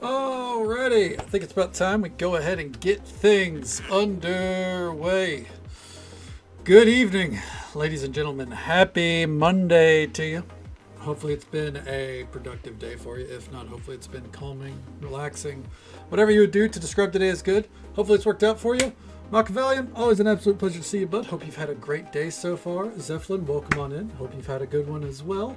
Alrighty, I think it's about time we go ahead and get things underway. Good evening, ladies and gentlemen. Happy Monday to you. Hopefully it's been a productive day for you. If not, hopefully it's been calming, relaxing. Whatever you would do to describe today as good, hopefully it's worked out for you. Machiavellian, always an absolute pleasure to see you, bud. Hope you've had a great day so far. Zeppelin, welcome on in. Hope you've had a good one as well.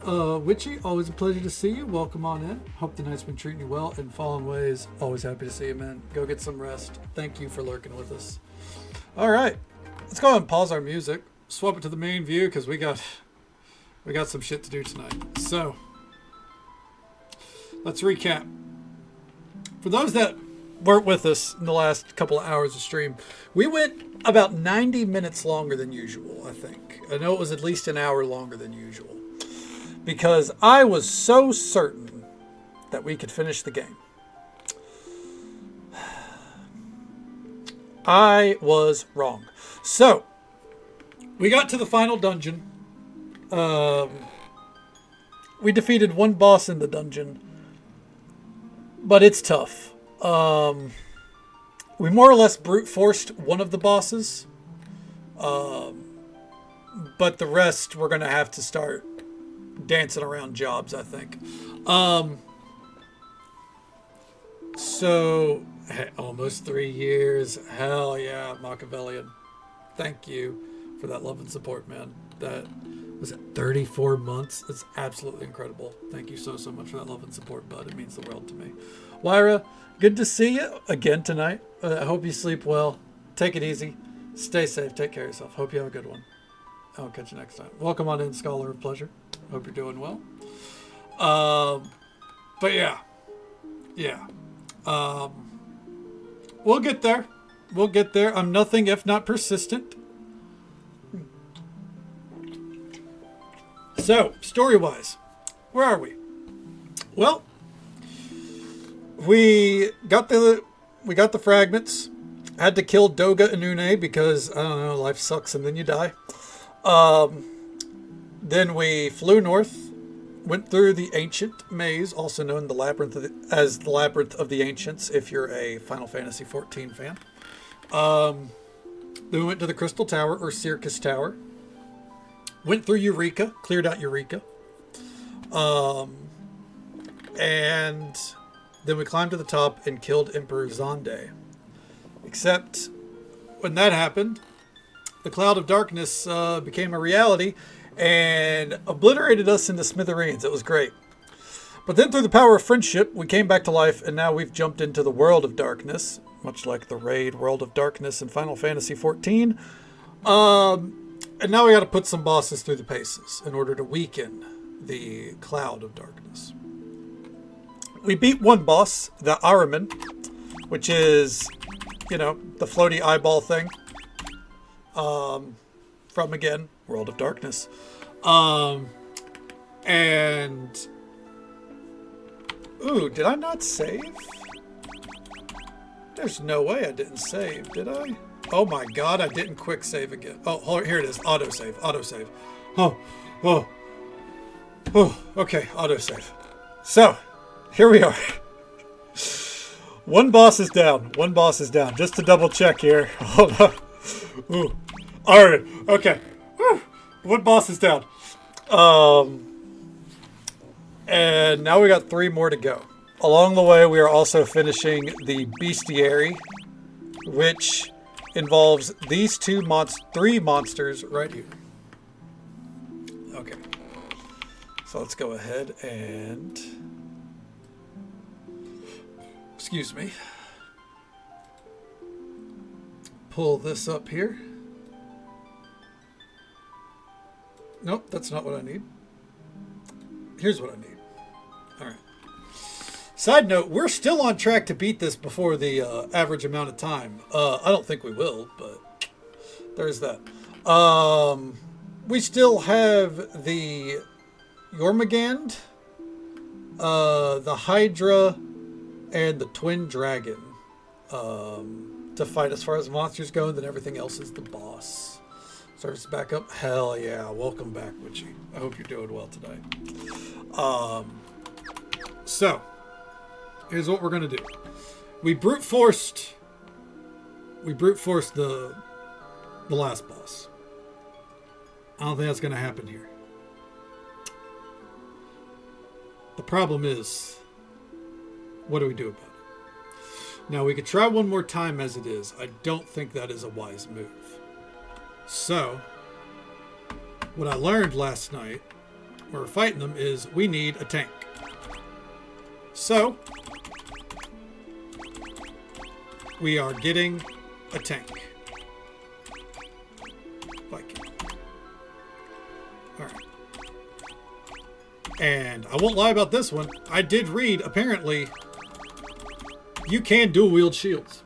Witchy, always a pleasure to see you. Welcome on in. Hope the night's been treating you well. And Fallen Ways, always happy to see you, man. Go get some rest. Thank you for lurking with us. All right, let's go ahead and pause our music. Swap it to the main view because we got some shit to do tonight. So let's recap. For those that weren't with us in the last couple of hours of stream, we went about 90 minutes longer than usual, I think. I know it was at least an hour longer than usual, because I was so certain that we could finish the game. I was wrong. So, we got to the final dungeon. We defeated one boss in the dungeon, but it's tough. We more or less brute forced one of the bosses, but the rest we're going to have to start dancing around jobs, I think. So, hey, almost 3 years. Hell yeah, Machiavellian. Thank you for that love and support, man. That was it, 34 months. It's absolutely incredible. Thank you so much for that love and support, bud. It means the world to me. Wyra, good to see you again tonight. I hope you sleep well. Take it easy. Stay safe. Take care of yourself. Hope you have a good one. I'll catch you next time. Welcome on in, Scholar of Pleasure. Hope you're doing well. But yeah. We'll get there. We'll get there. I'm nothing if not persistent. So, story-wise, where are we? Well, we got the fragments. Had to kill Doga Inune because, I don't know, life sucks and then you die. Then we flew north, went through the Ancient Maze, also known as the Labyrinth of the Ancients, if you're a Final Fantasy 14 fan. Then we went to the Crystal Tower, or Circus Tower. Went through Eureka, cleared out Eureka. And then we climbed to the top and killed Emperor Zonde. Except when that happened, the Cloud of Darkness became a reality and obliterated us into smithereens. It was great. But then through the power of friendship, we came back to life, and now we've jumped into the World of Darkness, much like the raid World of Darkness in Final Fantasy 14. And now we got to put some bosses through the paces in order to weaken the Cloud of Darkness. We beat one boss, the Ahriman, which is, you know, the floaty eyeball thing. From, again, World of Darkness. And... Ooh, did I not save? There's no way I didn't save, did I? Oh my god, I didn't quick save again. Oh, here it is. Autosave. Oh, okay, autosave. So, here we are. One boss is down. Just to double check here. Hold on. Ooh. Alright, okay. Woo. One boss is down. And now we got 3 more to go. Along the way, we are also finishing the Bestiary, which involves these 3 monsters right here. Okay. So let's go ahead and... Excuse me. Pull this up here. Nope, that's not what I need. Here's what I need. Alright. Side note, we're still on track to beat this before the average amount of time. I don't think we will, but there's that. We still have the Jormungand, the Hydra, and the Twin Dragon to fight as far as monsters go, and then everything else is the boss. Service back up. Hell yeah. Welcome back, Witchy. I hope you're doing well today. So, Here's what we're gonna do. We brute forced the last boss. I don't think that's gonna happen here. The problem is, what do we do about it? Now, we could try one more time as it is. I don't think that is a wise move. So, what I learned last night, when we're fighting them, is we need a tank. So, we are getting a tank. Viking. Alright. And I won't lie about this one. I did read, apparently, you can dual wield shields.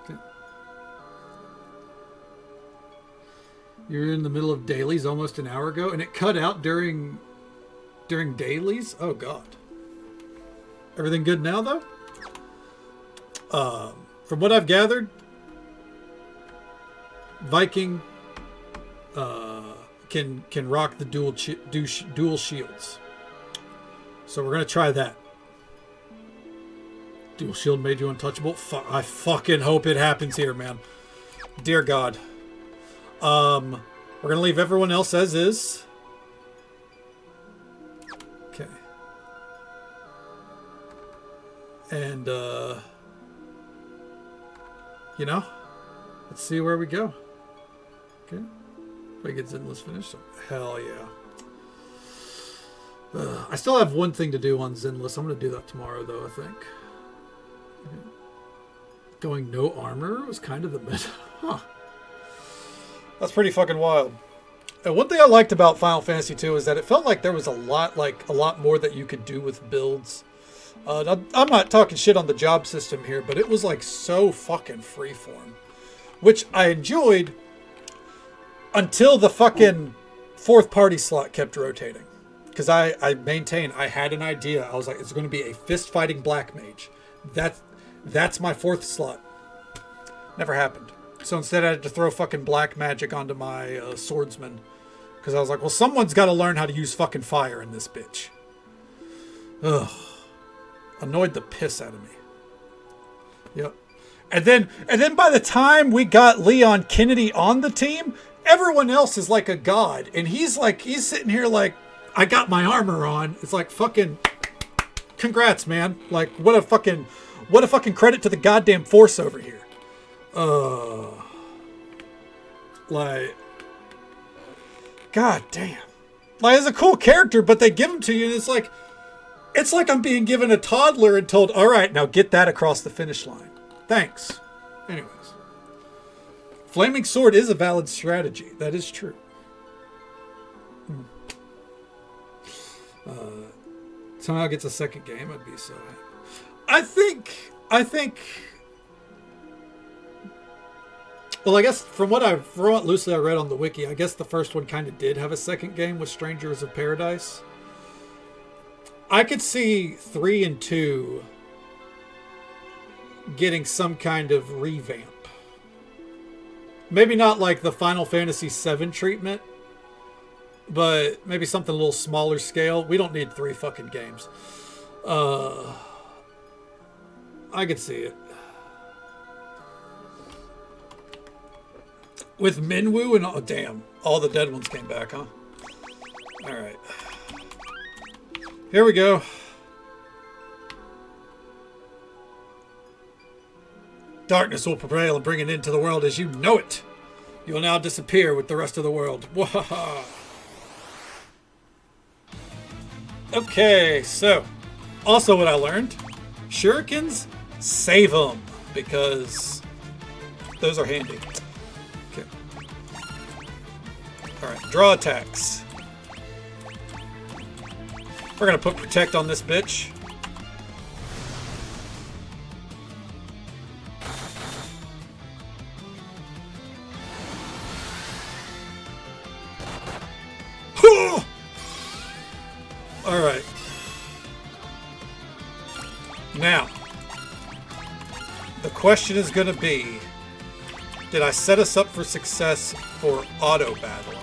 Okay. You're in the middle of dailies almost an hour ago, and it cut out during dailies? Oh, God. Everything good now, though? From what I've gathered, Viking can rock the dual shields. So we're going to try that. Dual shield made you untouchable? I fucking hope it happens here, man. Dear God. We're going to leave everyone else as is. Okay. And, you know, let's see where we go. Okay. If I get Zenless finished. So, hell yeah. I still have one thing to do on Zenless. I'm going to do that tomorrow, though, I think. Okay. Going no armor was kind of the meta. Huh. That's pretty fucking wild. And one thing I liked about Final Fantasy 2 is that it felt like there was a lot more that you could do with builds. I'm not talking shit on the job system here, but it was like so fucking freeform, which I enjoyed until the fucking fourth party slot kept rotating. Because I maintain I had an idea. I was like, it's going to be a fist fighting black mage. That's my fourth slot. Never happened. So instead I had to throw fucking black magic onto my swordsman. Because I was like, well, someone's got to learn how to use fucking fire in this bitch. Ugh. Annoyed the piss out of me. Yep. And then by the time we got Leon Kennedy on the team, everyone else is like a god. And he's sitting here like, I got my armor on. It's like, fucking congrats, man. Like, what a fucking credit to the goddamn force over here. Like, god damn. Like, it's a cool character, but they give him to you and it's like I'm being given a toddler and told, all right, now get that across the finish line. Thanks. Anyways. Flaming Sword is a valid strategy. That is true. Somehow gets a second game. I'd be so happy. I think. Well, I guess from what loosely I read on the wiki, I guess the first one kind of did have a second game with Strangers of Paradise. I could see 3 and 2 getting some kind of revamp. Maybe not like the Final Fantasy VII treatment, but maybe something a little smaller scale. We don't need 3 fucking games. I could see it. With Minwoo and... Oh, damn. All the dead ones came back, huh? Alright. Here we go. Darkness will prevail and bring an end to the world as you know it. You will now disappear with the rest of the world. Wahaha. Okay, so... Also what I learned. Shurikens, save them. Because those are handy. Okay. Alright, draw attacks. We're going to put Protect on this bitch. Alright. Now, the question is going to be, did I set us up for success for auto battle?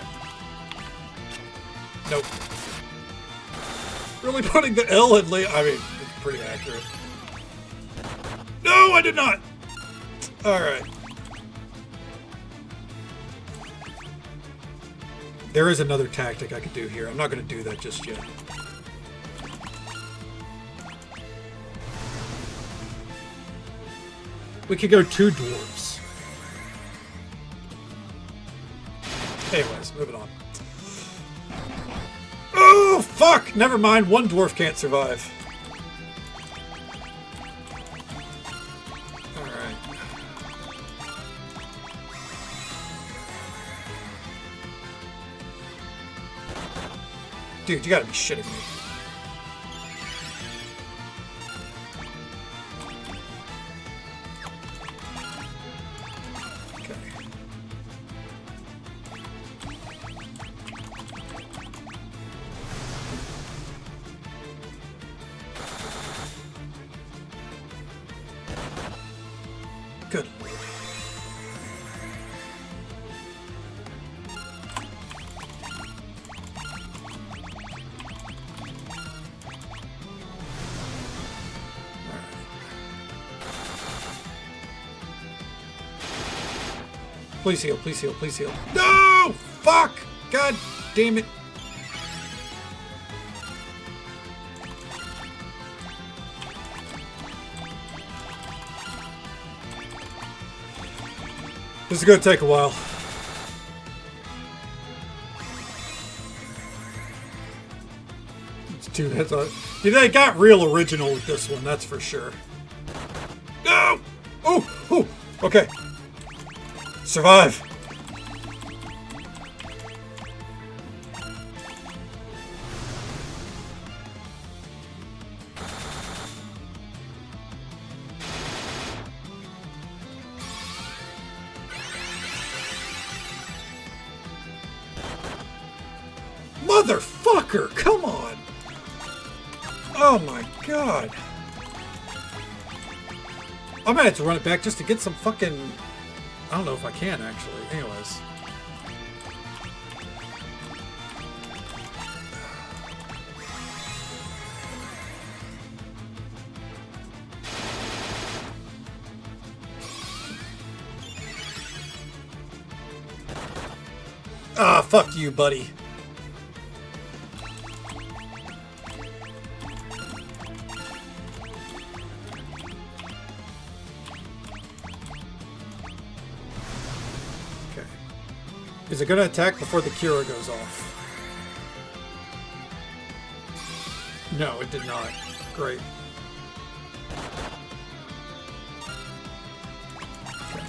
Nope. Really putting the L in late. I mean, pretty accurate. No, I did not! Alright. There is another tactic I could do here. I'm not going to do that just yet. We could go 2 dwarves. Anyways, moving on. Oh, fuck! Never mind, 1 dwarf can't survive. Alright. Dude, you gotta be shitting me. Good lord. Please heal, please heal, please heal. No! Fuck! God damn it. This is going to take a while. Dude, that's a... They got real original with this one, that's for sure. No! Oh! Oh! Okay. Survive. Motherfucker, come on. Oh my god. I might have to run it back just to get some fucking... I don't know if I can, actually. Anyways. Ah, fuck you, buddy. Is it going to attack before the Kira goes off? No, it did not. Great. Okay.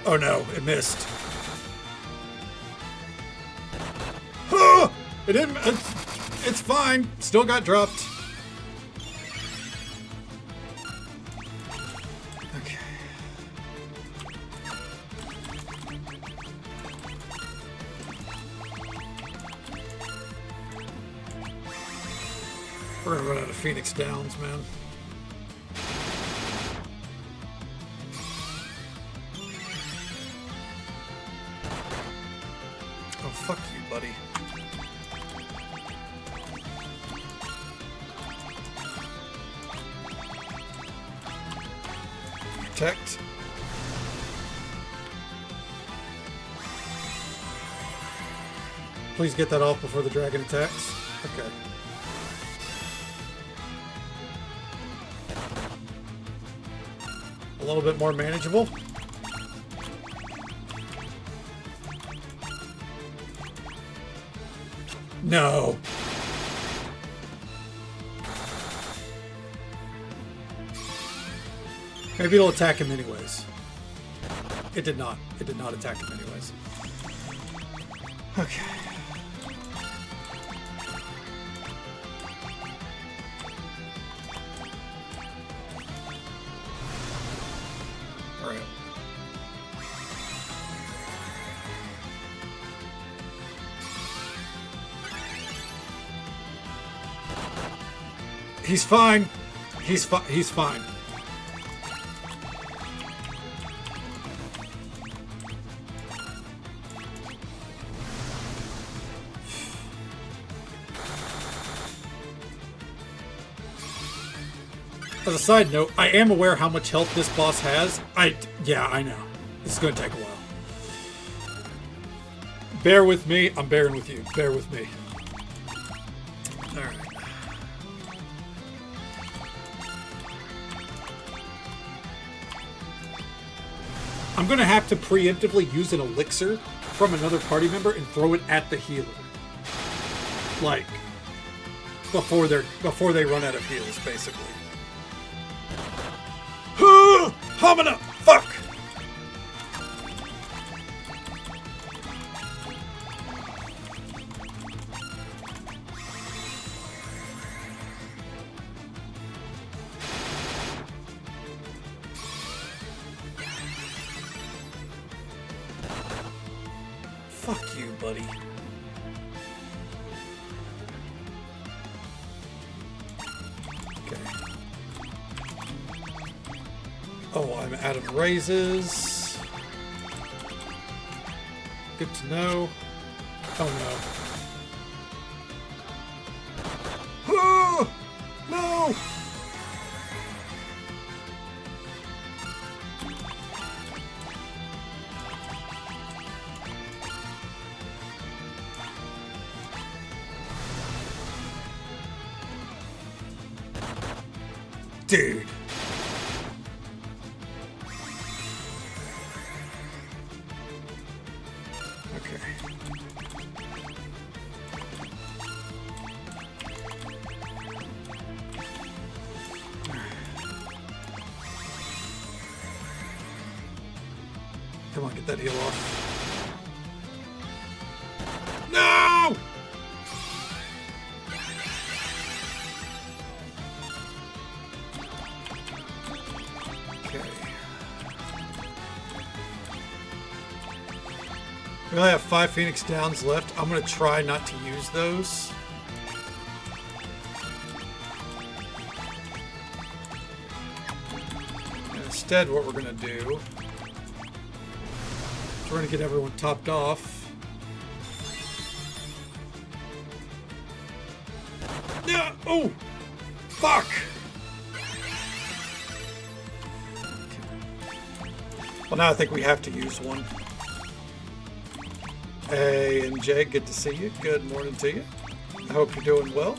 Oh no, it missed. Oh, it didn't. It's fine. Still got dropped. We're gonna run out of Phoenix Downs, man. Oh, fuck you, buddy. Protect. Please get that off before the dragon attacks. Okay. A little bit more manageable. No. Maybe it'll attack him anyways. It did not. It did not attack him anyways. Okay. Alright. He's fine. He's fine. As a side note, I am aware how much health this boss has. Yeah, I know. This is going to take a while. Bear with me. I'm bearing with you. Bear with me. Alright. I'm going to have to preemptively use an elixir from another party member and throw it at the healer. Like, before they run out of heals, basically. Hamina! Fuck! Fuck you, buddy. Okay. Oh, I'm out of raises. Good to know. Oh no. Oh, no! Dude. Okay. Come on, get that heal off. No! We only have 5 Phoenix Downs left. I'm going to try not to use those. And instead, what we're going to do is we're going to get everyone topped off. No! Oh! Fuck! Well, now I think we have to use one. Hey, and Jay, good to see you. Good morning to you. I hope you're doing well.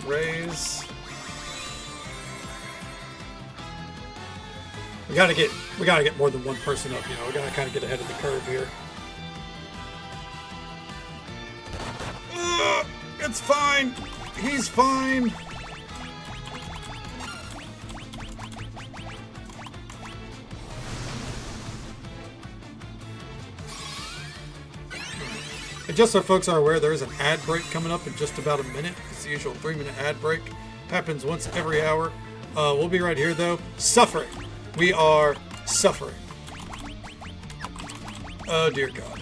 Raise. We gotta get more than one person up, you know. We gotta kind of get ahead of the curve here. It's fine. He's fine. And just so folks are aware, there is an ad break coming up in just about a minute. It's the usual 3-minute ad break. Happens once every hour. We'll be right here, though. Suffering. We are suffering. Oh, dear God.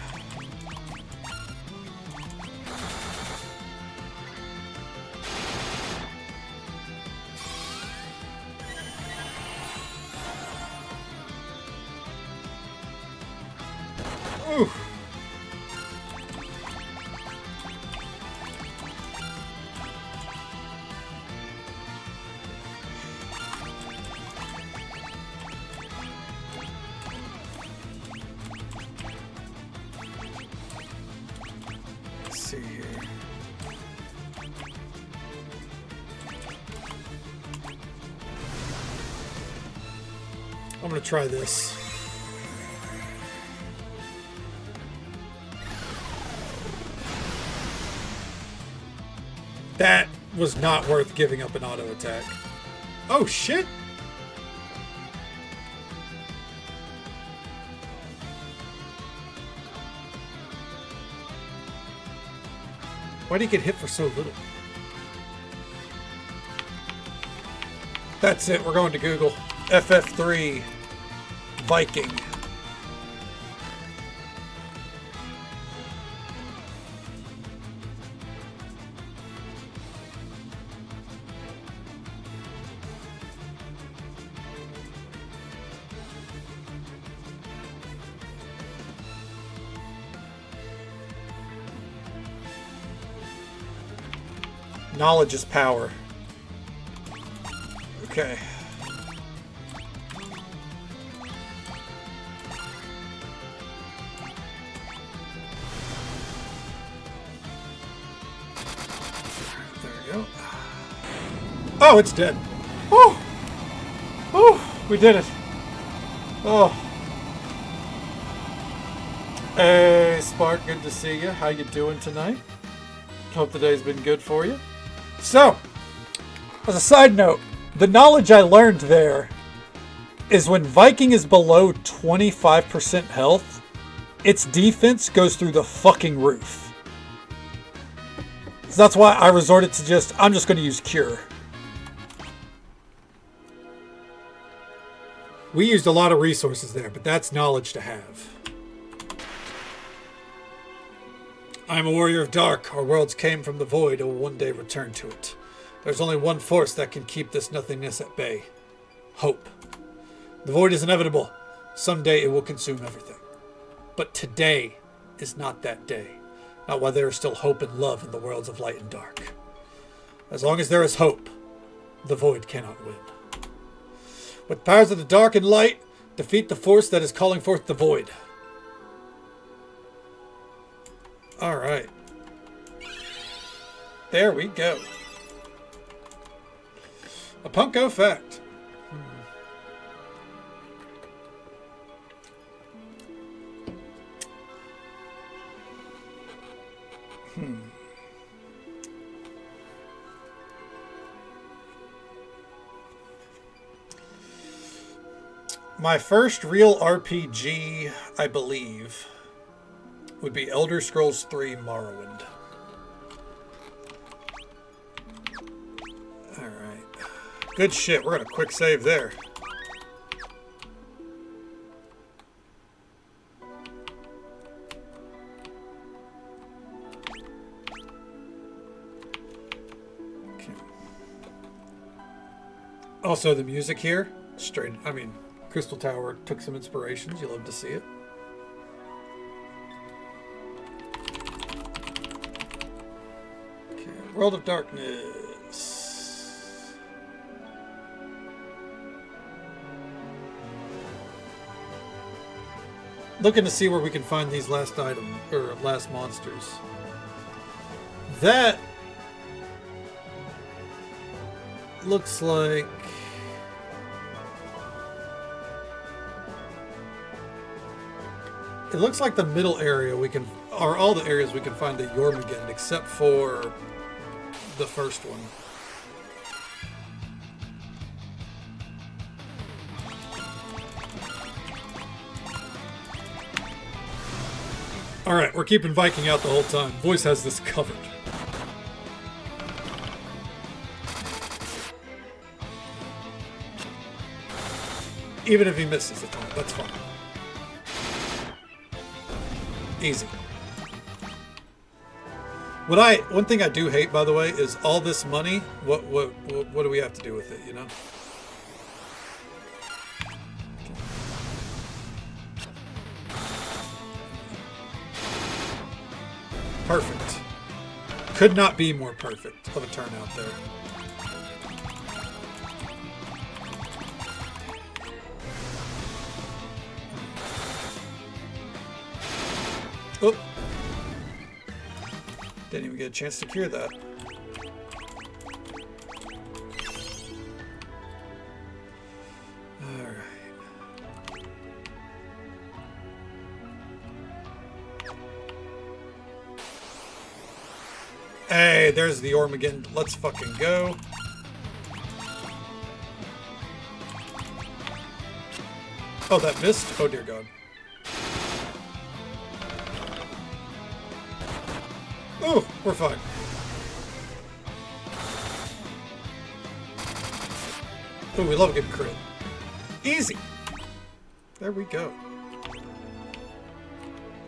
Ooh. See here. I'm gonna try this. That was not worth giving up an auto attack. Oh shit! Why did he get hit for so little? That's it, we're going to Google. FF3 Viking. Knowledge is power. Okay. There we go. Oh, it's dead. Oh! Oh! We did it. Oh. Hey, Spark, good to see you. How you doing tonight? Hope the day's been good for you. So, as a side note, the knowledge I learned there is when Viking is below 25% health, its defense goes through the fucking roof. So that's why I resorted to I'm just going to use Cure. We used a lot of resources there, but that's knowledge to have. I am a warrior of dark. Our worlds came from the void and will one day return to it. There's only one force that can keep this nothingness at bay. Hope. The void is inevitable. Someday it will consume everything. But today is not that day. Not while there is still hope and love in the worlds of light and dark. As long as there is hope, the void cannot win. With powers of the dark and light, defeat the force that is calling forth the void. Alright. There we go. A Punko fact. My first real RPG, I believe, would be Elder Scrolls 3 Morrowind. Alright. Good shit. We're going to quick save there. Okay. Also, the music here, Crystal Tower took some inspirations. You love to see it. Okay, World of Darkness. Looking to see where we can find these last monsters. That looks like it looks like the middle area are all the areas we can find the Jormungand except for the first one. Alright, we're keeping Viking out the whole time. Voice has this covered. Even if he misses the time, that's fine. Easy. One thing I do hate, by the way, is all this money. What do we have to do with it, you know? Perfect. Could not be more perfect of a turnout there. Oh. Didn't even get a chance to cure that. Alright. Hey, there's the Jormungand. Let's fucking go. Oh, that missed? Oh, dear God. Oh, we're fine. Oh, we love a good crit. Easy. There we go.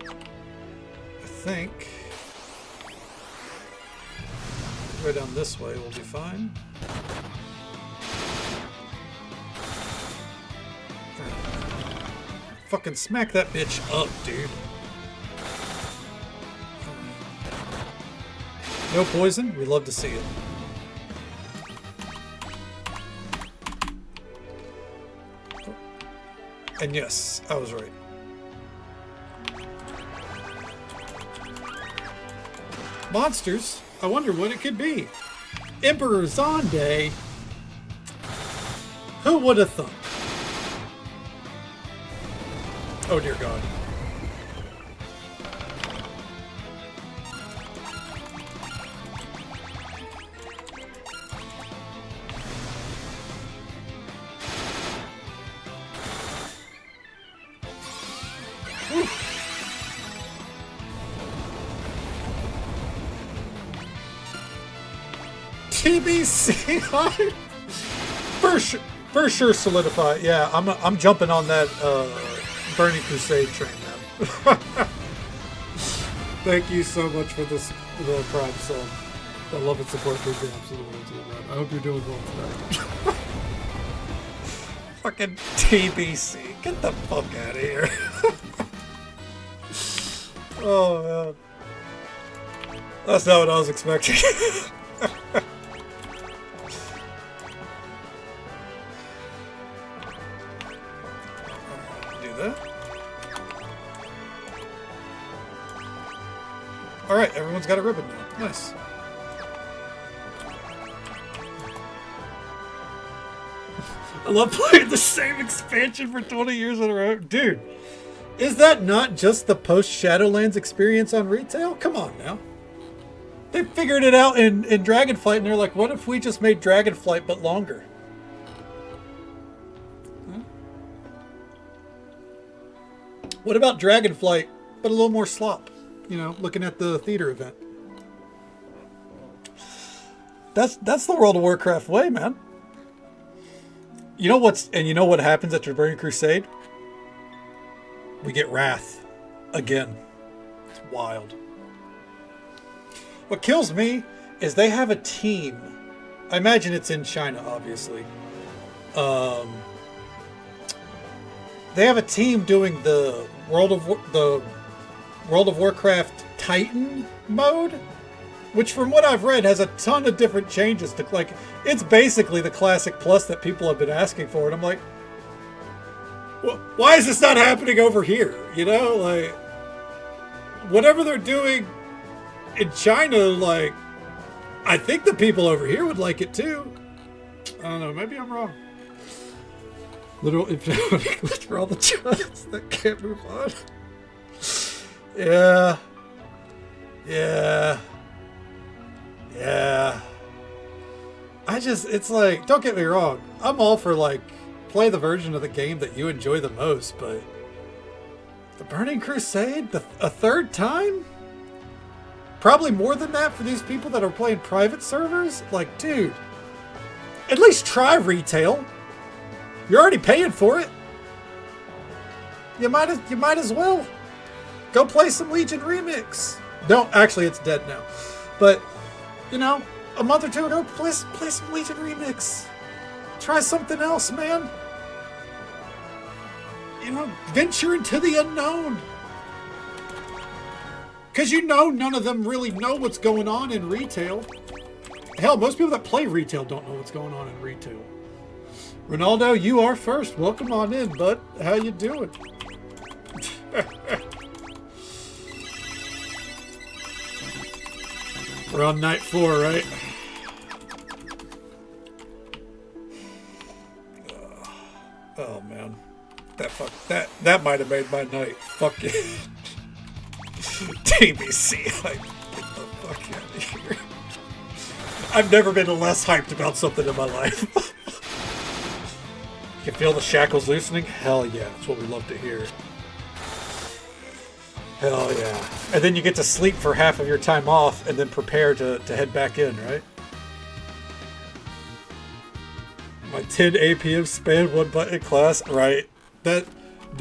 I think go down this way, we'll be fine. Fucking smack that bitch up, dude. No poison? We love to see it. And yes, I was right. Monsters? I wonder what it could be. Emperor Zonde? Who would have thought? Oh dear God. TBC for sure solidify. Yeah, I'm jumping on that Burning Crusade train now. Thank you so much for this little Prime sub. I love and support big games in the world, man. I hope you're doing well tonight. Fucking TBC, get the fuck out of here. Oh man, that's not what I was expecting. Alright, everyone's got a ribbon now. Nice. I love playing the same expansion for 20 years in a row. Dude, is that not just the post-Shadowlands experience on retail? Come on now. They figured it out in Dragonflight, and they're like, what if we just made Dragonflight but longer? Huh? What about Dragonflight but a little more slop? You know, looking at the theater event. That's the World of Warcraft way, man. You know what happens after Burning Crusade? We get Wrath again. It's wild. What kills me is they have a team. I imagine it's in China, obviously. They have a team doing the World of Warcraft Titan mode, which from what I've read has a ton of different changes to, like, it's basically the Classic Plus that people have been asking for, and I'm like, why is this not happening over here? You know, like, whatever they're doing in China, like, I think the people over here would like it too. I don't know, maybe I'm wrong. Literal infinite English for all the giants that can't move on. Yeah. It's like, don't get me wrong. I'm all for, like, play the version of the game that you enjoy the most, but the Burning Crusade, a third time? Probably more than that for these people that are playing private servers? Like, dude, at least try retail. You're already paying for it. You might as well. Go play some Legion Remix. No, actually, it's dead now. But, you know, a month or two ago, play some Legion Remix. Try something else, man. You know, venture into the unknown. Because you know none of them really know what's going on in retail. Hell, most people that play retail don't know what's going on in retail. Ronaldo, you are first. Welcome on in, bud. How you doing? We're on night 4, right? Oh man, that might have made my night. Fuck it. TBC, like, get the fuck out of here. I've never been less hyped about something in my life. You can feel the shackles loosening? Hell yeah, that's what we love to hear. Hell yeah. And then you get to sleep for half of your time off and then prepare to head back in, right? My 10 APM span one button class, right? That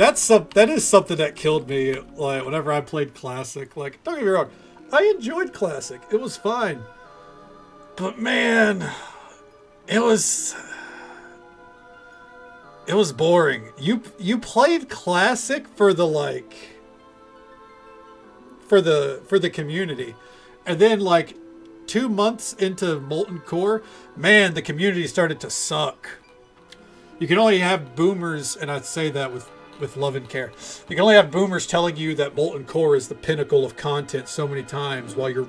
is something that killed me, like, whenever I played Classic. Like, don't get me wrong, I enjoyed Classic. It was fine. But man, it was boring. You played Classic for the, like, for the community, and then, like, 2 months into Molten Core, man, the community started to suck. You can only have boomers, and I'd say that with with love and care. You can only have boomers telling you that Molten Core is the pinnacle of content so many times while you're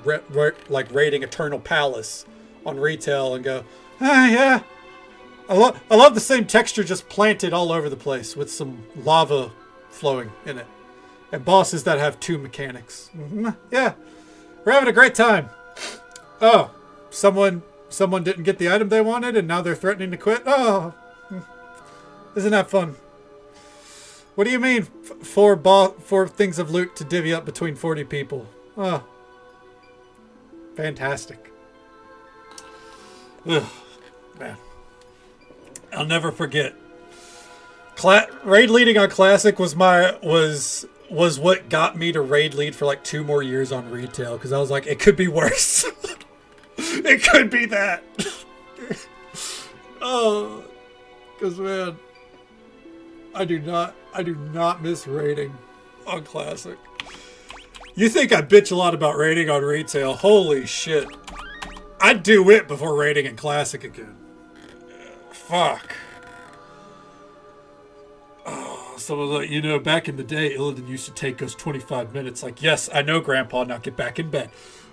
like raiding Eternal Palace on retail and go, yeah. I love the same texture just planted all over the place with some lava flowing in it. And bosses that have 2 mechanics. Yeah, we're having a great time. Oh, someone didn't get the item they wanted and now they're threatening to quit. Oh, isn't that fun? What do you mean four things of loot to divvy up between 40 people? Oh, fantastic. Ugh, man, I'll never forget. Raid leading on Classic was what got me to raid lead for like 2 more years on retail, because I was like, it could be worse. It could be that. Oh, because man, I do not miss raiding on Classic. You think I bitch a lot about raiding on retail? Holy shit! I'd do it before raiding in Classic again. Fuck. Someone like, back in the day, Illidan used to take us 25 minutes. Like, yes, I know, Grandpa. Now get back in bed.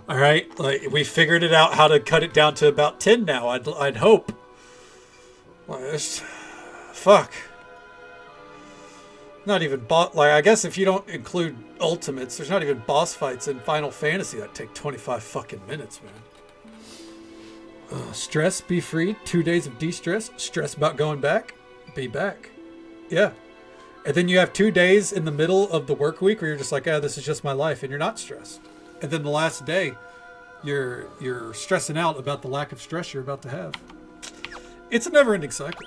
All right, like we figured it out how to cut it down to about 10 now. I'd hope. Fuck. Not even I guess if you don't include ultimates, there's not even boss fights in Final Fantasy that take 25 fucking minutes, man. Stress, be free. 2 days of de-stress. Stress about going back. Be back. Yeah. And then you have 2 days in the middle of the work week where you're just like, this is just my life, and you're not stressed. And then the last day, you're stressing out about the lack of stress you're about to have. It's a never-ending cycle.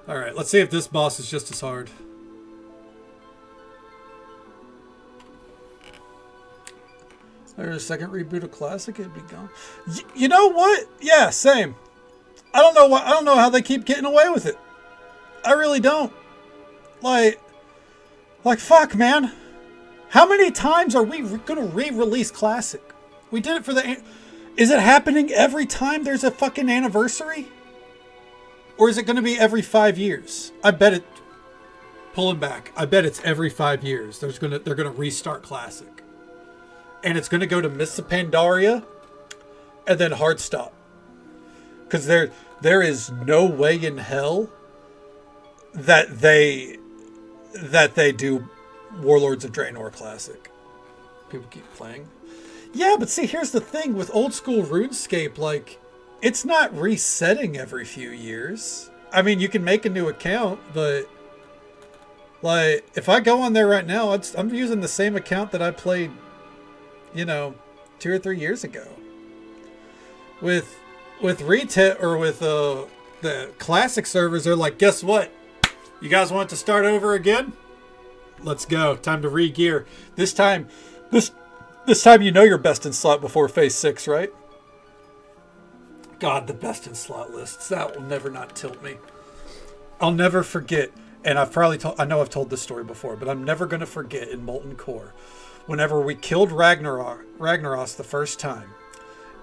All right, let's see if this boss is just as hard. There's a second reboot of Classic, it'd be gone. You know what? Yeah, same. I don't know how they keep getting away with it. I really don't. Like fuck, man. How many times are we going to re-release Classic? We did it for the... Is it happening every time there's a fucking anniversary? Or is it going to be every 5 years? I bet it... Pulling back. I bet it's every 5 years. They're going to restart Classic. And it's going to go to Mists of Pandaria and then hard stop. Because there is no way in hell that they do Warlords of Draenor Classic. People keep playing. Yeah, but see, here's the thing with old school RuneScape, like, it's not resetting every few years. I mean, you can make a new account, but like, if I go on there right now, I'm using the same account that I played, 2 or 3 years ago. With retail or with the Classic servers, they're like, guess what? You guys want to start over again? Let's go. Time to re-gear. This time you're best in slot before phase 6, right? God, the best in slot lists. That will never not tilt me. I'll never forget, and I know I've told this story before, but I'm never going to forget in Molten Core, whenever we killed Ragnaros the first time,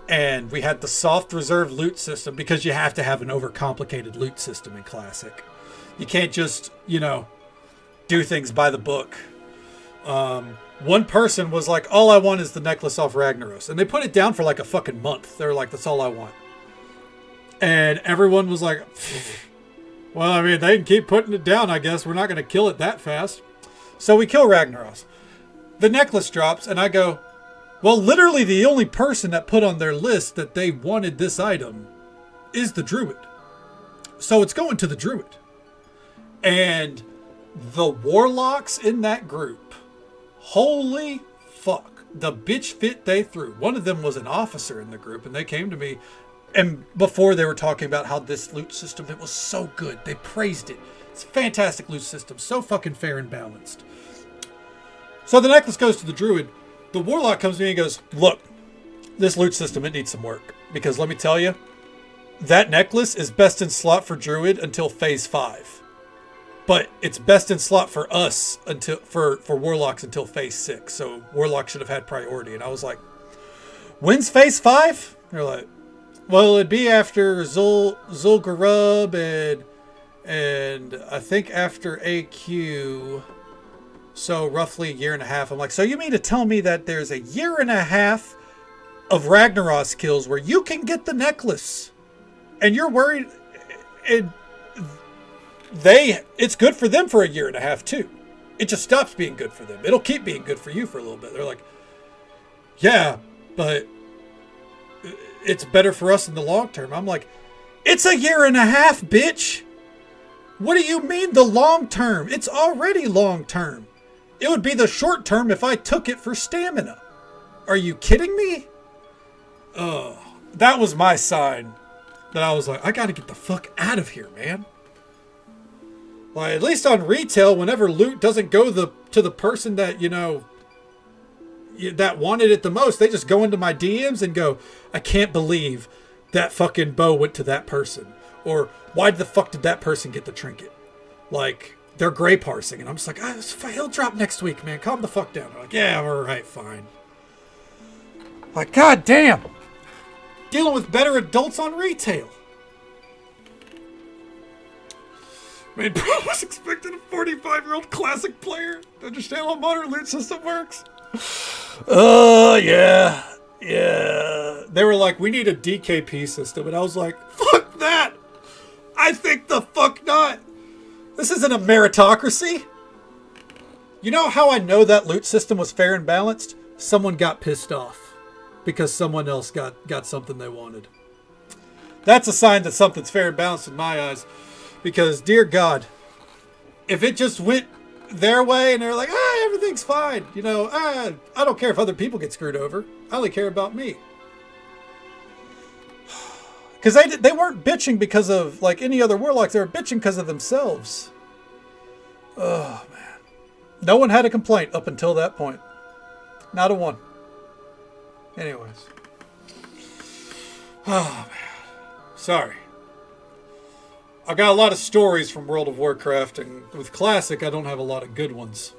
and we had the soft reserve loot system, because you have to have an overcomplicated loot system in Classic. You can't just, do things by the book. One person was like, all I want is the necklace off Ragnaros. And they put it down for like a fucking month. They were like, that's all I want. And everyone was like, well, I mean, they can keep putting it down, I guess. We're not going to kill it that fast. So we kill Ragnaros. The necklace drops, and I go, well, literally the only person that put on their list that they wanted this item is the Druid. So it's going to the Druid. And the Warlocks in that group, holy fuck, the bitch fit they threw. One of them was an officer in the group, and they came to me, and before they were talking about how this loot system, it was so good. They praised it. It's a fantastic loot system, so fucking fair and balanced. So the necklace goes to the Druid. The Warlock comes to me and goes, look, this loot system, it needs some work. Because let me tell you, that necklace is best in slot for Druid until phase 5. But it's best in slot for us until for Warlocks until phase 6. So Warlock should have had priority. And I was like, when's phase 5? They're like, well, it'd be after Zul'Gurub And I think after AQ, so roughly a year and a half, I'm like, so you mean to tell me that there's a year and a half of Ragnaros kills where you can get the necklace and you're worried it's good for them for a year and a half too. It just stops being good for them. It'll keep being good for you for a little bit. They're like, yeah, but it's better for us in the long term. I'm like, it's a year and a half, bitch. What do you mean the long term? It's already long term. It would be the short term if I took it for stamina. Are you kidding me? Oh, that was my sign that I was like, I gotta get the fuck out of here, man. Like, at least on retail, whenever loot doesn't go to the person that, you know, that wanted it the most, they just go into my DMs and go, I can't believe that fucking bow went to that person. Or, why the fuck did that person get the trinket? Like, they're gray parsing. And I'm just like, he'll drop next week, man. Calm the fuck down. They're like, yeah, alright, fine. Like, god damn. Dealing with better adults on retail. Man, bro, I was expecting a 45-year-old classic player to understand how modern loot system works. Yeah. They were like, we need a DKP system. And I was like, fuck that. I think the fuck not. This isn't a meritocracy. You know how I know that loot system was fair and balanced? Someone got pissed off because someone else got something they wanted. That's a sign that something's fair and balanced in my eyes. Because, dear God, if it just went their way and they're like, everything's fine. You know, I don't care if other people get screwed over. I only care about me. Because they weren't bitching because of, like, any other warlocks. They were bitching because of themselves. Oh, man. No one had a complaint up until that point. Not a one. Anyways. Oh, man. Sorry. I've got a lot of stories from World of Warcraft, and with Classic, I don't have a lot of good ones.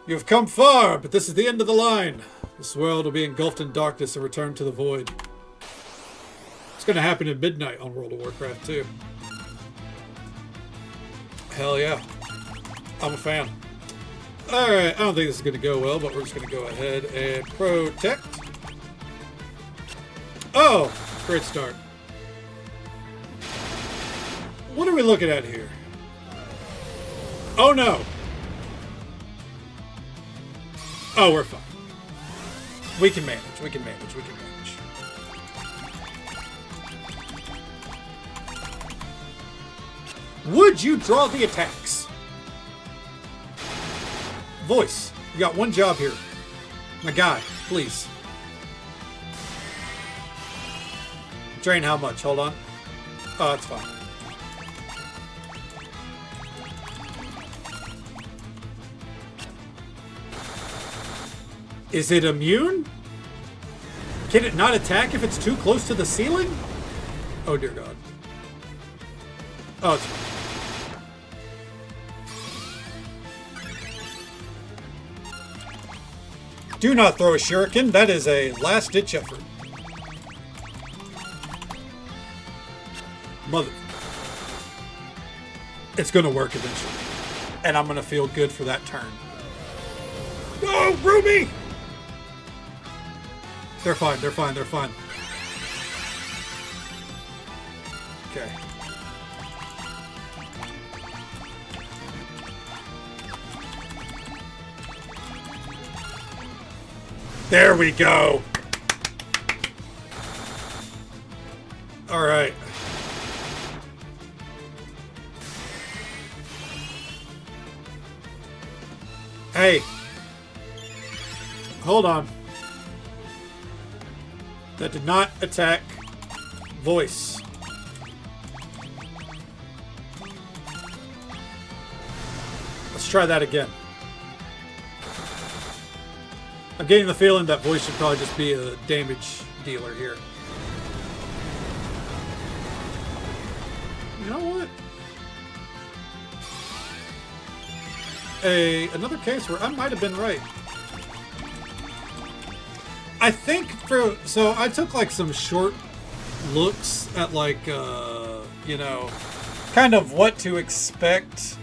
You have come far, but this is the end of the line. This world will be engulfed in darkness and return to the void. It's going to happen at midnight on World of Warcraft, too. Hell yeah. I'm a fan. Alright, I don't think this is going to go well, but we're just going to go ahead and protect. Oh, great start. What are we looking at here? Oh no. Oh, we're fine. We can manage. Would you draw the attacks? Voice, you got one job here. My guy, please. Drain how much? Hold on. Oh, that's fine. Is it immune? Can it not attack if it's too close to the ceiling? Oh dear God. Oh, it's fine. Do not throw a shuriken. That is a last-ditch effort. Mother. It's gonna work eventually. And I'm gonna feel good for that turn. No, Ruby! They're fine. Okay. There we go. All right. Hey. Hold on. That did not attack voice. Let's try that again. I'm getting the feeling that voice should probably just be a damage dealer here. You know what? Another case where I might have been right. I think so I took like some short looks at like, you know, kind of what to expect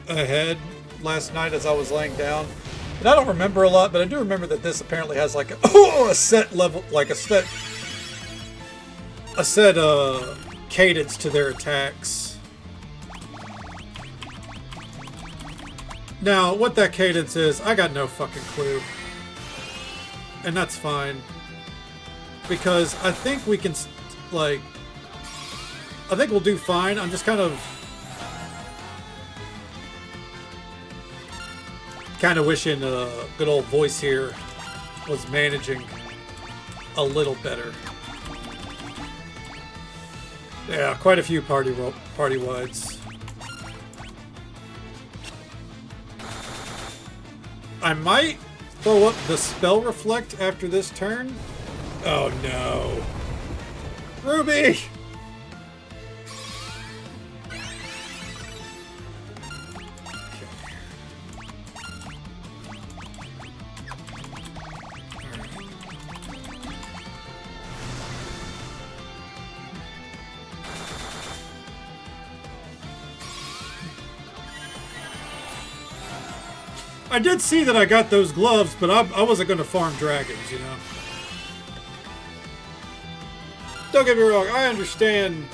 ahead last night as I was laying down. And I don't remember a lot, but I do remember that this apparently has like a set level, like a set cadence to their attacks. Now, what that cadence is, I got no fucking clue. And that's fine. Because I think we can, like, I think we'll do fine. I'm just kind of wishing a good old voice here was managing a little better. Yeah, quite a few party wides. I might throw up the spell reflect after this turn. Oh no. Ruby! I did see that I got those gloves, but I wasn't going to farm dragons, you know. Don't get me wrong, I understand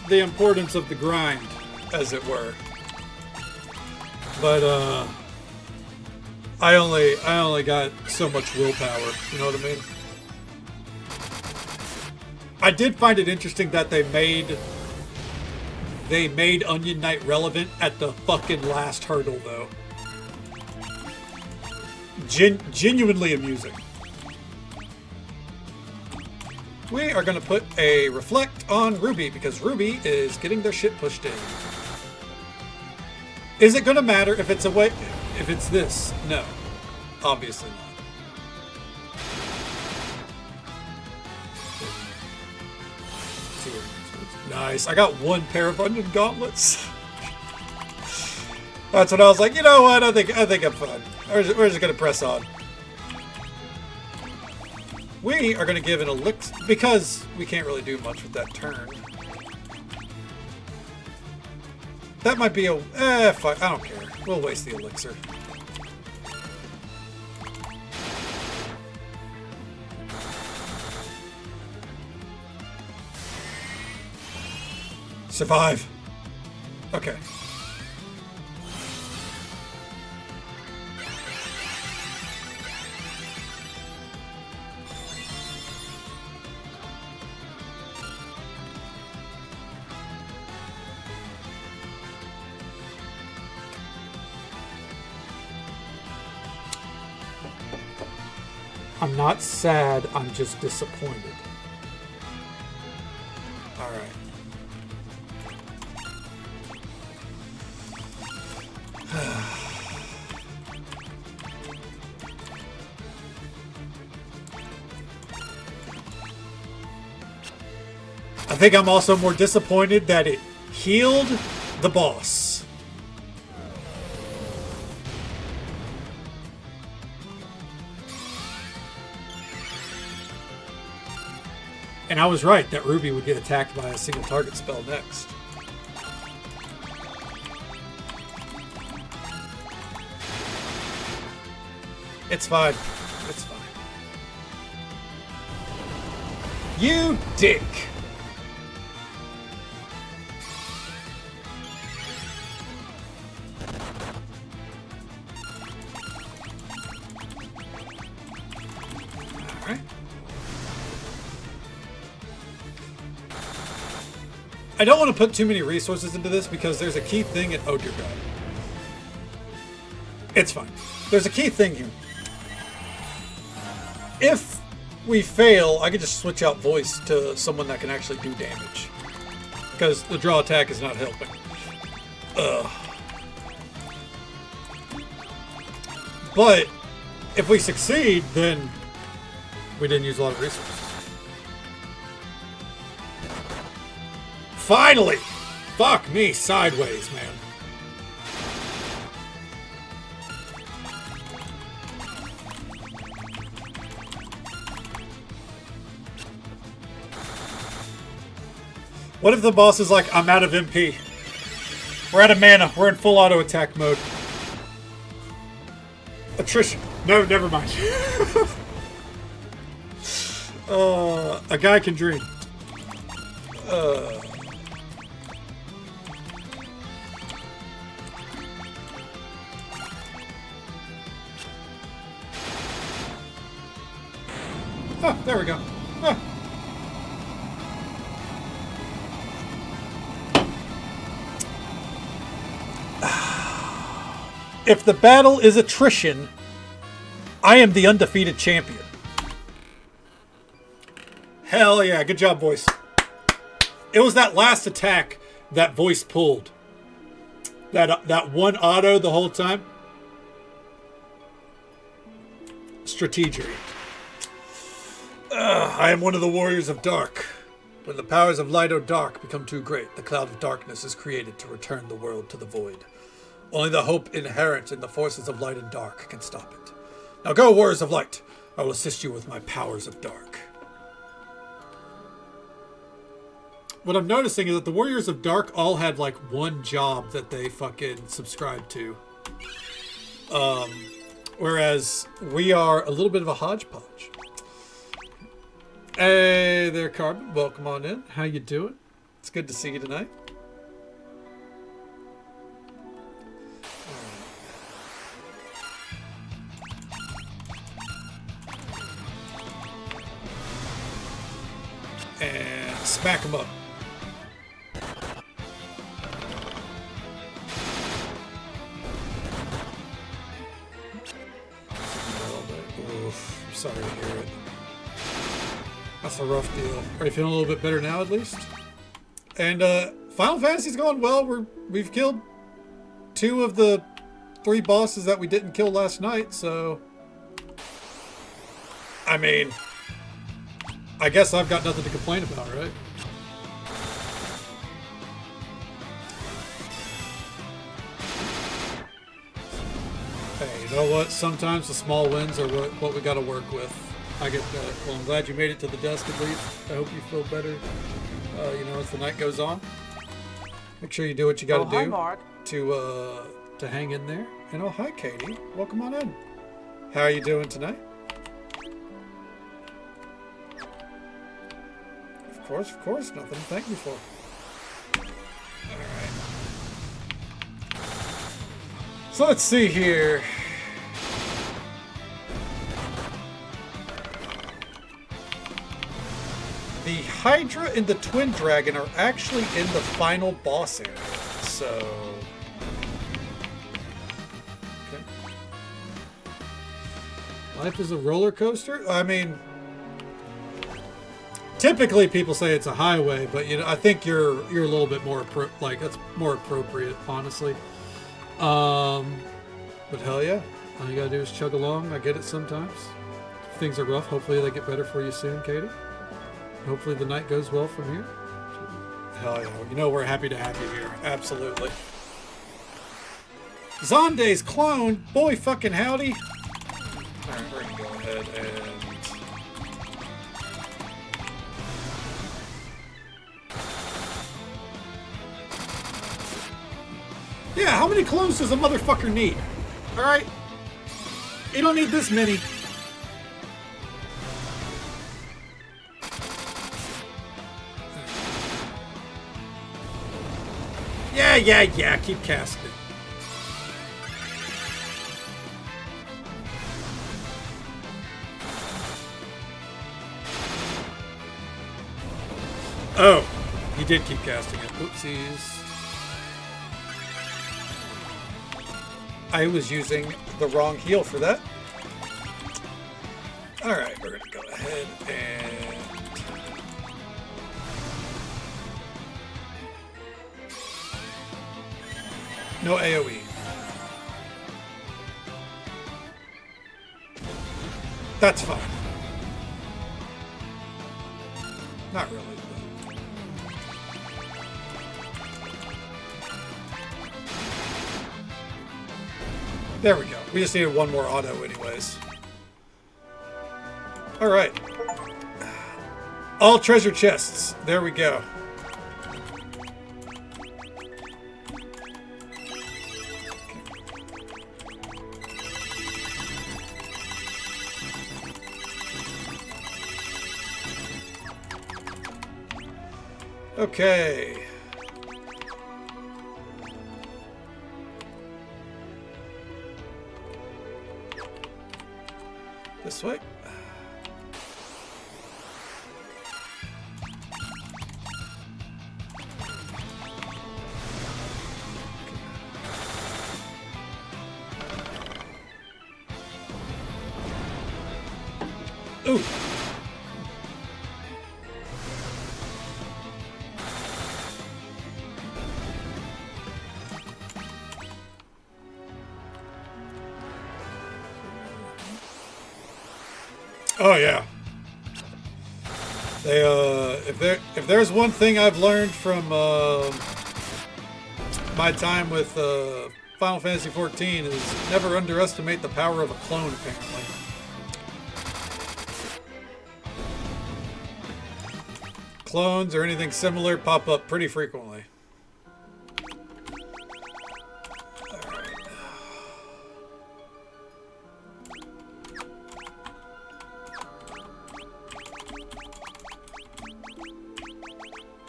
the importance of the grind, as it were. But I only got so much willpower, you know what I mean? I did find it interesting that they made Onion Knight relevant at the fucking last hurdle, though. Genuinely amusing. We are going to put a reflect on Ruby because Ruby is getting their shit pushed in. Is it going to matter if it's if it's this? No, obviously not. Nice. I got one pair of onion gauntlets. That's when I was like, you know what? I think I'm fine. We're just gonna press on. We are gonna give an elixir because we can't really do much with that turn. That might be a fine. I don't care. We'll waste the elixir. Survive. Okay. I'm not sad, I'm just disappointed. Alright. I think I'm also more disappointed that it healed the boss. And I was right that Ruby would get attacked by a single target spell next. It's fine. It's fine. You dick! Alright. I don't want to put too many resources into this because there's a key thing and oh dear god. It's fine. There's a key thing here. If we fail, I could just switch out voice to someone that can actually do damage. Because the draw attack is not helping. But if we succeed, then we didn't use a lot of resources. Finally! Fuck me sideways, man. What if the boss is like, I'm out of MP? We're out of mana. We're in full auto attack mode. Attrition. No, never mind. A guy can dream. Oh, there we go. Oh. If the battle is attrition, I am the undefeated champion. Hell yeah, good job, voice. It was that last attack that voice pulled. That one auto the whole time. Strategery. I am one of the warriors of dark. When the powers of light or dark become too great, the cloud of darkness is created to return the world to the void. Only the hope inherent in the forces of light and dark can stop it. Now go, warriors of light. I will assist you with my powers of dark. What I'm noticing is that the warriors of dark all had like one job that they fucking subscribed to. Whereas we are a little bit of a hodgepodge. Hey there, Carbon. Welcome on in. How you doing? It's good to see you tonight. And smack him up. Oof, sorry to hear it. That's a rough deal. Are you feeling a little bit better now, at least? And Final Fantasy's going well. We've killed 2 of the 3 bosses that we didn't kill last night, so I mean, I guess I've got nothing to complain about, right? Hey, you know what? Sometimes the small wins are what we got to work with. I get that. Well, I'm glad you made it to the desk at least. I hope you feel better, you know, as the night goes on. Make sure you do what you got to do Mark. To hang in there. And oh, hi, Katie. Welcome on in. How are you doing tonight? Of course. Nothing to thank me for. All right. So let's see here. The Hydra and the Twin Dragon are actually in the final boss area, so... Okay. Life is a roller coaster? I mean... Typically people say it's a highway, but you know, I think you're a little bit more, that's more appropriate, honestly. But hell yeah. All you gotta do is chug along. I get it sometimes. If things are rough, hopefully they get better for you soon, Katie. Hopefully the night goes well from here. Hell yeah. You know we're happy to have you here. Absolutely. Zonde's clone. Boy fucking howdy. Alright, we're gonna go ahead and... Yeah, how many clones does a motherfucker need? Alright? You don't need this many. Yeah, keep casting. Oh, he did keep casting it. Oopsies. I was using the wrong heal for that. Alright, we're gonna go ahead and... No AoE. That's fine. Not really. There we go. We just needed one more auto anyways. Alright. All treasure chests. There we go. Okay. This way. Ooh. Oh yeah. They if there's one thing I've learned from my time with Final Fantasy 14 is never underestimate the power of a clone, apparently. Clones or anything similar pop up pretty frequently.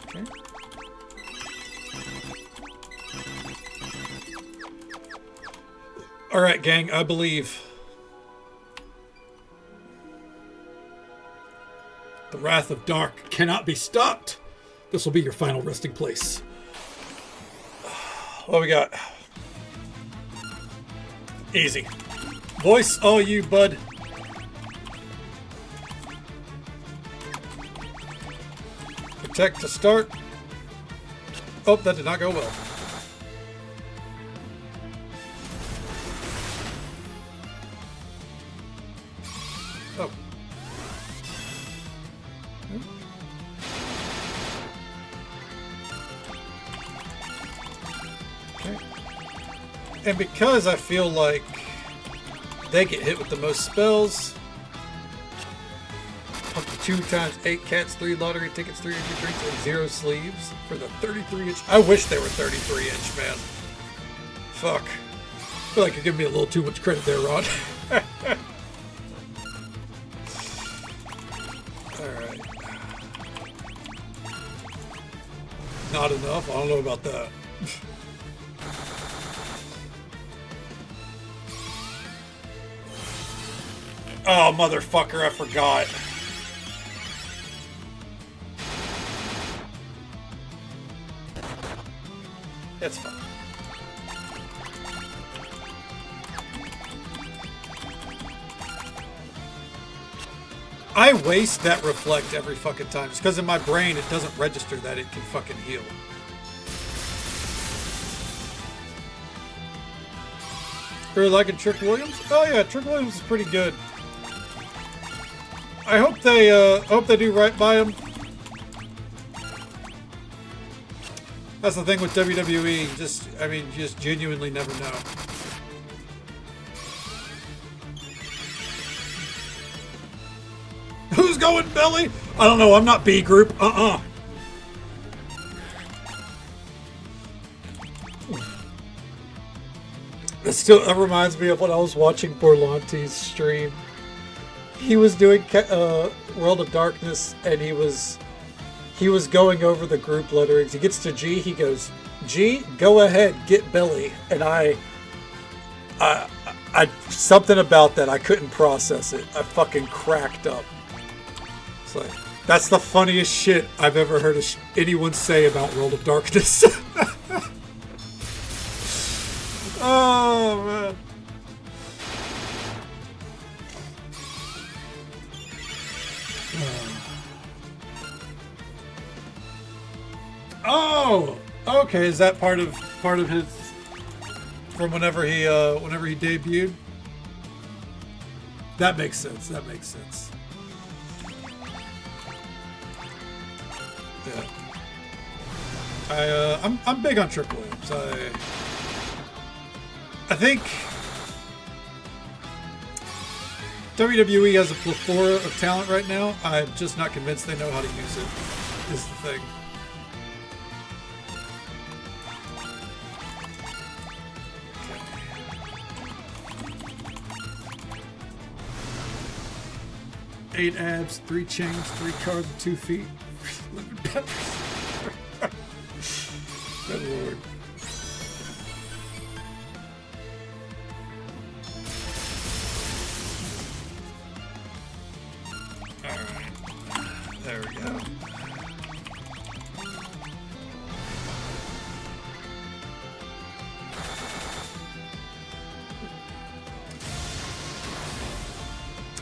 Okay. All right, gang, I believe. The wrath of dark cannot be stopped. This will be your final resting place. What we got? Easy. Voice all you, bud. Protect to start. Oh, that did not go well. Oh. Okay. And because I feel like they get hit with the most spells, up to 2 times 8 cats, 3 lottery tickets, 3 energy drinks, and 0 sleeves for the 33-inch. I wish they were 33-inch, man. Fuck. I feel like you're giving me a little too much credit there, Ron. Alright. Not enough? I don't know about that. Oh, motherfucker, I forgot. It's fine. I waste that reflect every fucking time. Just because in my brain it doesn't register that it can fucking heal. Really liking Trick Williams? Oh yeah, Trick Williams is pretty good. I hope they do right by him. That's the thing with WWE. You just genuinely never know. Who's going belly? I don't know. I'm not B group. That reminds me of when I was watching Borlante's stream. He was doing World of Darkness, and he was going over the group letterings. He gets to G, he goes, G, go ahead, get Billy. And I something about that, I couldn't process it. I fucking cracked up. It's like, that's the funniest shit I've ever heard anyone say about World of Darkness. Oh, man. Oh, okay. Is that part of his from whenever he debuted? That makes sense. That makes sense. Yeah. I'm big on Trick Williams. I think WWE has a plethora of talent right now. I'm just not convinced they know how to use it. Is the thing. Okay. 8 abs, 3 chains, 3 cars with 2 feet.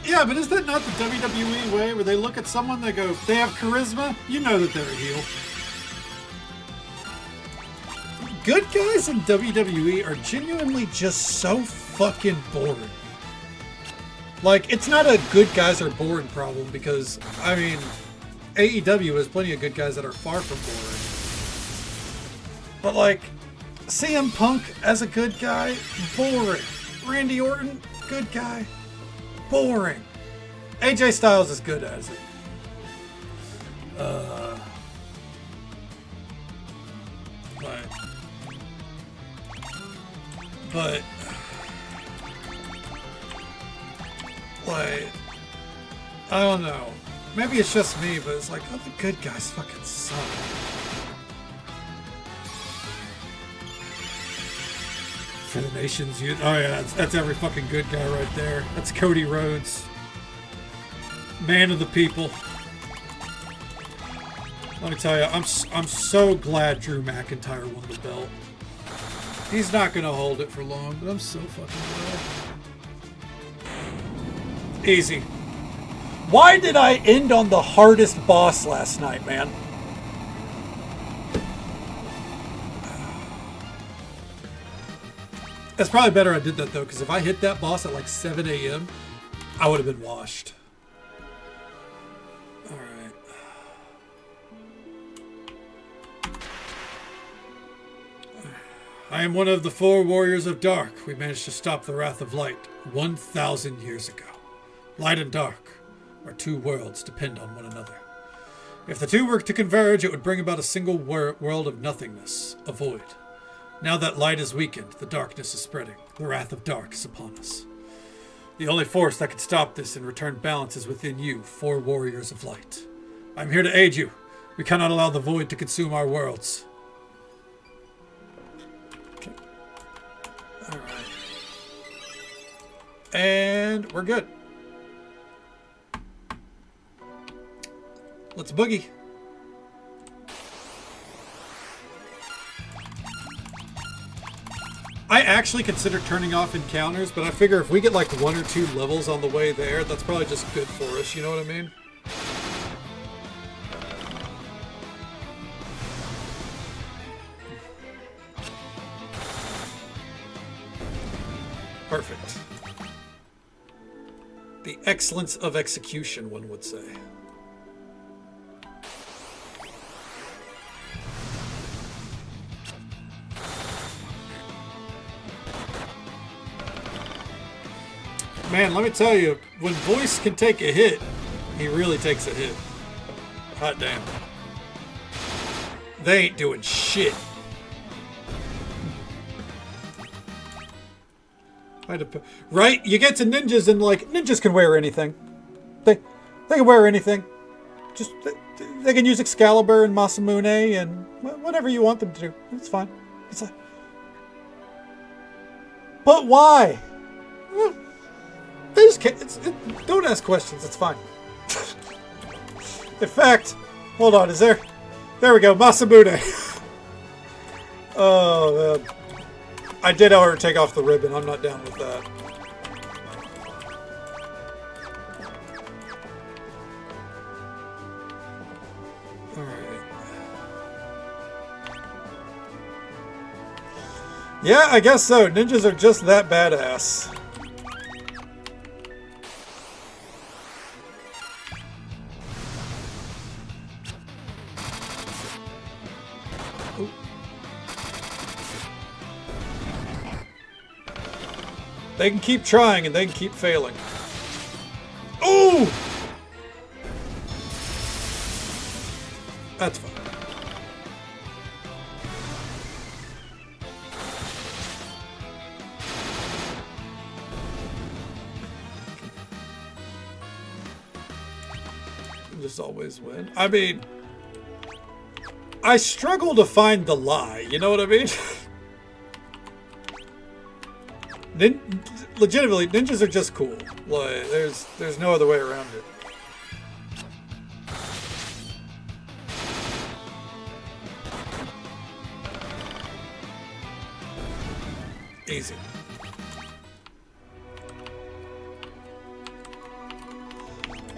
Yeah, but is that not the WWE way where they look at someone, they go, they have charisma? You know that they're a heel. Good guys in WWE are genuinely just so fucking boring. Like, it's not a good guys are boring problem because, I mean, AEW has plenty of good guys that are far from boring. But, like, CM Punk as a good guy, boring. Randy Orton, good guy, boring. AJ Styles is good as it. But like, I don't know. Maybe it's just me, but it's like, oh, the good guys fucking suck. For the nation's youth. Oh yeah, that's every fucking good guy right there. That's Cody Rhodes. Man of the people. Let me tell you, I'm so glad Drew McIntyre won the belt. He's not gonna hold it for long, but I'm so fucking glad. Easy. Why did I end on the hardest boss last night, man? It's probably better I did that though, because if I hit that boss at like 7 a.m., I would have been washed. Alright. I am one of the 4 warriors of dark. We managed to stop the wrath of light 1,000 years ago. Light and dark, our 2 worlds depend on one another. If the 2 were to converge, it would bring about a single world of nothingness, a void. Now that light is weakened, the darkness is spreading. The wrath of dark is upon us. The only force that can stop this and return balance is within you, 4 warriors of light. I'm here to aid you. We cannot allow the void to consume our worlds. Okay. All right. And we're good. Let's boogie. I actually consider turning off encounters, but I figure if we get like 1 or 2 levels on the way there, that's probably just good for us, you know what I mean? Perfect. The excellence of execution, one would say. Man, let me tell you, when voice can take a hit, he really takes a hit. Hot damn. They ain't doing shit. Right? You get to ninjas and like, ninjas can wear anything. They can wear anything. Just, they can use Excalibur and Masamune and whatever you want them to do. It's fine. It's like, but why? They just can't. Don't ask questions. It's fine. In fact, hold on. Is there? There we go. Masamune. Oh man, I did however take off the ribbon. I'm not down with that. All right. Yeah, I guess so. Ninjas are just that badass. They can keep trying and they can keep failing. Ooh! That's fine. Just always win. I mean, I struggle to find the lie, you know what I mean? Legitimately, ninjas are just cool. Like, there's no other way around it. Easy.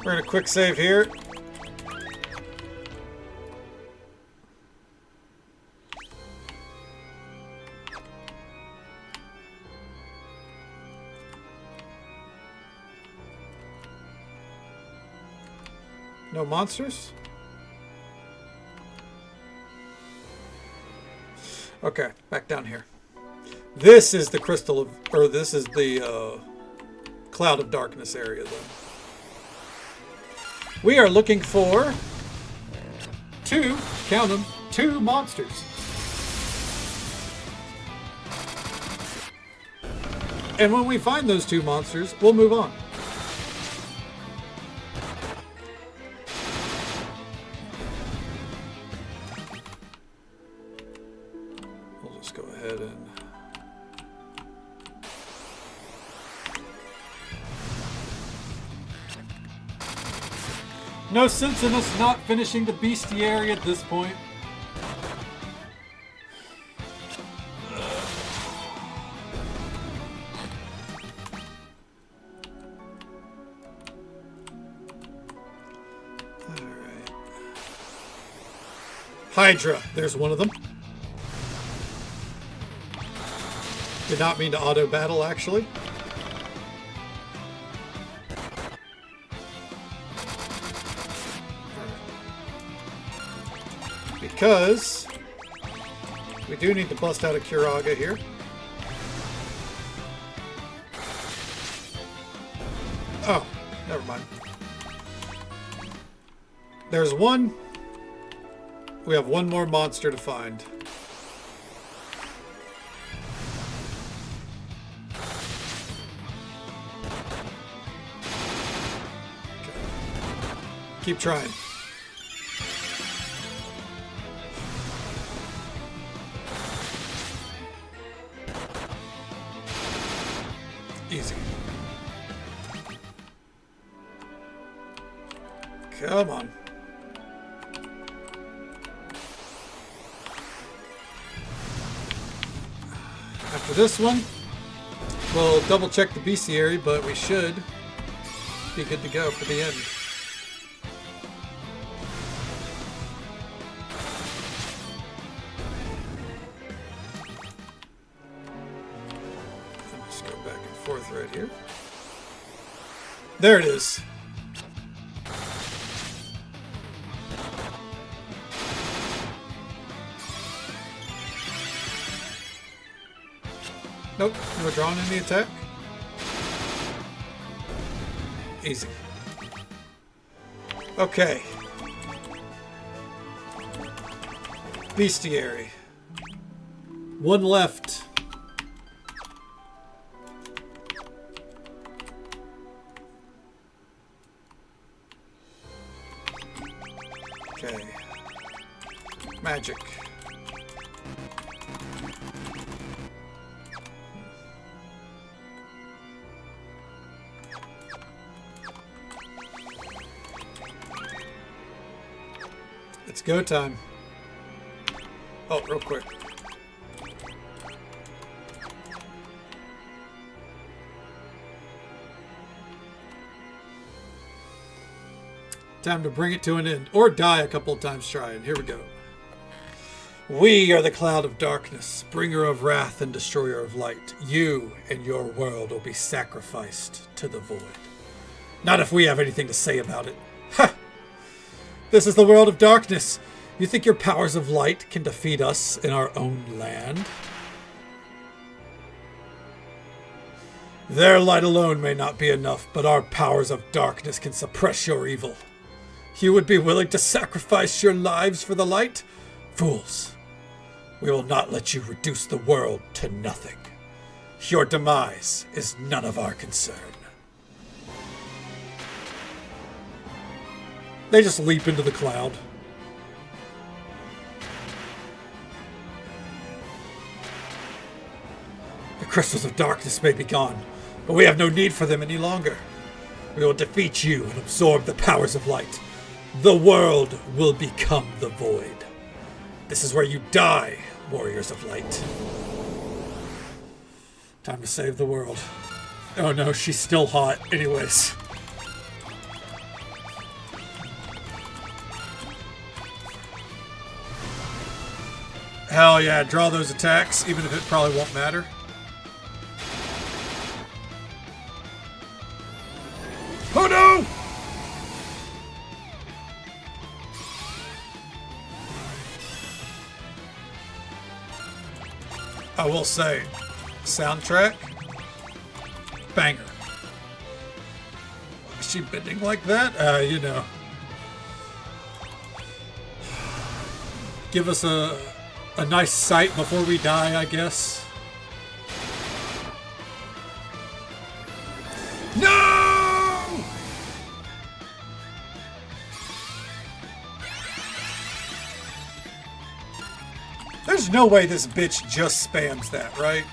We're going to quick save here. No monsters? Okay, back down here. This is the crystal of, or this is the cloud of darkness area then. We are looking for two, count them, two monsters. And when we find those two monsters, we'll move on. We'll just go ahead and... No sense in us not finishing the bestiary at this point. Alright. Hydra, there's one of them. Did not mean to auto battle, actually. Because we do need to bust out a Curaga here. Oh, never mind. There's one. We have one more monster to find. Okay. Keep trying. Easy. Come on. After this one, we'll double check the bestiary, but we should be good to go for the end. Right here. There it is. Nope, no drawing any attack. Easy. Okay. Bestiary. One left. Okay. Magic. It's go time. Oh, real quick. Time to bring it to an end. Or die a couple of times trying. Here we go. We are the cloud of darkness, bringer of wrath and destroyer of light. You and your world will be sacrificed to the void. Not if we have anything to say about it. Ha! This is the world of darkness. You think your powers of light can defeat us in our own land? Their light alone may not be enough, but our powers of darkness can suppress your evil. You would be willing to sacrifice your lives for the light? Fools. We will not let you reduce the world to nothing. Your demise is none of our concern. They just leap into the cloud. The crystals of darkness may be gone, but we have no need for them any longer. We will defeat you and absorb the powers of light. The world will become the void. This is where you die, warriors of light. Time to save the world. Oh no, she's still hot. Anyways. Hell yeah, draw those attacks, even if it probably won't matter. Oh no! I will say, soundtrack, banger. Is she bending like that? You know. Give us a nice sight before we die, I guess. No! There's no way this bitch just spams that, right?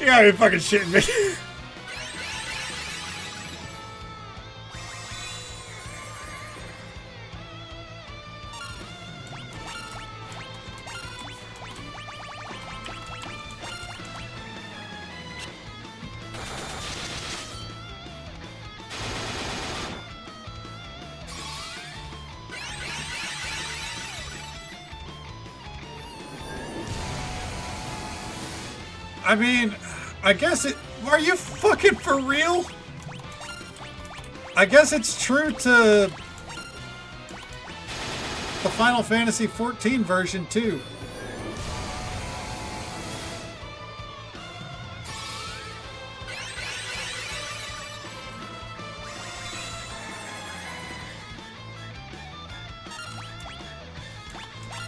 You gotta be fucking shitting me. I mean, I guess it... Are you fucking for real? I guess it's true to the Final Fantasy 14 version too.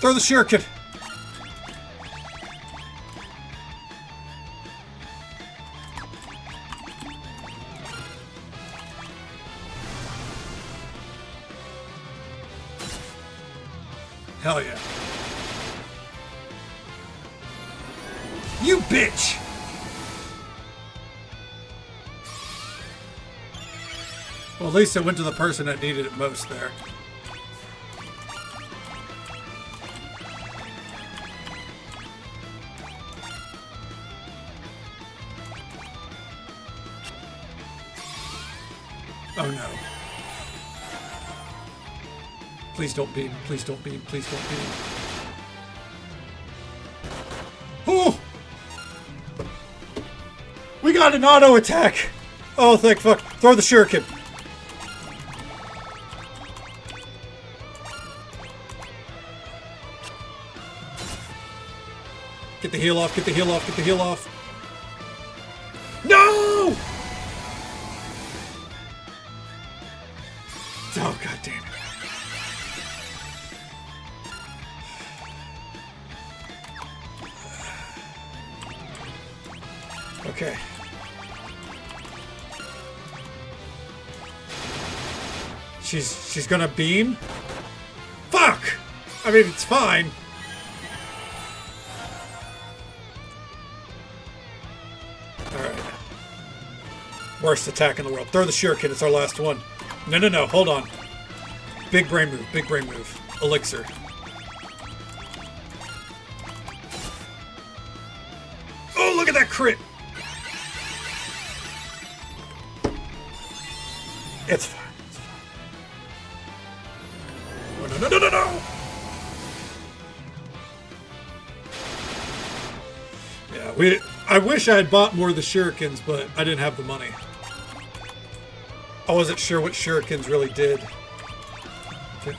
Throw the shuriken. Hell yeah. You bitch! Well, at least it went to the person that needed it most there. Oh no. Please don't beam. Please don't beam. Please don't beam. Oh! We got an auto attack! Oh, thank fuck. Throw the shuriken. Get the heal off, get the heal off, get the heal off. No! Oh, god damn it. Okay. She's gonna beam? Fuck! I mean, it's fine. Alright. Worst attack in the world. Throw the shuriken, it's our last one. No, no, no, hold on. Big brain move, big brain move. Elixir. Oh, look at that crit! It's fine. It's fine. Oh, no, no, no, no, no! Yeah, I wish I had bought more of the shurikens, but I didn't have the money. I wasn't sure what shurikens really did. Okay.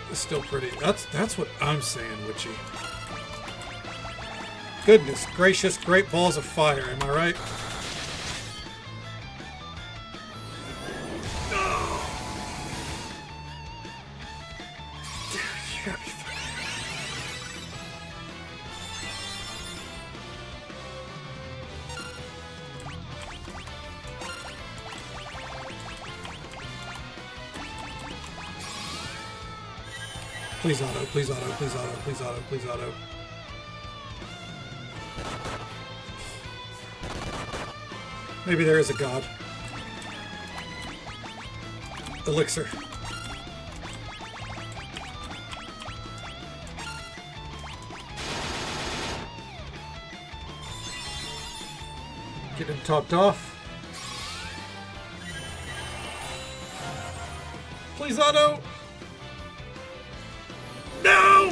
It's still pretty. That's what I'm saying, Witchy. Goodness gracious, great balls of fire, am I right? Please auto, please auto, please auto, please auto, please auto. Maybe there is a god. Elixir. Get him topped off. Please auto. No!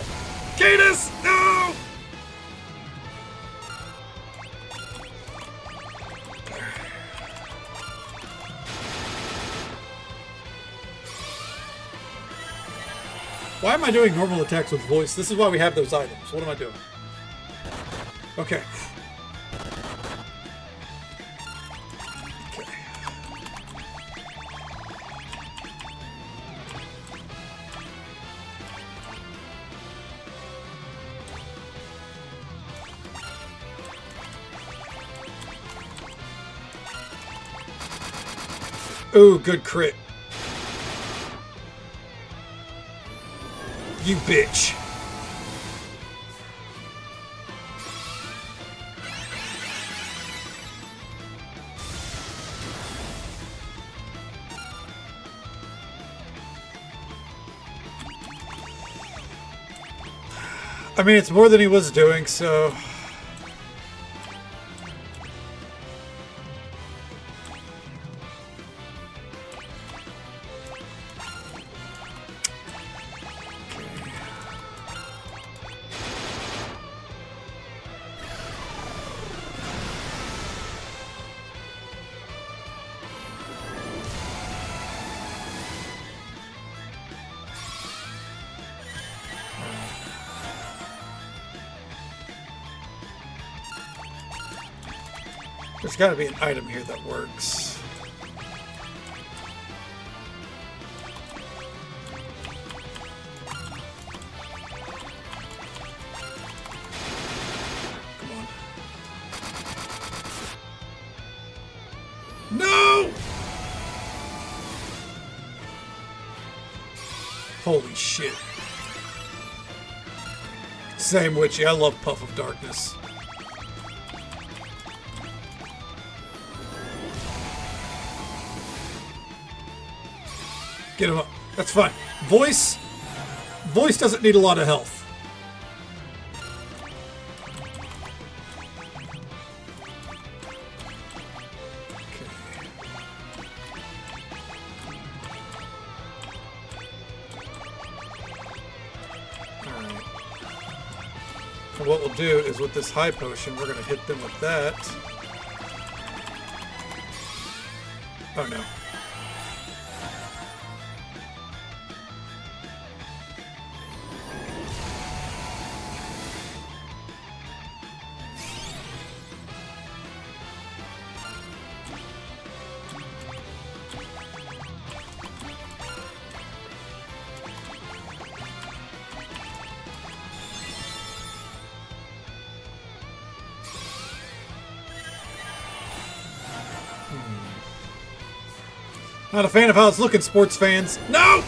Cadus! No! Why am I doing normal attacks with voice? This is why we have those items. What am I doing? Okay. Ooh, good crit. You bitch. I mean, it's more than he was doing, so... There's got to be an item here that works. Come on. No! Holy shit. Same witchy. I love Puff of Darkness. Get him up. That's fine. Voice doesn't need a lot of health. Okay. Alright. And what we'll do is with this high potion, we're going to hit them with that. Oh no. Not a fan of how it's looking, sports fans. No!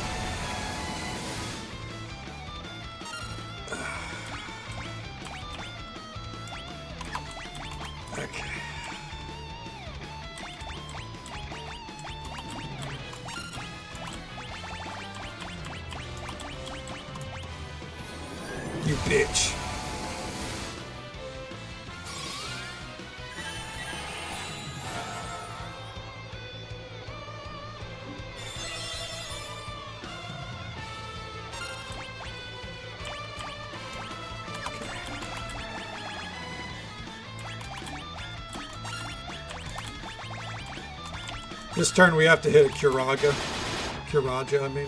Okay. You bitch. This turn we have to hit a Kiraja, I mean.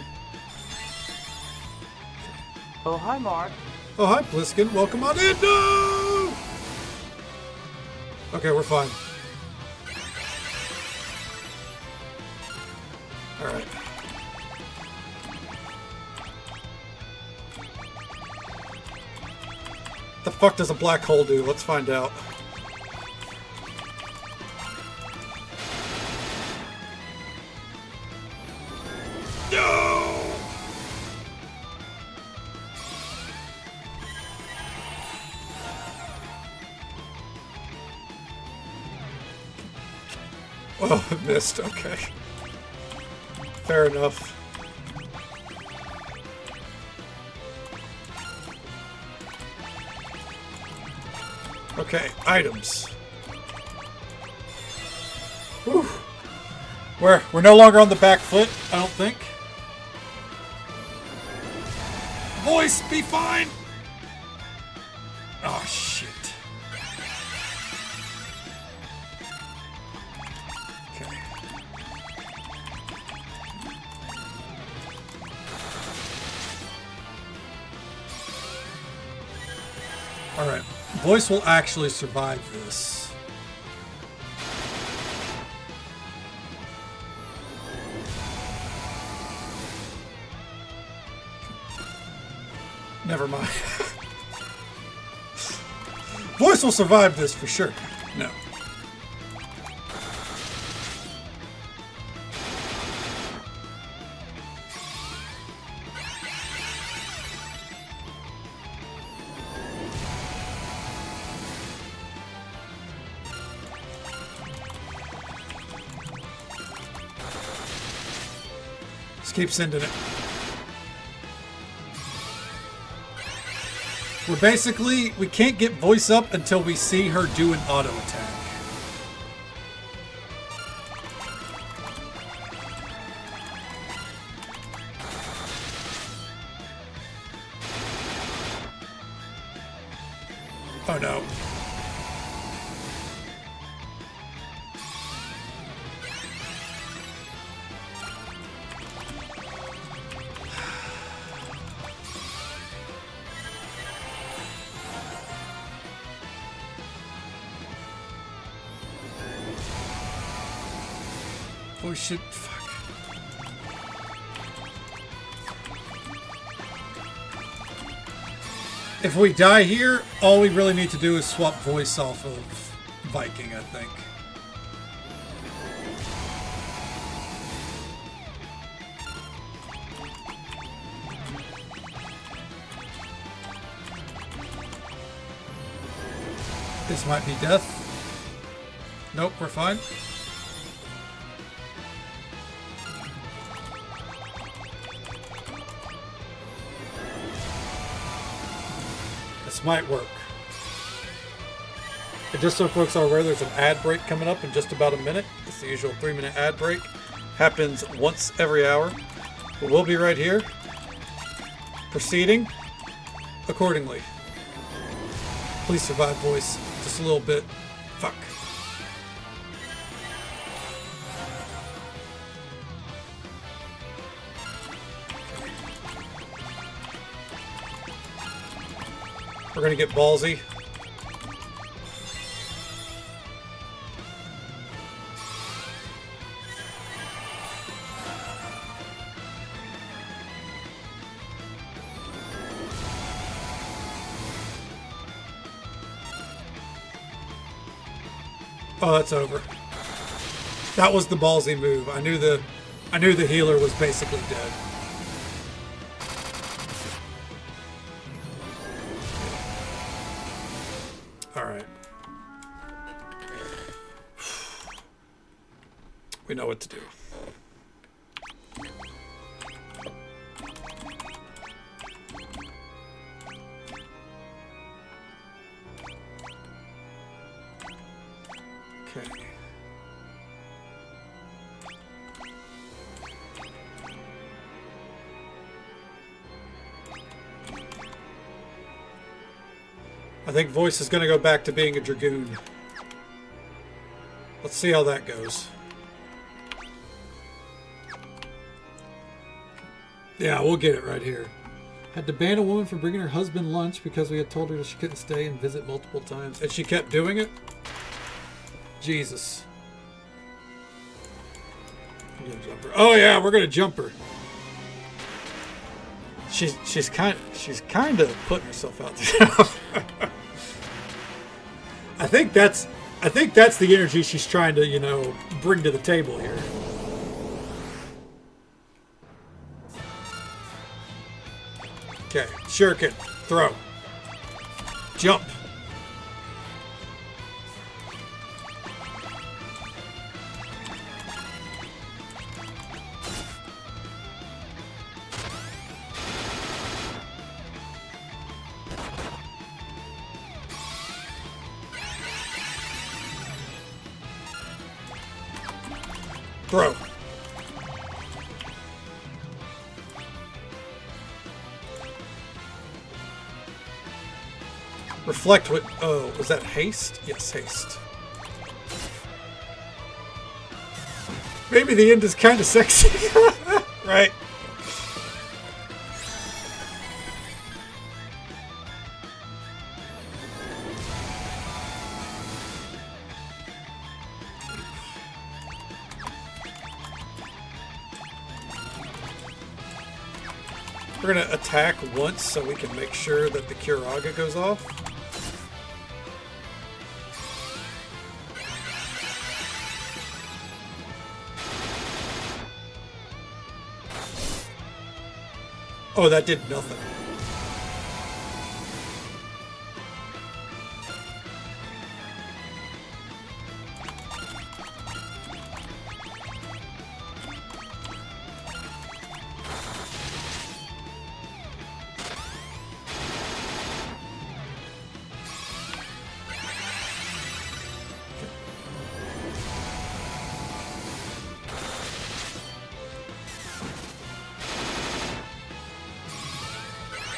Oh, hi, Mark. Oh, hi, Bliskin. Welcome on in. No! Okay, we're fine. Alright. What the fuck does a black hole do? Let's find out. No! Oh, I missed. Okay. Fair enough. Okay, items. Whew. We're no longer on the back foot, I don't think. Voice, be fine! Oh, shit. Okay. Alright. Voice will actually survive this. Never mind. Voice will survive this for sure. No. Just keep sending it. We're basically, we can't get voice up until we see her do an auto attack. Oh no. Oh shit, fuck. If we die here, all we really need to do is swap voice off of Viking, I think. This might be death. Nope, we're fine. This might work. And just so folks are aware, there's an ad break coming up in just about a minute. It's the usual 3-minute ad break. Happens once every hour. But we'll be right here, proceeding accordingly. Please survive, voice. Just a little bit. Fuck. We're gonna get ballsy. Oh, that's over. That was the ballsy move. I knew the healer was basically dead. We know what to do. Okay. I think voice is going to go back to being a dragoon. Let's see how that goes. Yeah, we'll get it right here. Had to ban a woman from bringing her husband lunch because we had told her that she couldn't stay and visit multiple times. And she kept doing it? Jesus. I'm gonna jump her. Oh yeah, we're gonna jump her. She's kind of putting herself out there. I think that's the energy she's trying to, you know, bring to the table here. Okay, shuriken, throw, jump. Throw. Reflect what... Oh, was that haste? Yes, haste. Maybe the end is kind of sexy. Right. We're going to attack once so we can make sure that the Curaga goes off. Oh, that did nothing.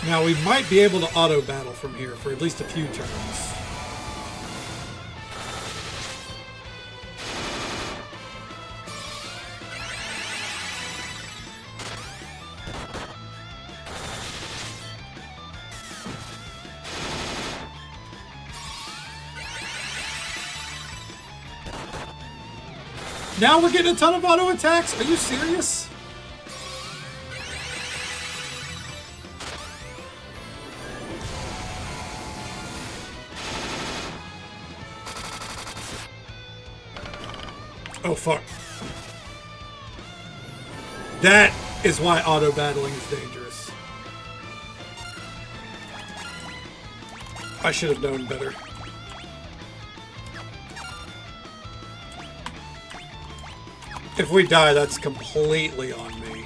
Now we might be able to auto battle from here for at least a few turns. Now we're getting a ton of auto attacks? Are you serious? Oh, fuck. That is why auto battling is dangerous. I should have known better. If we die, that's completely on me.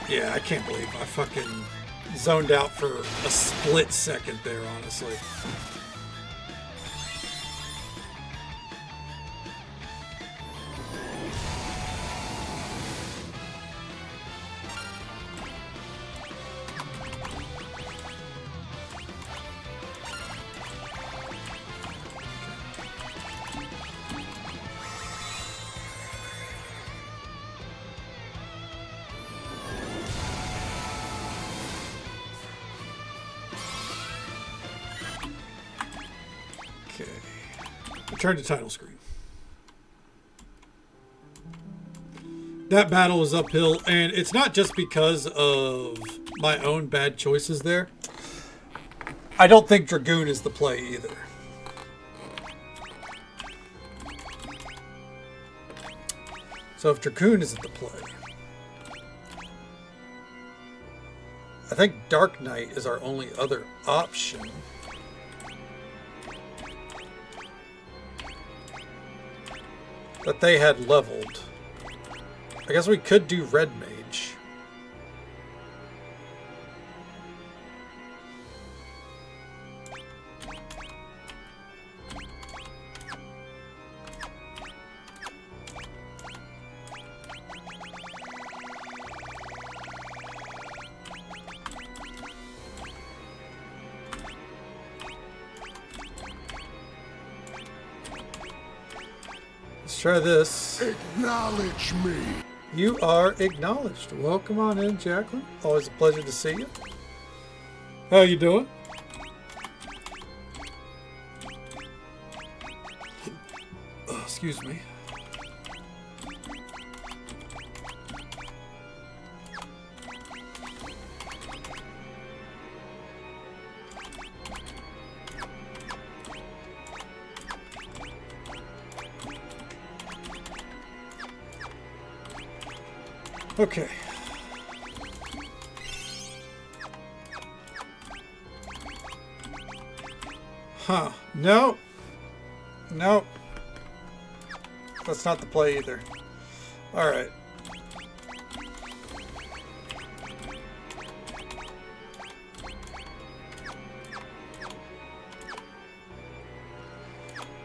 Yeah, I can't believe I fucking zoned out for a split second there, honestly. Okay. Return to title screen. That battle is uphill, and it's not just because of my own bad choices there. I don't think Dragoon is the play either. So if Dragoon isn't the play, I think Dark Knight is our only other option. That they had leveled. I guess we could do Red Mage. Let's try this. Acknowledge me. You are acknowledged. Welcome on in, Jacqueline. Always a pleasure to see you. How you doing? Oh, excuse me. Okay. Huh. No. No. That's not the play either. All right.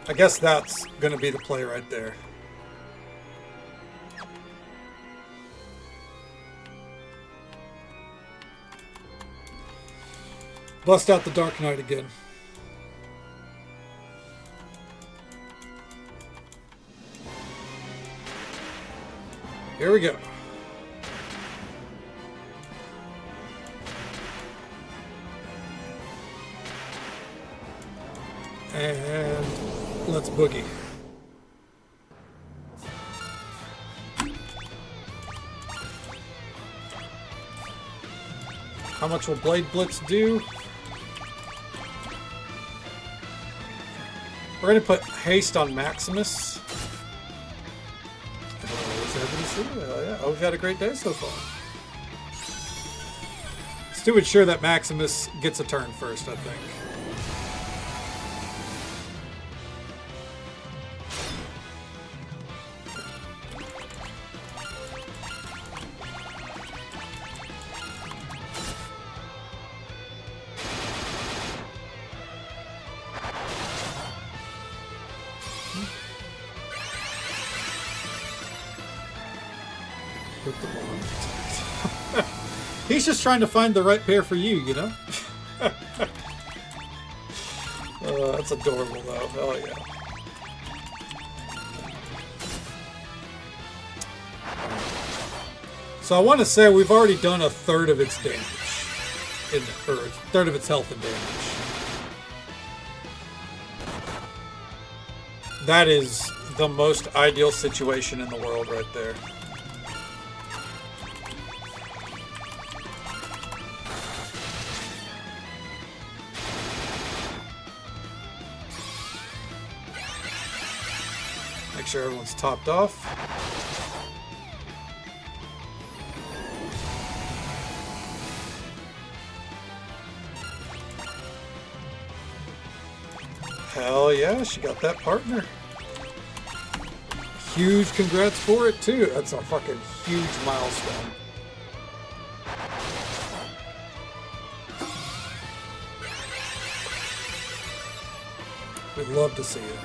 I guess that's going to be the play right there. Bust out the Dark Knight again. Here we go. And let's boogie. How much will Blade Blitz do? We're going to put haste on Maximus. Oh, yeah. Oh, we've had a great day so far. Let's do ensure that Maximus gets a turn first, I think. He's just trying to find the right pair for you, you know? That's adorable, though. Oh, yeah. So I want to say we've already done a third of its damage. Or a third of its health and damage. That is the most ideal situation in the world right there. Make sure everyone's topped off. Hell yeah, she got that partner. Huge congrats for it too. That's a fucking huge milestone. We'd love to see it.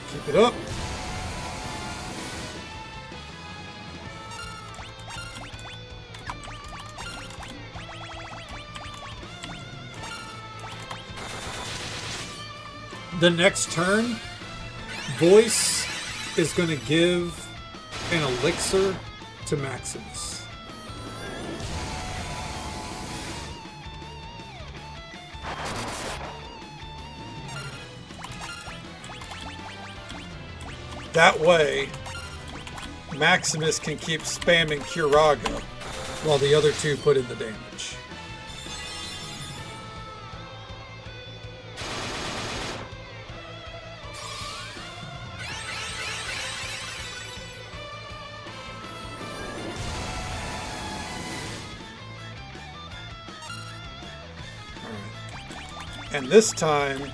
Keep it up. The next turn, Voice is going to give an elixir to Maximus. That way, Maximus can keep spamming Curaga while the other two put in the damage. And this time,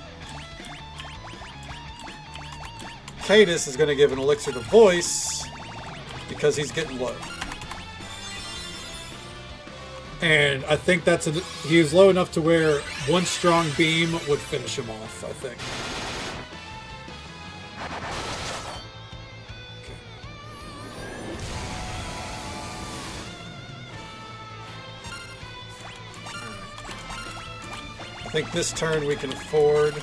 Cadus is going to give an elixir to Voice because he's getting low. And I think he was low enough to where one strong beam would finish him off, I think. I think this turn we can afford.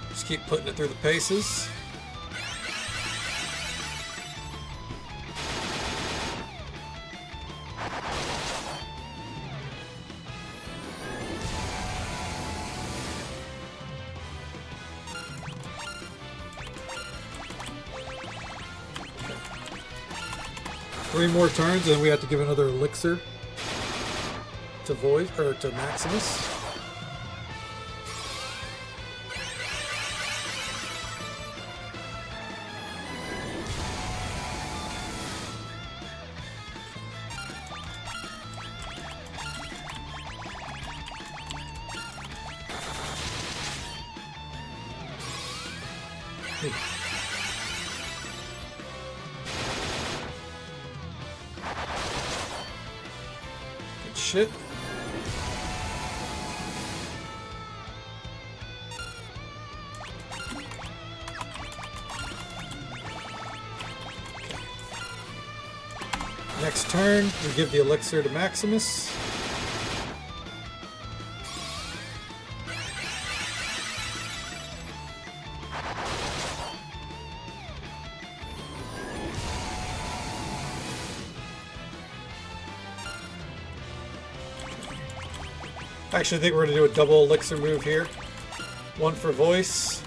Just keep putting it through the paces. Three more turns, and then we have to give another elixir to Voice or to Maximus. Good shit. Next turn, we give the elixir to Maximus. I actually think we're going to do a double elixir move here. One for voice.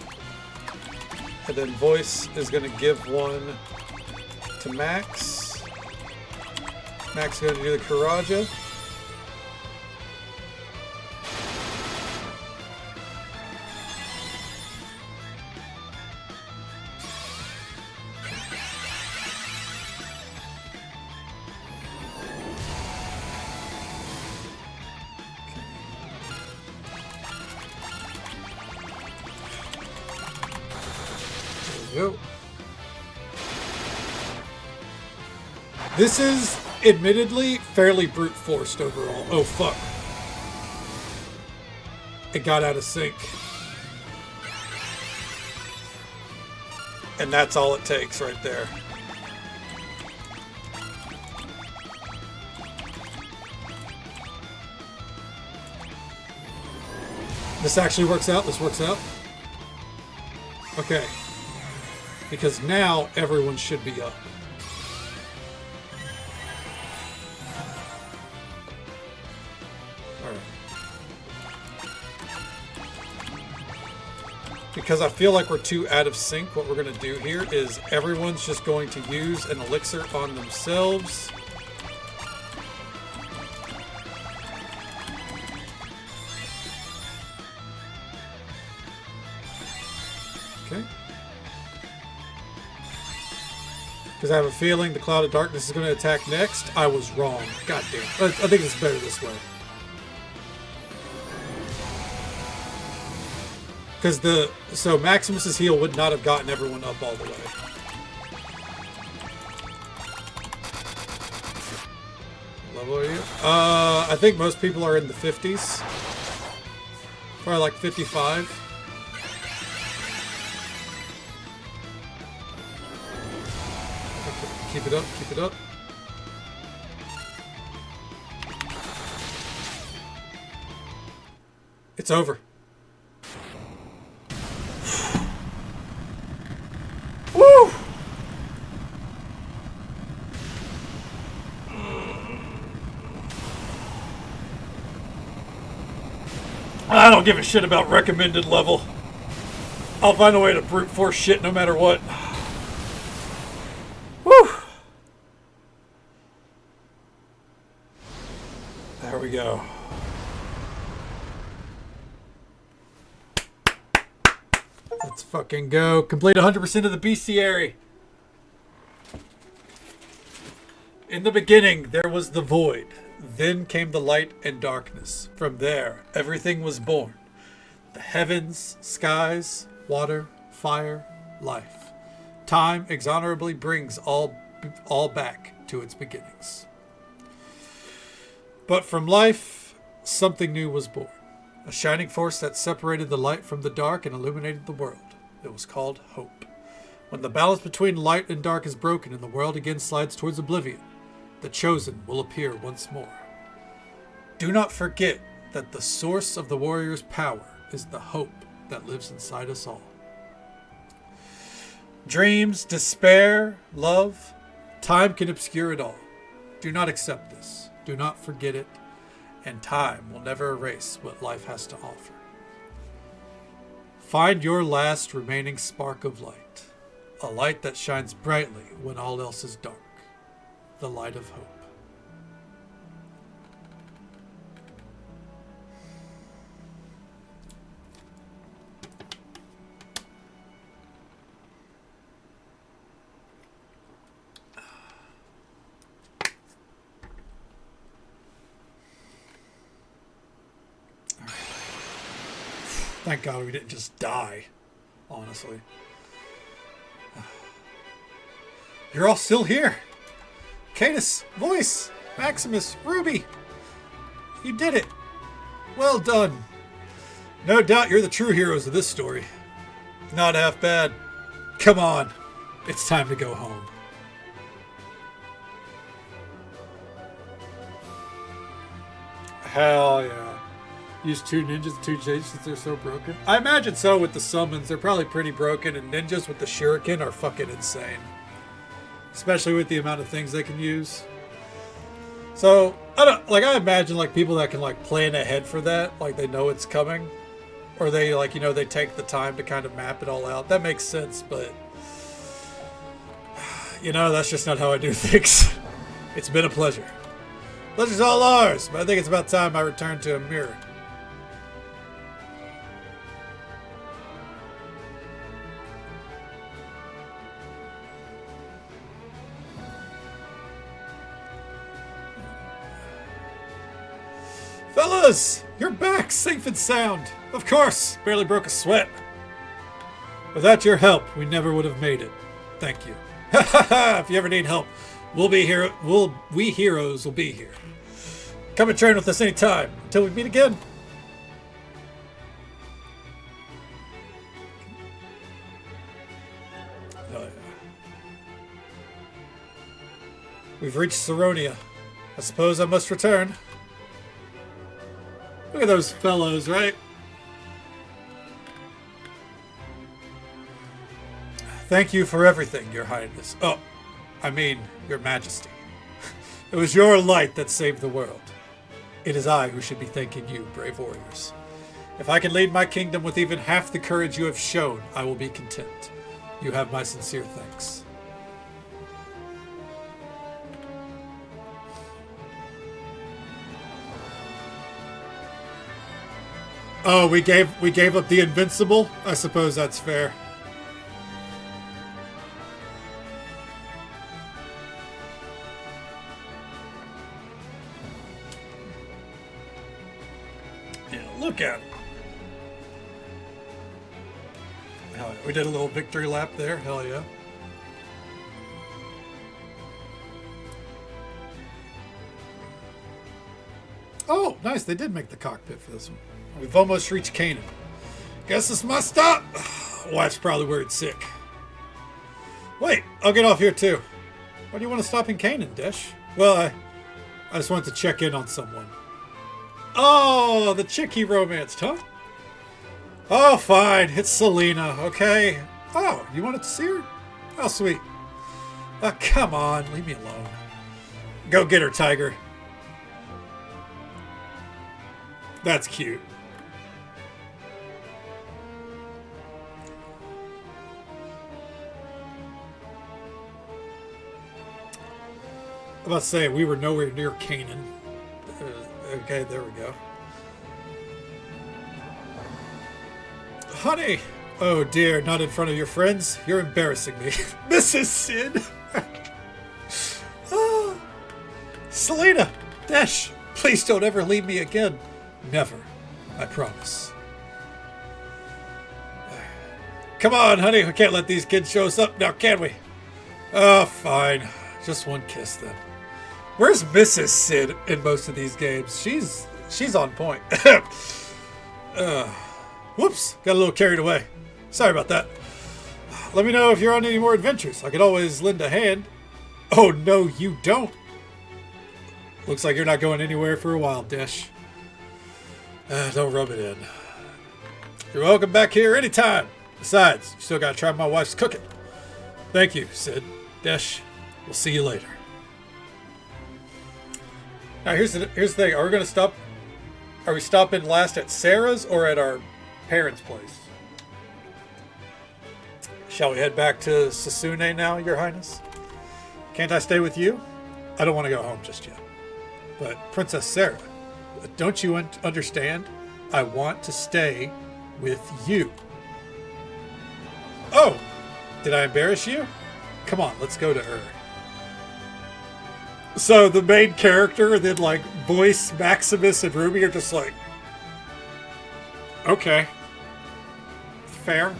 And then voice is going to give one to Max. Max is going to do the Karaja. Go. This is admittedly fairly brute forced overall. Oh fuck. It got out of sync. And that's all it takes right there. This actually works out. This works out. Okay. Because now everyone should be up. Alright. Because I feel like we're too out of sync, what we're going to do here is everyone's just going to use an elixir on themselves. Okay. Because I have a feeling the Cloud of Darkness is going to attack next. I was wrong. God damn. I think it's better this way. Because so Maximus's heal would not have gotten everyone up all the way. What level are you? I think most people are in the 50s. Probably like 55. Keep it up, keep it up. It's over. Woo! I don't give a shit about recommended level. I'll find a way to brute force shit no matter what. Woo! There we go. Let's fucking go. Complete 100% of the bestiary. In the beginning, there was the void. Then came the light and darkness. From there, everything was born. The heavens, skies, water, fire, life. Time exonerably brings all back to its beginnings. But from life, something new was born. A shining force that separated the light from the dark and illuminated the world. It was called hope. When the balance between light and dark is broken and the world again slides towards oblivion, the chosen will appear once more. Do not forget that the source of the warrior's power is the hope that lives inside us all. Dreams, despair, love, time can obscure it all. Do not accept this. Do not forget it. And time will never erase what life has to offer. Find your last remaining spark of light. A light that shines brightly when all else is dark. The light of hope. Thank God we didn't just die, honestly. You're all still here. Cadus, Voice, Maximus, Ruby. You did it. Well done. No doubt you're the true heroes of this story. Not half bad. Come on. It's time to go home. Hell yeah. Use two ninjas, two J's since they're so broken? I imagine so with the summons. They're probably pretty broken, and ninjas with the shuriken are fucking insane. Especially with the amount of things they can use. So, I imagine like people that can like plan ahead for that, like they know it's coming. Or they like, they take the time to kind of map it all out. That makes sense, but that's just not how I do things. It's been a pleasure. Pleasure's all ours, but I think it's about time I return to a mirror. Fellas, you're back, safe and sound. Of course, barely broke a sweat. Without your help, we never would have made it. Thank you. If you ever need help, we heroes will be here. Come and train with us anytime. Until we meet again. Oh, yeah. We've reached Saronia. I suppose I must return. Look at those fellows, right? Thank you for everything, Your Highness. Oh, I mean, Your Majesty. It was your light that saved the world. It is I who should be thanking you, brave warriors. If I can lead my kingdom with even half the courage you have shown, I will be content. You have my sincere thanks. Oh, we gave up the invincible? I suppose that's fair. Yeah, look at him. Hell yeah. We did a little victory lap there. Hell yeah. Oh, nice. They did make the cockpit for this one. We've almost reached Canaan. Guess this is my stop. Wife's probably worried sick. Wait, I'll get off here too. Why do you want to stop in Canaan, Desh? Well, I just wanted to check in on someone. Oh, the chick he romanced, huh? Oh, fine. It's Selena, okay? Oh, you wanted to see her? How sweet. Oh, come on. Leave me alone. Go get her, Tiger. That's cute. I'm about to say, we were nowhere near Canaan. Okay, there we go. Honey! Oh dear, not in front of your friends. You're embarrassing me. Mrs. Sid! Oh. Selena! Dash! Please don't ever leave me again. Never. I promise. Come on, honey. We can't let these kids show us up now, can we? Oh, fine. Just one kiss, then. Where's Mrs. Sid in most of these games? She's on point. Whoops. Got a little carried away. Sorry about that. Let me know if you're on any more adventures. I could always lend a hand. Oh, no, you don't. Looks like you're not going anywhere for a while, Desh. Don't rub it in. You're welcome back here anytime. Besides, you still gotta try my wife's cooking. Thank you, Sid. Desh, we'll see you later. Now here's the thing. Are we gonna stop? Are we stopping last at Sarah's or at our parents' place? Shall we head back to Sasune now, Your Highness? Can't I stay with you? I don't want to go home just yet. But Princess Sarah, don't you understand? I want to stay with you. Oh, did I embarrass you? Come on, let's go to her. So the main character, and then like Voice, Maximus, and Ruby are just like, okay, fair.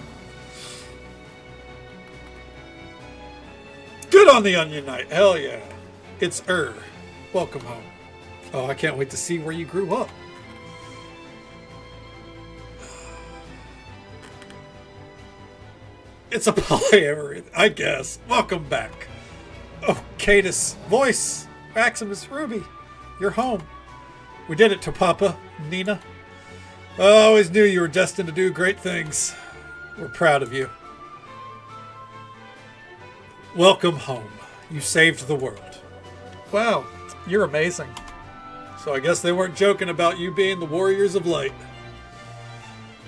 on the Onion Knight. Hell yeah. It's Welcome home. Oh, I can't wait to see where you grew up. It's a polyamory, I guess. Welcome back. Oh, Cadus, Voice, Maximus, Ruby, you're home. We did it to Papa, Nina. I always knew you were destined to do great things. We're proud of you. Welcome home. You saved the world. Wow, you're amazing. So I guess they weren't joking about you being the Warriors of Light.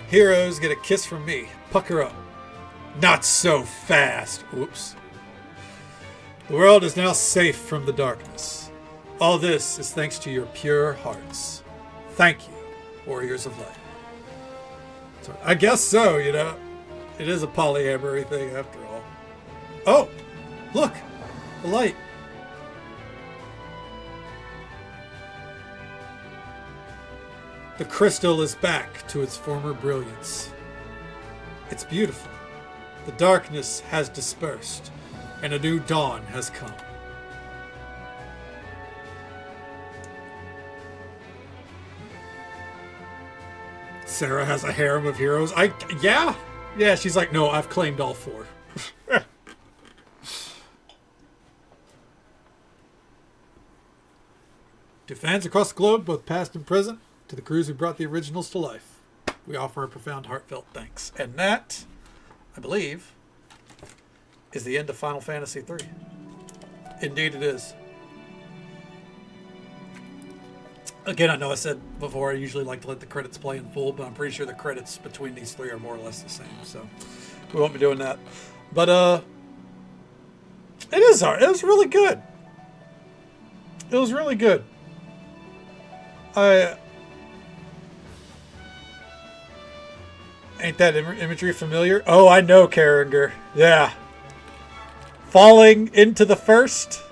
Heroes get a kiss from me. Pucker up. Not so fast. Oops. The world is now safe from the darkness. All this is thanks to your pure hearts. Thank you, Warriors of Light. So I guess so, you know. It is a polyamory thing after all. Oh, look, the light. The crystal is back to its former brilliance. It's beautiful. The darkness has dispersed, and a new dawn has come. Sarah has a harem of heroes. Yeah, she's like, no, I've claimed all 4. To fans across the globe, both past and present, to the crews who brought the originals to life, we offer a profound, heartfelt thanks. And that, I believe, is the end of Final Fantasy III. Indeed it is. Again, I know I said before I usually like to let the credits play in full, but I'm pretty sure the credits between these 3 are more or less the same, so we won't be doing that. But it is hard. It was really good. It was really good. Ain't that imagery familiar? Oh, I know, Karinger. Yeah. Falling into the first?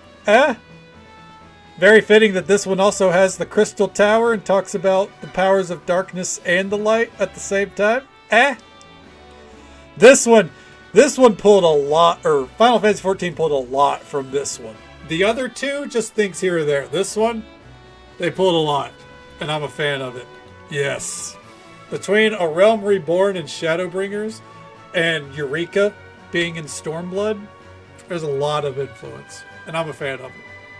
Very fitting that this one also has the Crystal Tower and talks about the powers of darkness and the light at the same time. This one pulled a lot, or Final Fantasy XIV pulled a lot from this one. The other 2, just things here or there. This one, they pulled a lot, and I'm a fan of it. Yes. Between A Realm Reborn and Shadowbringers and Eureka being in Stormblood, there's a lot of influence, and I'm a fan of it.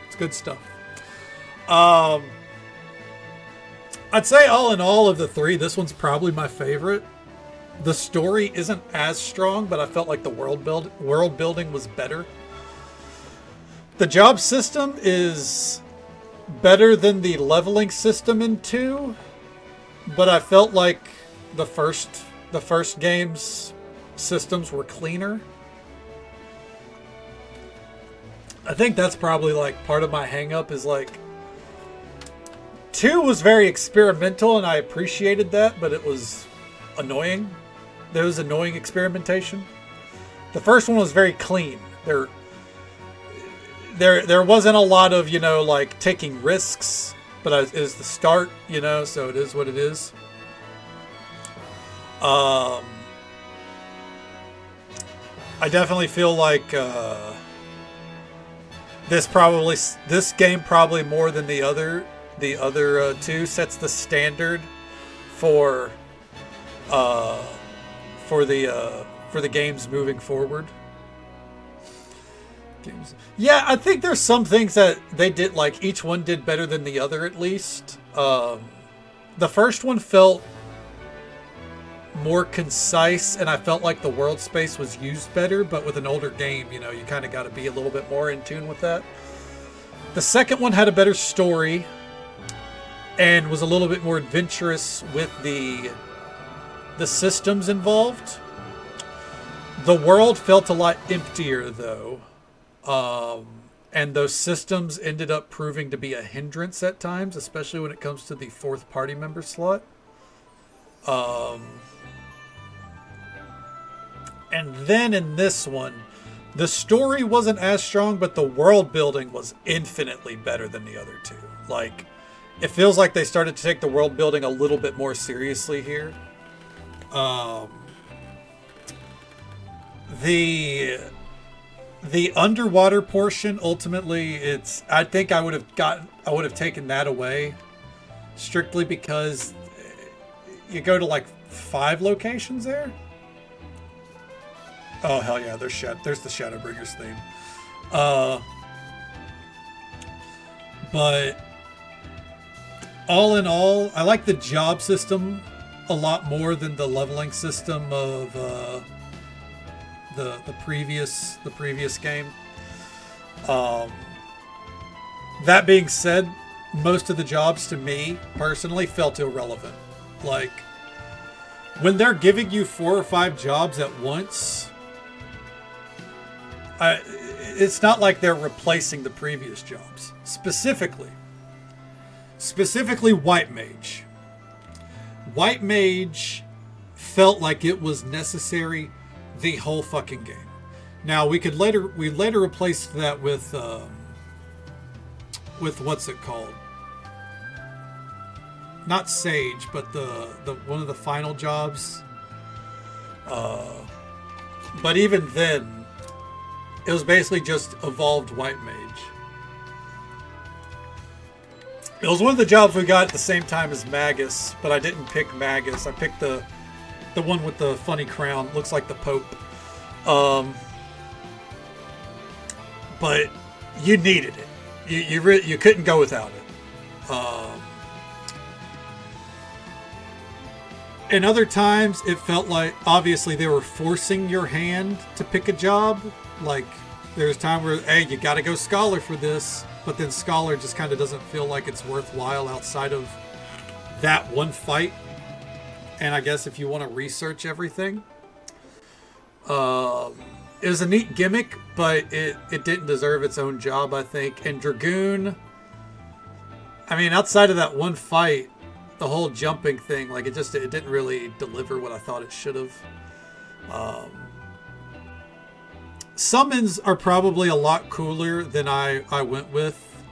It's good stuff. I'd say all in all of the 3, this one's probably my favorite. The story isn't as strong, but I felt like the world building was better. The job system is better than the leveling system in 2, but I felt like the first game's systems were cleaner. I think that's probably like part of my hang up is like 2 was very experimental and I appreciated that, but it was annoying. There was annoying experimentation. The first one was very clean. There wasn't a lot of, like taking risks, but it is the start, so it is what it is. I definitely feel like this game probably more than the other 2 sets the standard for the games moving forward. Yeah, I think there's some things that they did, like each one did better than the other at least. The first one felt more concise, and I felt like the world space was used better, but with an older game, you kind of got to be a little bit more in tune with that. The second one had a better story and was a little bit more adventurous with the systems involved. The world felt a lot emptier, though. And those systems ended up proving to be a hindrance at times, especially when it comes to the 4th party member slot. And then in this one, the story wasn't as strong, but the world building was infinitely better than the other 2. Like, it feels like they started to take the world building a little bit more seriously here. The underwater portion, ultimately, it's. I think I would have taken that away, strictly because you go to like 5 locations there. Oh hell yeah! There's the Shadowbringers theme. But all in all, I like the job system a lot more than the leveling system of the previous game. That being said, most of the jobs to me personally felt irrelevant. Like when they're giving you 4 or 5 jobs at once, it's not like they're replacing the previous jobs. Specifically White Mage. White Mage felt like it was necessary the whole fucking game. Now we later replaced that with what's it called? Not Sage, but the one of the final jobs. But even then, it was basically just evolved White Mage. It was one of the jobs we got at the same time as Magus, but I didn't pick Magus. I picked the one with the funny crown. Looks like the Pope. But you needed it. You couldn't go without it. And other times it felt like obviously they were forcing your hand to pick a job. Like there's time where, hey, you got to go Scholar for this, but then Scholar just kind of doesn't feel like it's worthwhile outside of that one fight. And I guess if you want to research everything, it was a neat gimmick, but it didn't deserve its own job, I think. And Dragoon, I mean, outside of that one fight, the whole jumping thing, like it didn't really deliver what I thought it should have. Summons are probably a lot cooler than I went with.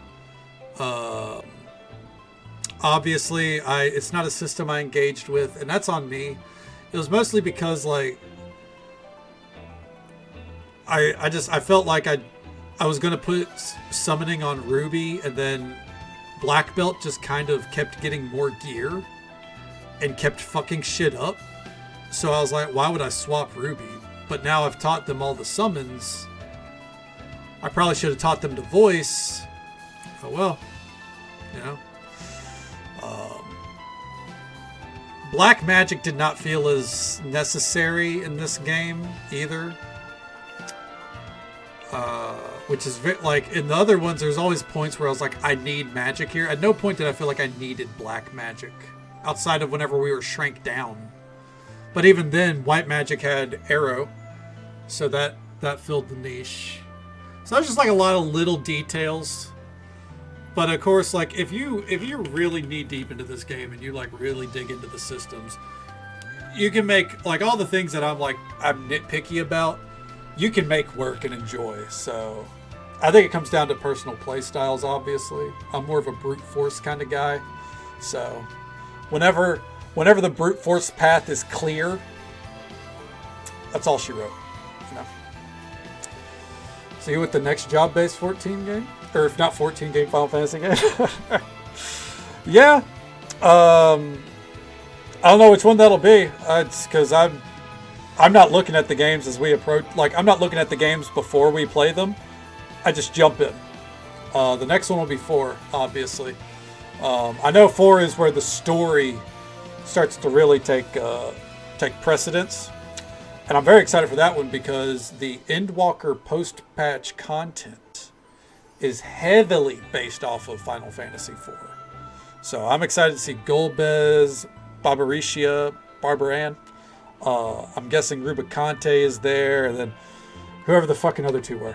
Obviously, it's not a system I engaged with, and that's on me. It was mostly because like I felt like I was gonna put summoning on Ruby, and then Black Belt just kind of kept getting more gear and kept fucking shit up. So I was like, why would I swap Ruby? But now I've taught them all the summons. I probably should have taught them to voice. Oh well, you know. Black magic did not feel as necessary in this game either. Which is like in the other ones, there's always points where I was like, I need magic here. At no point did I feel like I needed black magic, outside of whenever we were shrank down. But even then, white magic had arrow, so that filled the niche. So that's just like a lot of little details. But of course, like if you really knee deep into this game and you like really dig into the systems, you can make like all the things that I'm nitpicky about, you can make work and enjoy. So I think it comes down to personal play styles, obviously. I'm more of a brute force kind of guy. So whenever the brute force path is clear, that's all she wrote. You know. See you with the next job-based 14 game? Or if not 14 game Final Fantasy game. Yeah. I don't know which one that'll be. It's because I'm not looking at the games as we approach. Like, I'm not looking at the games before we play them. I just jump in. The next one will be 4, obviously. I know 4 is where the story starts to really take precedence. And I'm very excited for that one because the Endwalker post-patch content is heavily based off of Final Fantasy IV. So I'm excited to see Golbez, Barbaricia, Barbaran. I'm guessing Rubicante is there, and then whoever the fucking other 2 were.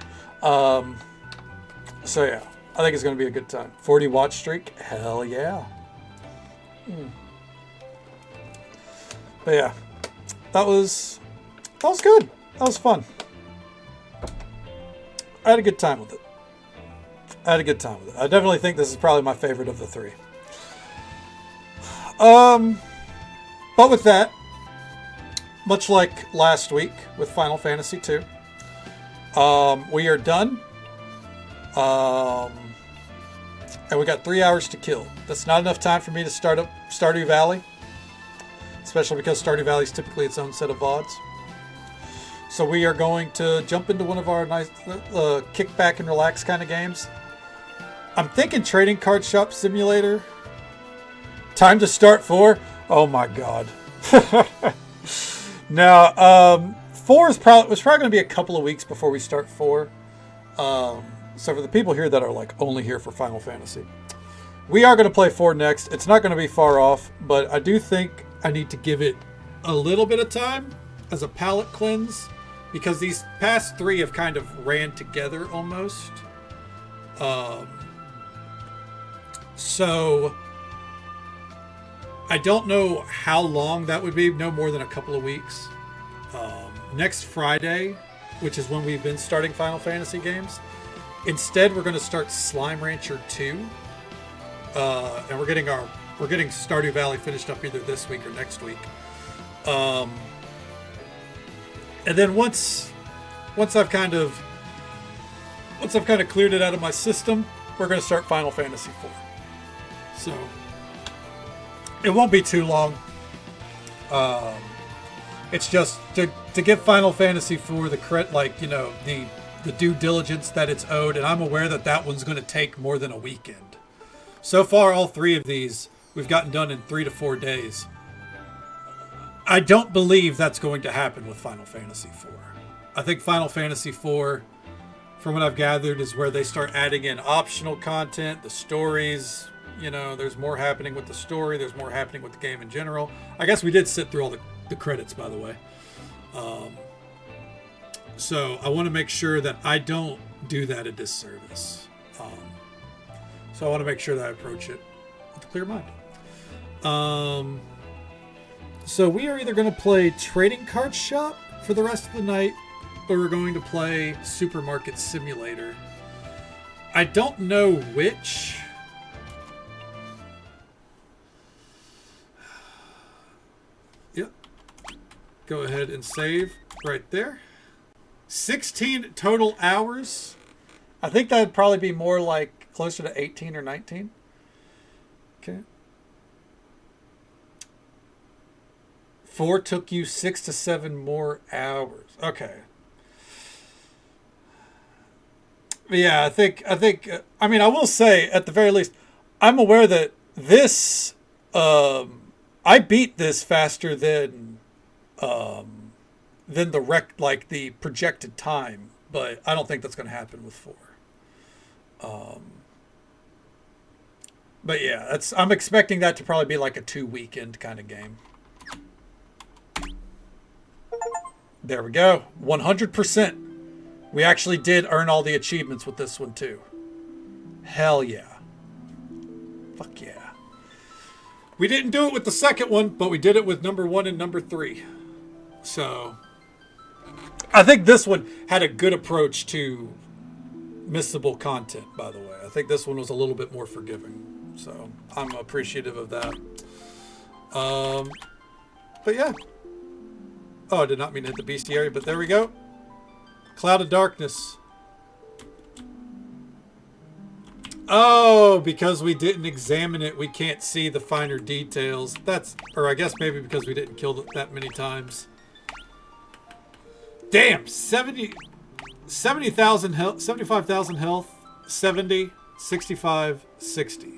So yeah, I think it's going to be a good time. 40 watch streak, hell yeah. But yeah, that was good. That was fun. I had a good time with it. I definitely think this is probably my favorite of the 3. But with that, much like last week with Final Fantasy II, We are done. And we got 3 hours to kill. That's not enough time for me to start up Stardew Valley. Especially because Stardew Valley is typically its own set of VODs. So we are going to jump into one of our nice kick back and relax kind of games. I'm thinking Trading Card Shop Simulator. Time to start 4. Oh my god. Now, 4 was probably going to be a couple of weeks before we start 4. So for the people here that are like only here for Final Fantasy, we are going to play 4 next. It's not going to be far off, but I do think I need to give it a little bit of time as a palate cleanse, because these past 3 have kind of ran together almost. So I don't know how long that would be. No more than a couple of weeks. Next Friday, which is when we've been starting Final Fantasy games, instead we're going to start Slime Rancher 2. And we're getting Stardew Valley finished up either this week or next week. And then once I've kind of cleared it out of my system, we're going to start Final Fantasy 4. So it won't be too long. It's just to give Final Fantasy 4 the credit, like, you know, the due diligence that it's owed, and I'm aware that one's going to take more than a weekend. So far, all 3 of these we've gotten done in 3 to 4 days. I don't believe that's going to happen with Final Fantasy 4. I think Final Fantasy 4, from what I've gathered, is where they start adding in optional content, the stories. You know, there's more happening with the story. There's more happening with the game in general. I guess we did sit through all the credits, by the way. So I want to make sure that I don't do that a disservice. So I want to make sure that I approach it with a clear mind. So we are either going to play Trading Card Shop for the rest of the night, or we're going to play Supermarket Simulator. I don't know which. Yep. Go ahead and save right there. 16 total hours. I think that would probably be more like closer to 18 or 19. Okay. 4 took you 6 to 7 more hours. Okay. Yeah, I think. I mean, I will say, at the very least, I'm aware that this. I beat this faster than the projected time, but I don't think that's going to happen with 4. But yeah, I'm expecting that to probably be like a 2-weekend kind of game. There we go. 100%. We actually did earn all the achievements with this one too. Hell yeah. Fuck yeah. We didn't do it with the second one, but we did it with number 1 and number 3. So I think this one had a good approach to missable content, by the way. I think this one was a little bit more forgiving. So I'm appreciative of that. But yeah. Oh, I did not mean to hit the bestiary, but there we go. Cloud of Darkness. Oh, because we didn't examine it, we can't see the finer details. Or I guess maybe because we didn't kill it that many times. Damn, 70,000 health, 75,000 health, 70, 65, 60.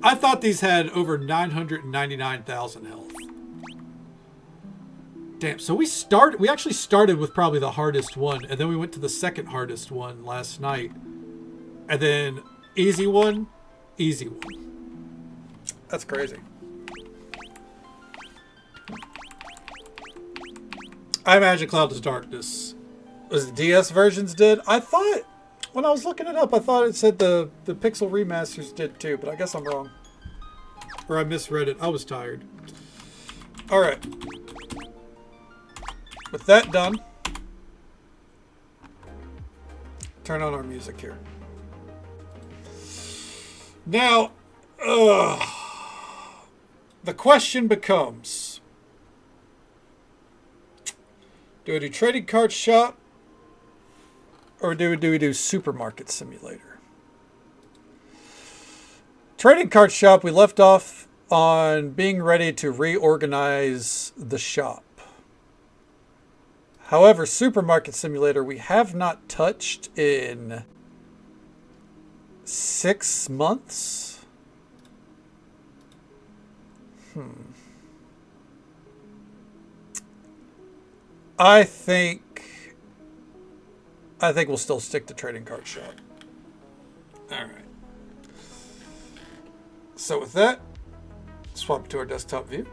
I thought these had over 999,000 health. Damn, so we actually started with probably the hardest one, and then we went to the second hardest one last night. And then easy one. That's crazy. I imagine Cloud of Darkness was the DS versions did. I thought, when I was looking it up, I thought it said the Pixel remasters did too, but I guess I'm wrong. Or I misread it. I was tired. Alright. With that done, turn on our music here. Now, the question becomes, Do we do trading card shop? Or do we do supermarket simulator? Trading card shop, we left off on being ready to reorganize the shop. However, supermarket simulator, we have not touched in 6 months. I think we'll still stick to trading card shop. All right. So with that, swap to our desktop view.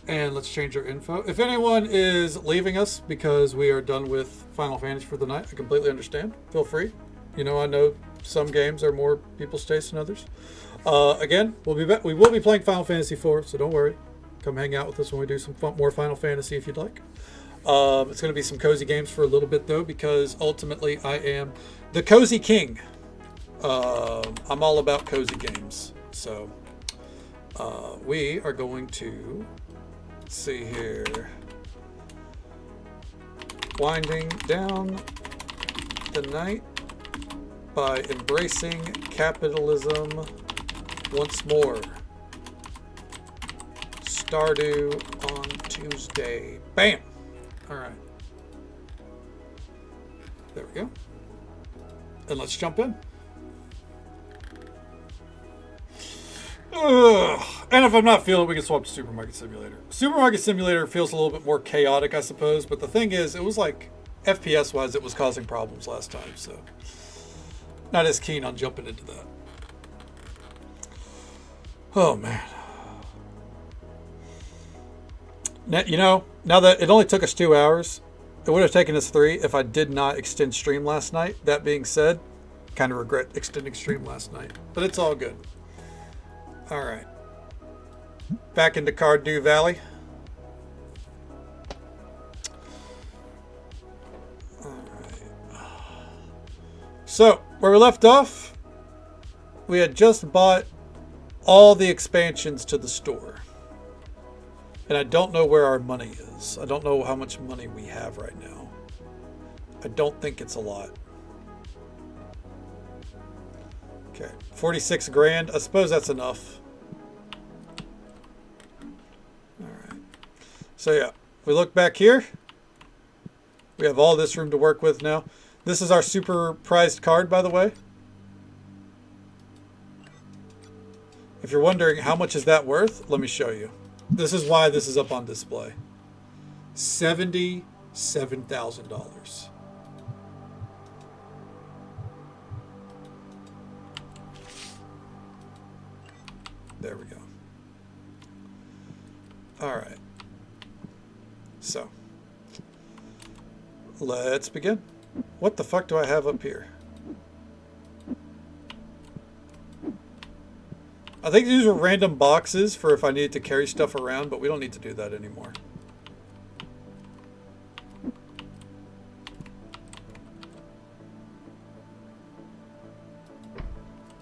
And let's change our info. If anyone is leaving us because we are done with Final Fantasy for the night, I completely understand. Feel free. You know, I know some games are more people's taste than others. Again, we will be playing Final Fantasy 4, so don't worry. Come hang out with us when we do some more Final Fantasy if you'd like. It's going to be some cozy games for a little bit, though, because ultimately I am the cozy king. I'm all about cozy games. So we are going to... Let's see here. Winding down the night by embracing capitalism once more. Stardew on Tuesday. Bam! Alright. There we go. And let's jump in. Ugh. And if I'm not feeling it, we can swap to Supermarket Simulator. Supermarket Simulator feels a little bit more chaotic, I suppose. But the thing is, it was like, FPS-wise, it was causing problems last time. So, not as keen on jumping into that. Oh, man. Now, you know, now that it only took us 2 hours, it would have taken us 3 if I did not extend stream last night. That being said, kind of regret extending stream last night. But it's all good. All right. Back into Cardew Valley. All right. So, where we left off, we had just bought all the expansions to the store. And I don't know where our money is. I don't know how much money we have right now. I don't think it's a lot. Okay, 46 grand. I suppose that's enough. All right. So yeah, if we look back here, we have all this room to work with now. This is our super prized card, by the way. If you're wondering how much is that worth, let me show you. This is why this is up on display. $77,000. There we go. All right. So, let's begin. What the fuck do I have up here? I think these were random boxes for if I needed to carry stuff around, but we don't need to do that anymore.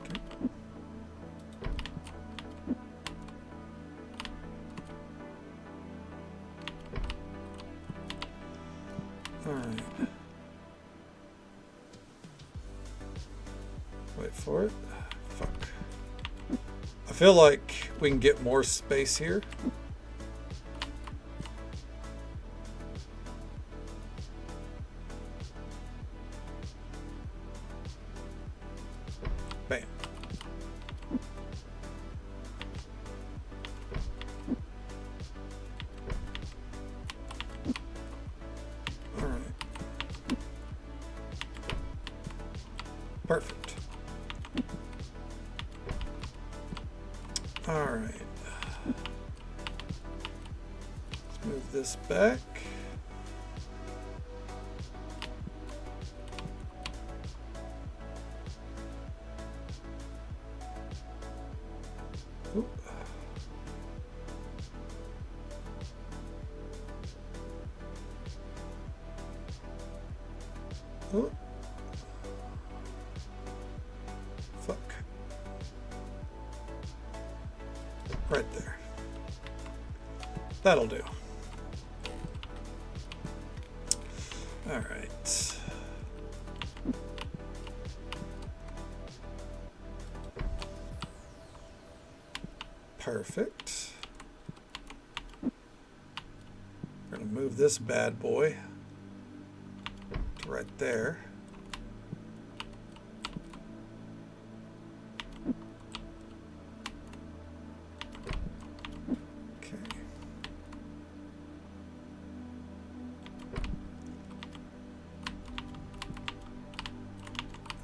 Okay. All right. Wait for it. Fuck. I feel like we can get more space here. Bam. All right. Perfect. All right. Let's move this back. Oop. Oop. Fuck. Right there. That'll do. All right. Perfect. We're going to move this bad boy to right there. Okay.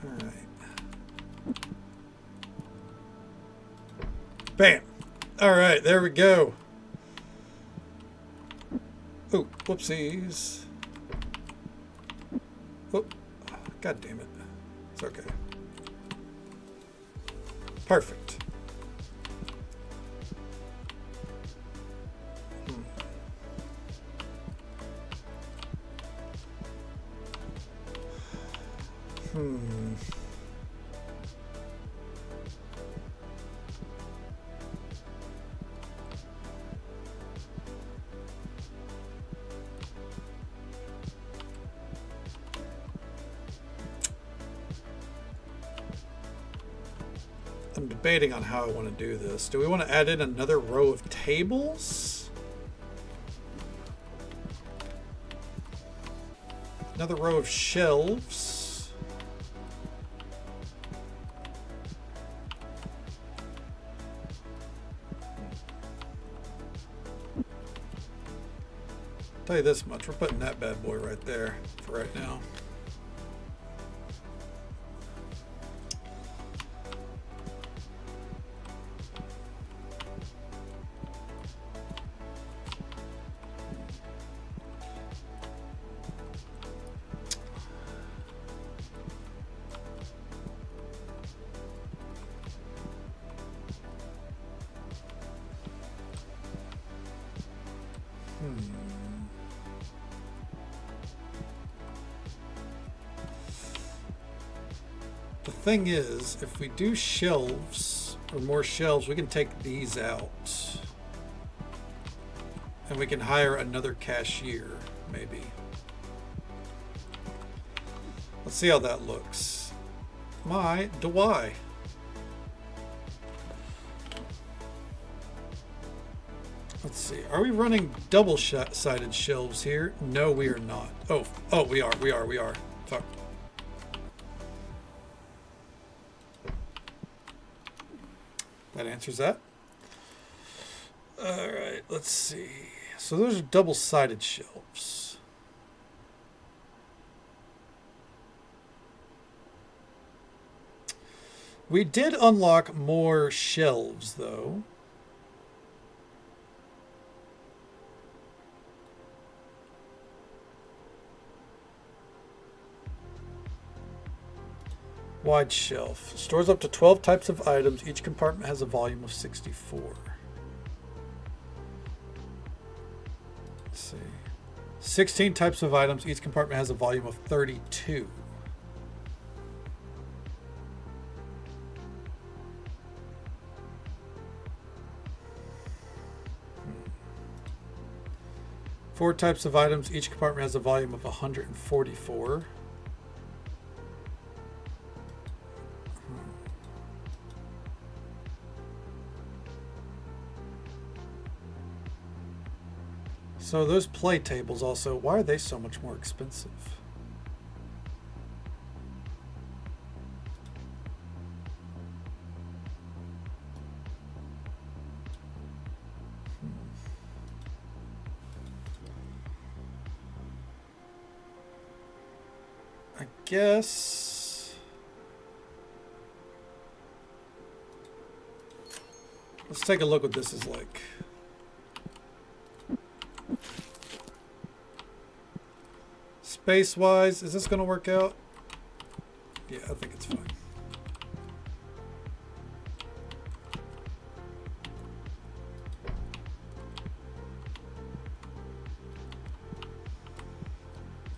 All right. Bam. All right, there we go. Oh, whoopsies. Oh, God damn it. It's okay. Perfect. I'm debating on how I want to do this. Do we want to add in another row of tables? Another row of shelves? I'll tell you this much, we're putting that bad boy right there for right now. The thing is, if we do shelves or more shelves, we can take these out. And we can hire another cashier, maybe. Let's see how that looks. My, do I? Let's see. Are we running double-sided shelves here? No, we are not. Oh, we are. Fuck. That answers that. All right, let's see. So those are double-sided shelves. We did unlock more shelves, though. Wide shelf. Stores up to 12 types of items. Each compartment has a volume of 64. Let's see. 16 types of items. Each compartment has a volume of 32. Four types of items. Each compartment has a volume of 144. So those play tables also, why are they so much more expensive? I guess let's take a look what this is like. Space-wise, is this going to work out? Yeah, I think it's fine.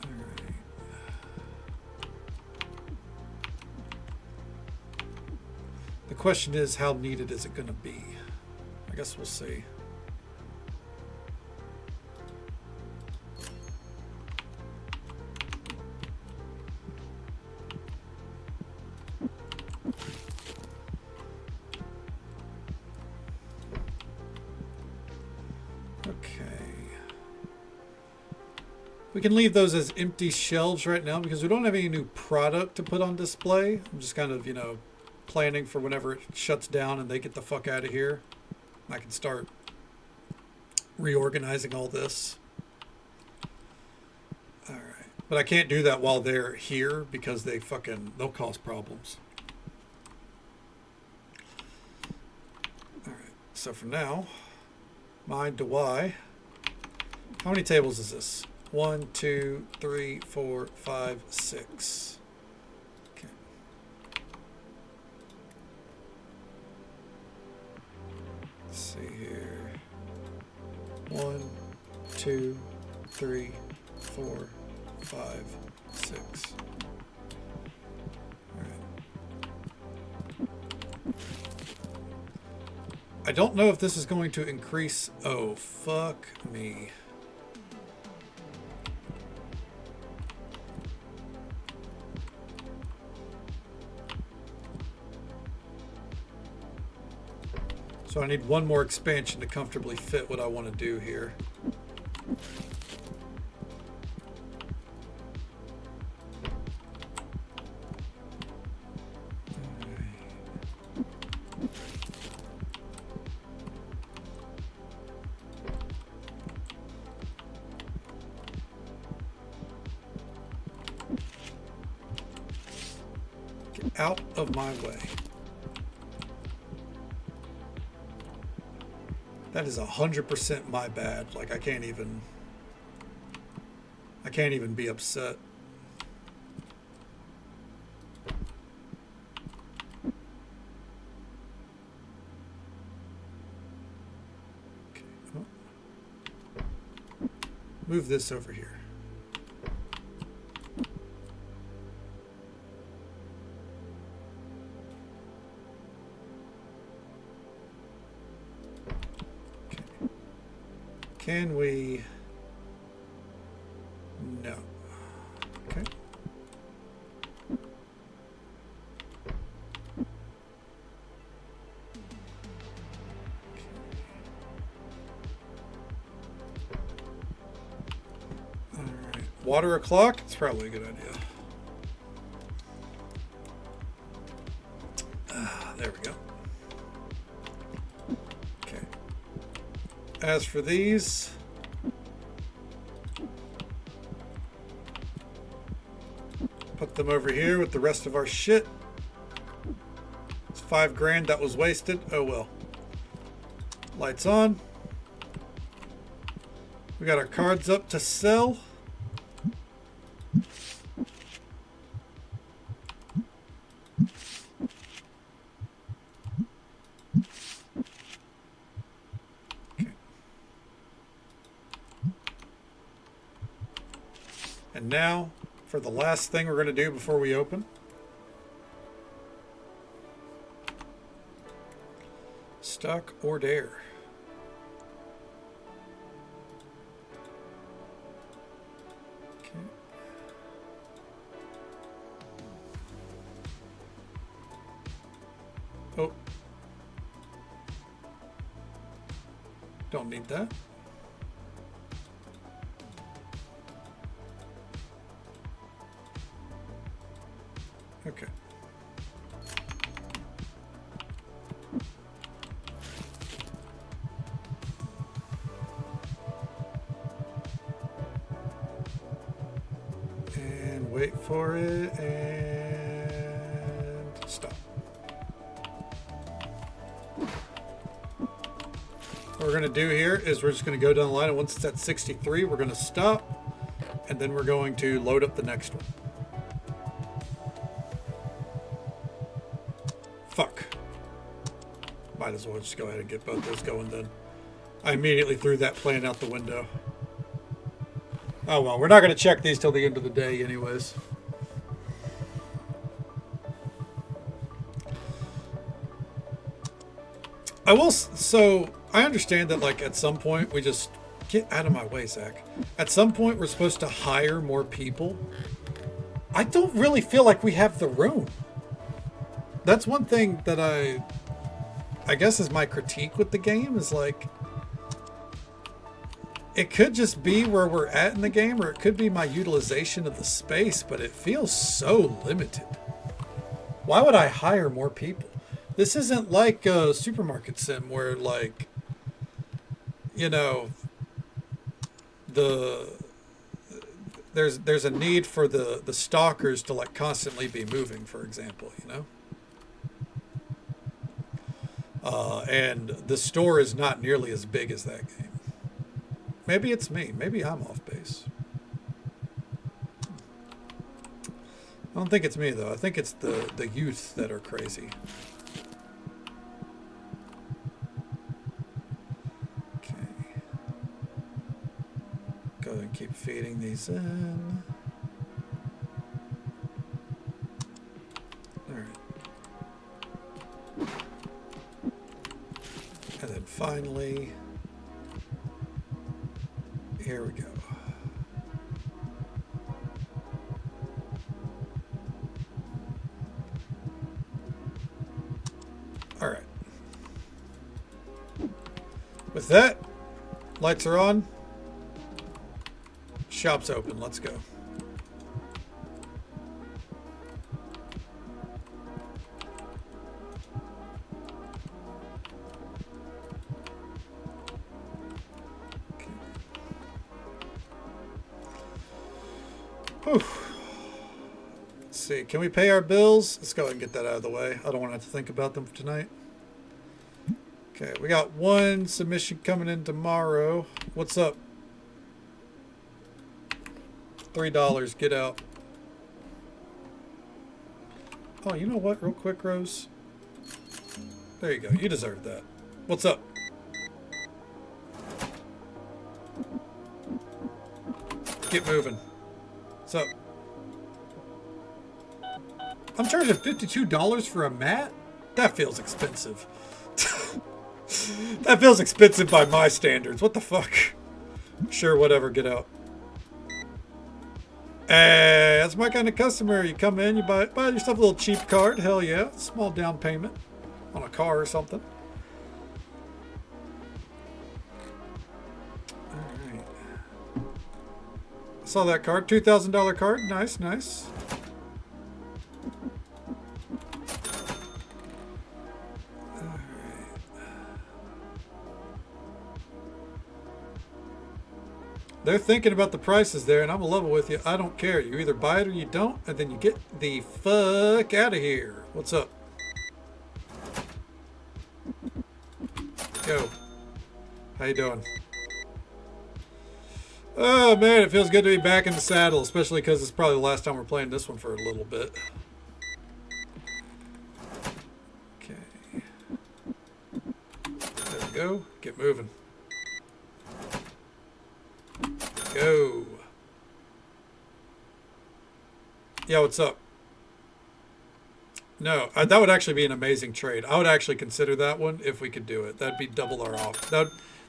All right. The question is, how needed is it going to be? I guess we'll see. Okay. We can leave those as empty shelves right now because we don't have any new product to put on display. I'm just kind of, you know, planning for whenever it shuts down and they get the fuck out of here. I can start reorganizing all this. All right. But I can't do that while they're here because they'll cause problems. All right. So for now, mine to Y. How many tables is this? 1, 2, 3, 4, 5, 6. Okay. Let's see here. 1, 2, 3, 4, 5, 6. All right. I don't know if this is going to increase. Oh, fuck me. So I need one more expansion to comfortably fit what I want to do here. Get out of my way. That is 100% my bad. Like I can't even be upset. Okay. Oh. Move this over here. Can we? No. Okay. All right. Water a clock? It's probably a good idea. There we go. As for these, put them over here with the rest of our shit. It's $5 that was wasted. Oh well. Lights on. We got our cards up to sell. And now, for the last thing we're going to do before we open. Stock or dare. Okay. Oh. Don't need that. Okay. And wait for it and stop. What we're going to do here is we're just going to go down the line, and once it's at 63, we're going to stop, and then we're going to load up the next one. Fuck. Might as well just go ahead and get both those going then. I immediately threw that plan out the window. Oh well, we're not going to check these till the end of the day anyways. So I understand that like at some point we just get out of my way, Zach. At some point we're supposed to hire more people. I don't really feel like we have the room. That's one thing that I guess is my critique with the game is like, It could just be where we're at in the game, or it could be my utilization of the space, but it feels so limited. Why would I hire more people? This isn't like a supermarket sim where, like, you know, there's a need for the stalkers to like constantly be moving, for example, you know. And the store is not nearly as big as that game. Maybe it's me. Maybe I'm off base. I don't think it's me, though. I think it's the youth that are crazy. Okay. Go ahead and keep feeding these in. All right. And then finally, here we go. All right. With that, lights are on. Shop's open. Let's go. Whew. Let's see. Can we pay our bills? Let's go ahead and get that out of the way. I don't want to have to think about them for tonight. Okay, we got one submission coming in tomorrow. What's up? $3. Get out. Oh, you know what? Real quick, Rose. There you go. You deserve that. What's up? Get moving. What's up? I'm charging $52 for a mat? That feels expensive. That feels expensive by my standards. What the fuck? Sure, whatever. Get out. Hey, that's my kind of customer. You come in, you buy yourself a little cheap card. Hell yeah. Small down payment on a car or something. Alright. I saw that card. $2,000 card. Nice, nice. They're thinking about the prices there, and I'm a level with you. I don't care. You either buy it or you don't, and then you get the fuck out of here. What's up? Go. How you doing? Oh, man, it feels good to be back in the saddle, especially because it's probably the last time we're playing this one for a little bit. Okay. There we go. Get moving. Go. Yeah, what's up? No, that would actually be an amazing trade. I would actually consider that one if we could do it. That'd be double our off.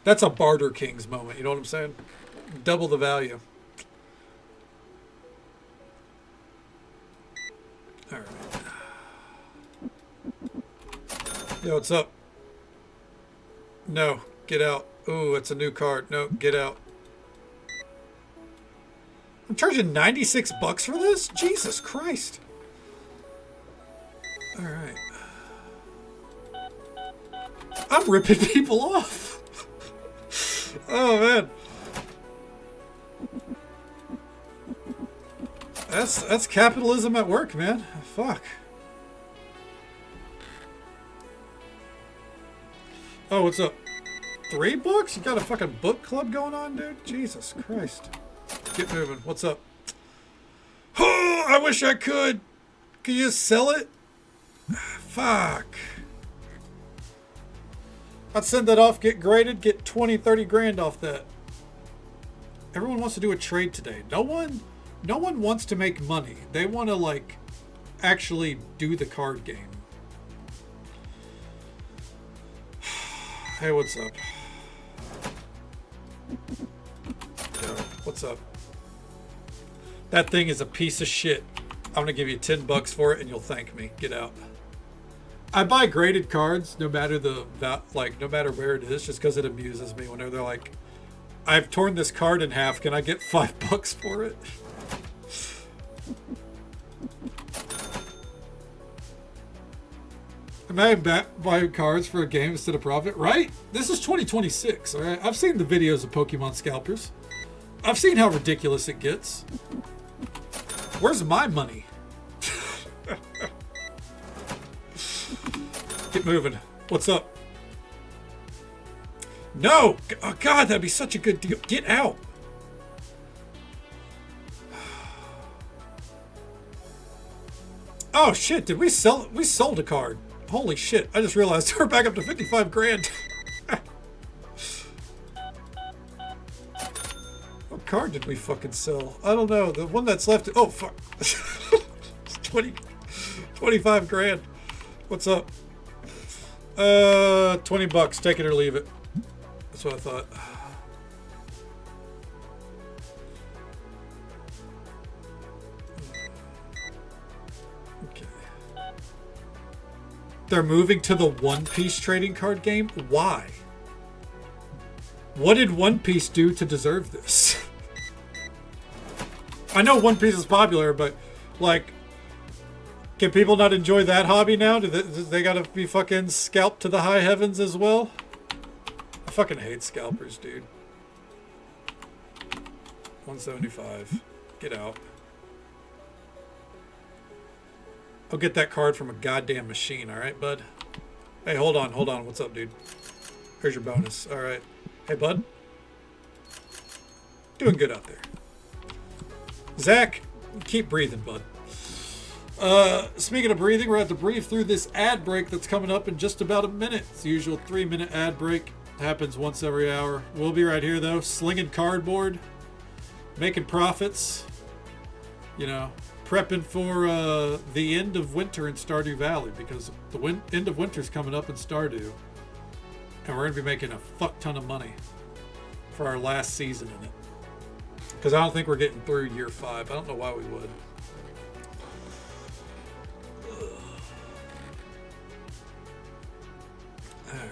That's a Barter Kings moment. You know what I'm saying? Double the value. All right. Yo, what's up? No, get out. Ooh, it's a new card. No, get out. I'm charging $96 for this? Jesus Christ. All right. I'm ripping people off. Oh, man. That's capitalism at work, man. Fuck. Oh, what's up? $3? You got a fucking book club going on, dude? Jesus Christ. Get moving. What's up? Oh, I wish I could. Can you sell it? Fuck. I'd send that off, get graded, get 20, 30 grand off that. Everyone wants to do a trade today. No one wants to make money. They want to, like, actually do the card game. Hey, what's up? Yo, what's up? That thing is a piece of shit. I'm gonna give you $10 for it and you'll thank me. Get out. I buy graded cards no matter no matter where it is, just because it amuses me whenever they're like I've torn this card in half. Can I get $5 for it? Imagine buying cards for a game instead of profit, right? This is 2026, all right? I've seen the videos of Pokemon scalpers. I've seen how ridiculous it gets. Where's my money? Get moving. What's up? No! Oh, God, that'd be such a good deal. Get out. Oh, shit. Did we sell? We sold a card. Holy shit. I just realized we're back up to 55 grand. What card did we fucking sell? I don't know. The one that's left. Oh, fuck. 25 grand. What's up? $20. Take it or leave it. That's what I thought. Okay. They're moving to the One Piece trading card game? Why? What did One Piece do to deserve this? I know One Piece is popular, but, like, can people not enjoy that hobby now? Do they gotta be fucking scalped to the high heavens as well? I fucking hate scalpers, dude. 175. Get out. I'll get that card from a goddamn machine, alright, bud? Hey, hold on. What's up, dude? Here's your bonus. Alright. Hey, bud. Doing good out there. Zach, keep breathing, bud. Speaking of breathing, we're going to have to breathe through this ad break that's coming up in just about a minute. It's the usual 3-minute ad break. Happens once every hour. We'll be right here, though, slinging cardboard, making profits, you know, prepping for the end of winter in Stardew Valley, because the end of winter's coming up in Stardew, and we're going to be making a fuck ton of money for our last season in it. Because I don't think we're getting through year 5. I don't know why we would. Alright.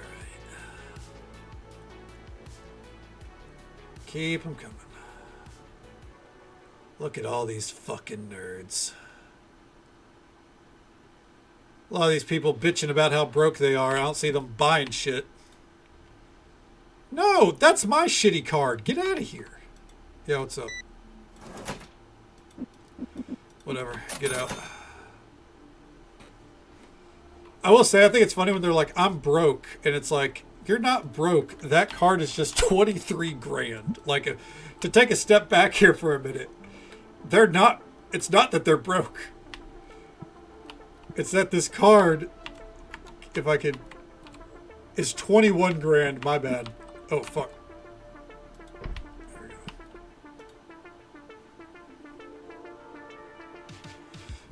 Keep them coming. Look at all these fucking nerds. A lot of these people bitching about how broke they are. I don't see them buying shit. No, that's my shitty card. Get out of here. Yeah, what's up? Whatever. Get out. I will say, I think it's funny when they're like, I'm broke. And it's like, you're not broke. That card is just 23 grand. Like, to take a step back here for a minute. They're not, it's not that they're broke. It's that this card, if I could, is 21 grand. My bad. Oh, fuck. There we go.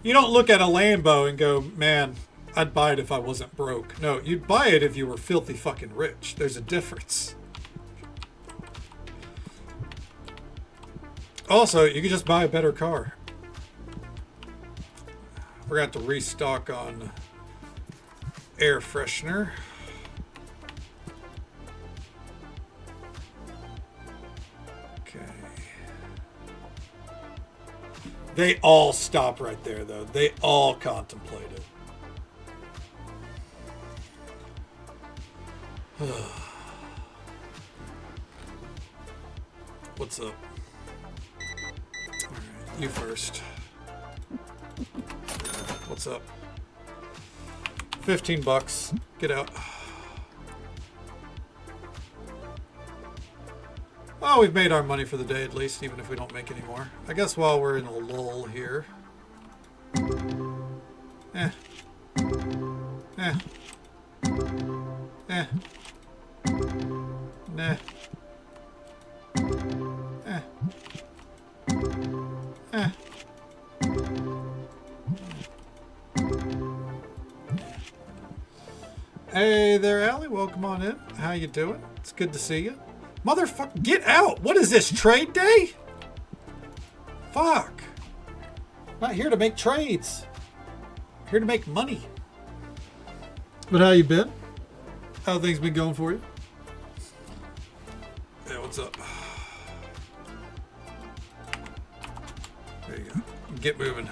You don't look at a Lambo and go, man, I'd buy it if I wasn't broke. No, you'd buy it if you were filthy fucking rich. There's a difference. Also, you can just buy a better car. We're going to have to restock on air freshener. Okay. They all stop right there, though. They all contemplate it. What's up? All right, you first. What's up? $15. Get out. Oh, we've made our money for the day at least, even if we don't make any more. I guess while we're in a lull here. Eh. Eh. Eh. Nah. Eh. Eh. Hey there, Allie. Welcome on in. How you doing? It's good to see you. Motherfucker, get out! What is this, trade day? Fuck. Not here to make trades. Here to make money. But how you been? How things been going for you? Yeah, what's up? There you go. Get moving.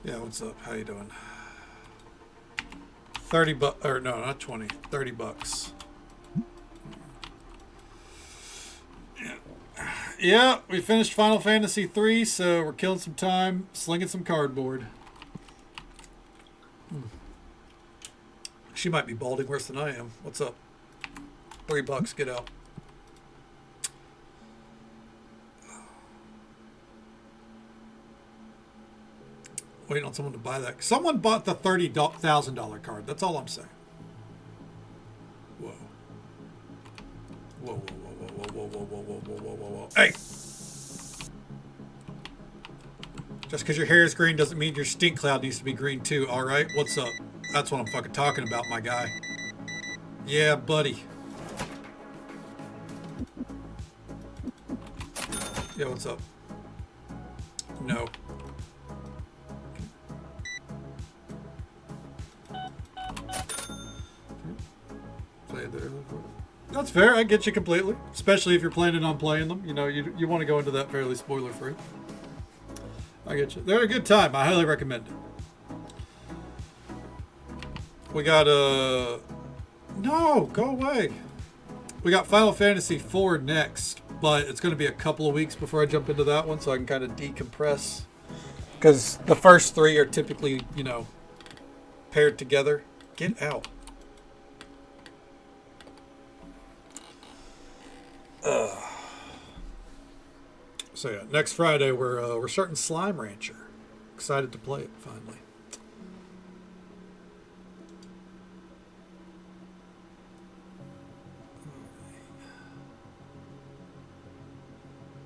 Yeah, what's up? How you doing? 30 bucks, or no, not 20, 30 bucks. Yeah, we finished Final Fantasy 3, so we're killing some time, slinging some cardboard. She might be balding worse than I am. What's up? $3, get out. Waiting on someone to buy that. Someone bought the $30,000 card. That's all I'm saying. Whoa. Whoa, whoa, whoa, whoa, whoa, whoa, whoa, whoa, whoa, whoa, whoa, whoa. Hey! Just because your hair is green doesn't mean your stink cloud needs to be green too, alright? What's up? That's what I'm fucking talking about, my guy. Yeah, buddy. Yeah, what's up? No. Play there. That's fair. I get you completely. Especially if you're planning on playing them. You know, you want to go into that fairly spoiler free. I get you. They're a good time. I highly recommend it. We got no, go away. We got Final Fantasy 4 next, but it's going to be a couple of weeks before I jump into that one, so I can kind of decompress. Because the first three are typically, you know, paired together. Get out. So yeah, next Friday we're starting Slime Rancher. Excited to play it finally.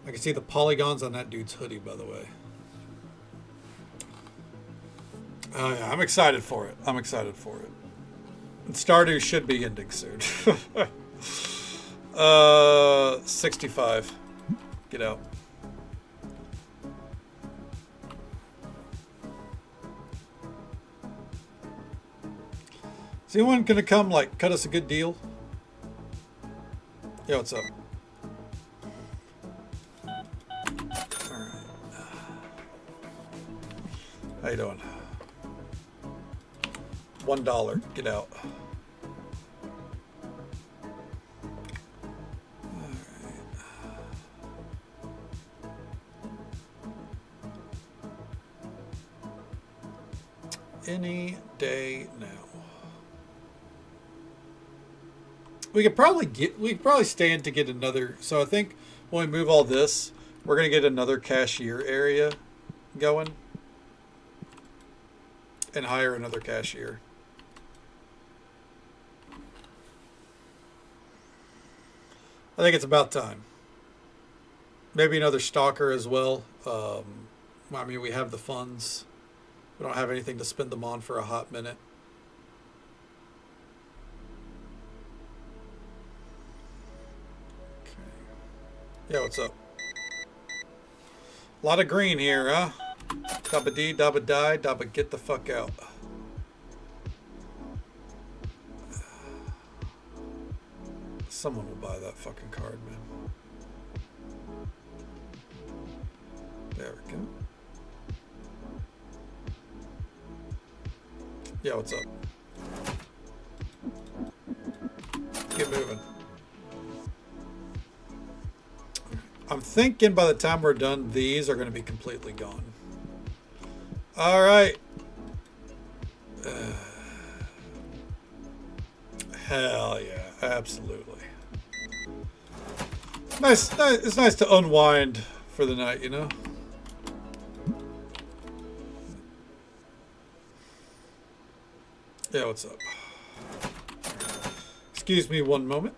I can see the polygons on that dude's hoodie, by the way. Oh yeah, I'm excited for it. I'm excited for it. And Stardew should be ending soon. 65. Get out. Is anyone gonna come like cut us a good deal? Yeah, what's up? Alright. How you doing? $1. Get out. Any day now. We could probably stand to get another. So I think when we move all this, we're gonna get another cashier area going and hire another cashier. I think it's about time. Maybe another stalker as well. I mean, we have the funds. We don't have anything to spend them on for a hot minute. Okay. Yeah, what's up? A lot of green here, huh? Dabba dee, dabba die, dabba get the fuck out. Someone will buy that fucking card, man. There we go. Yeah, what's up? Get moving. I'm thinking by the time we're done, these are going to be completely gone. All right. Hell yeah, absolutely. Nice. It's nice to unwind for the night, you know? Yeah, what's up? Excuse me one moment.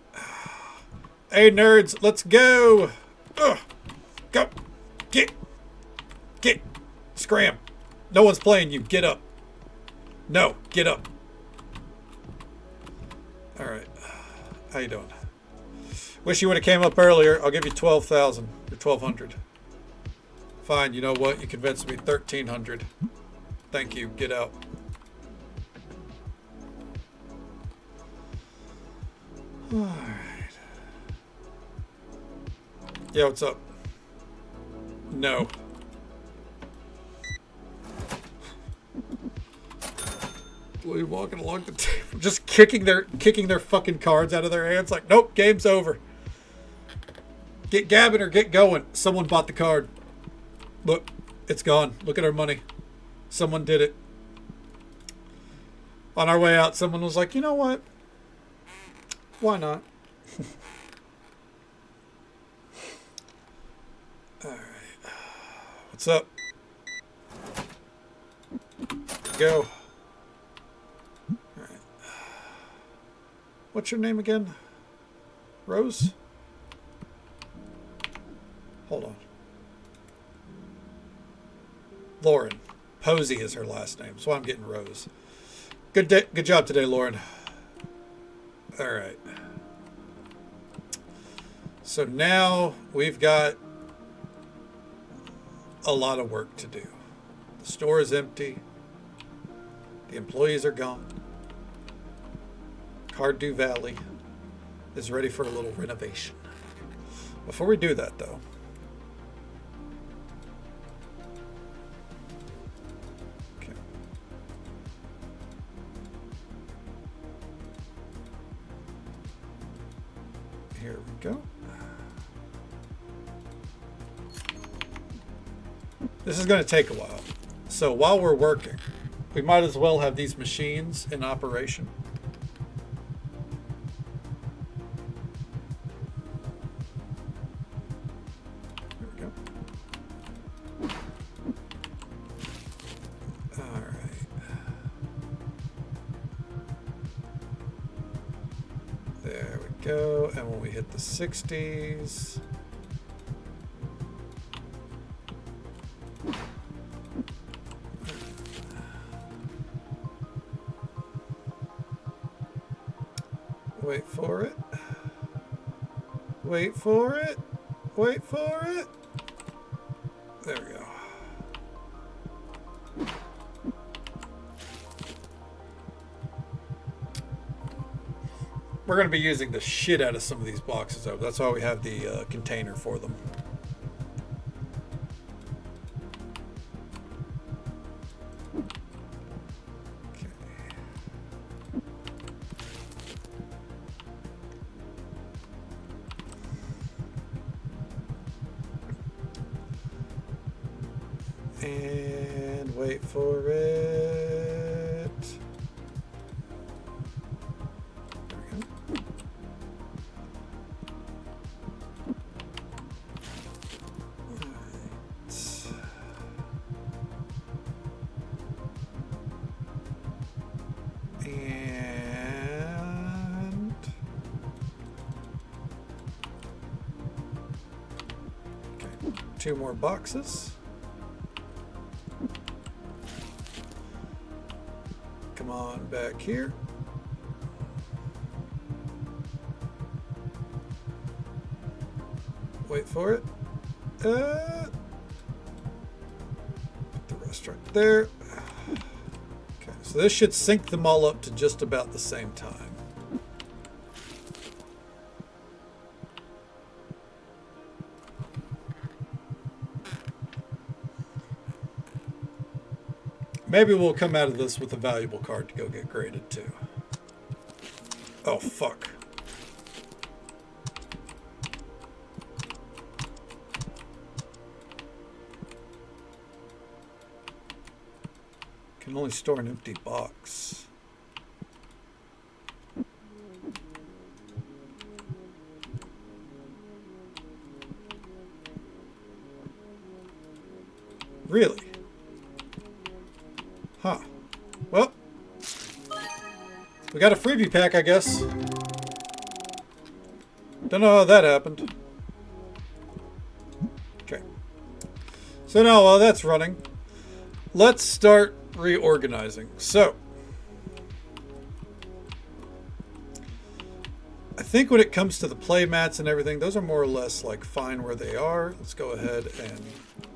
Hey, nerds, let's go. Go. Get. Scram. No one's playing you. Get up. No, get up. All right. How you doing? Wish you would have came up earlier. I'll give you 12,000 or 1,200. Fine, you know what? You convinced me. 1,300. Thank you. Get out. Alright. Yeah, what's up? No. We're walking along the table, just kicking their fucking cards out of their hands. Like, nope, game's over. Get gabbing or get going. Someone bought the card. Look, it's gone. Look at our money. Someone did it. On our way out, someone was like, you know what? Why not? Alright. What's up? Go. Alright. What's your name again? Rose? Hold on. Lauren. Posey is her last name, so I'm getting Rose. Good job today, Lauren. All right. So now we've got a lot of work to do. The store is empty. The employees are gone. Cardew Valley is ready for a little renovation. Before we do that, though, here we go. This is going to take a while. So while we're working, we might as well have these machines in operation. There we go. All right. There we go. And when we hit the 60s, wait for it. Wait for it. Wait for it. There we go. We're going to be using the shit out of some of these boxes, though. That's why we have the container for them. And wait for it. There we go. Right. And okay, 2 more boxes. Come on back here. Wait for it. Put the rest right there. Okay, so this should sync them all up to just about the same time. Maybe we'll come out of this with a valuable card to go get graded too. Oh, fuck. Can only store an empty box. Really? Huh. Well, we got a freebie pack, I guess. Don't know how that happened. Okay. So now while that's running, let's start reorganizing. So, I think when it comes to the play mats and everything, those are more or less like fine where they are. Let's go ahead and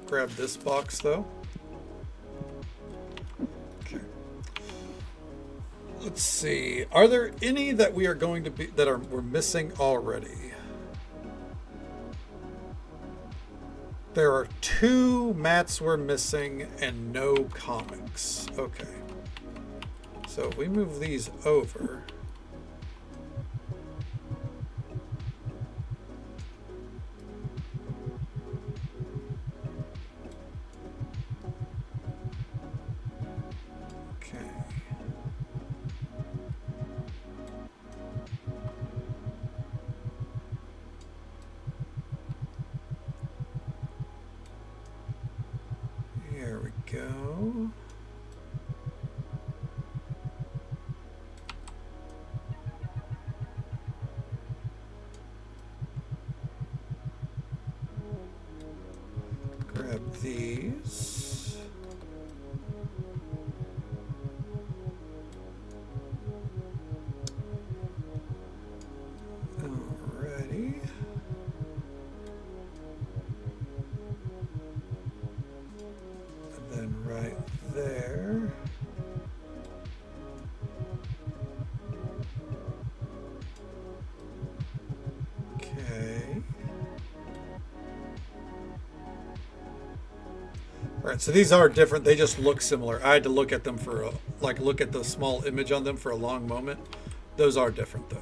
grab this box though. Okay. Let's see. Are there any that we are going to be we're missing already? There are 2 mats we're missing and no comics. Okay. So if we move these over. Okay. Here we go. Grab these. Alrighty. And then right there. Okay. All right, so these are different. They just look similar. I had to look at them for look at the small image on them for a long moment. Those are different though.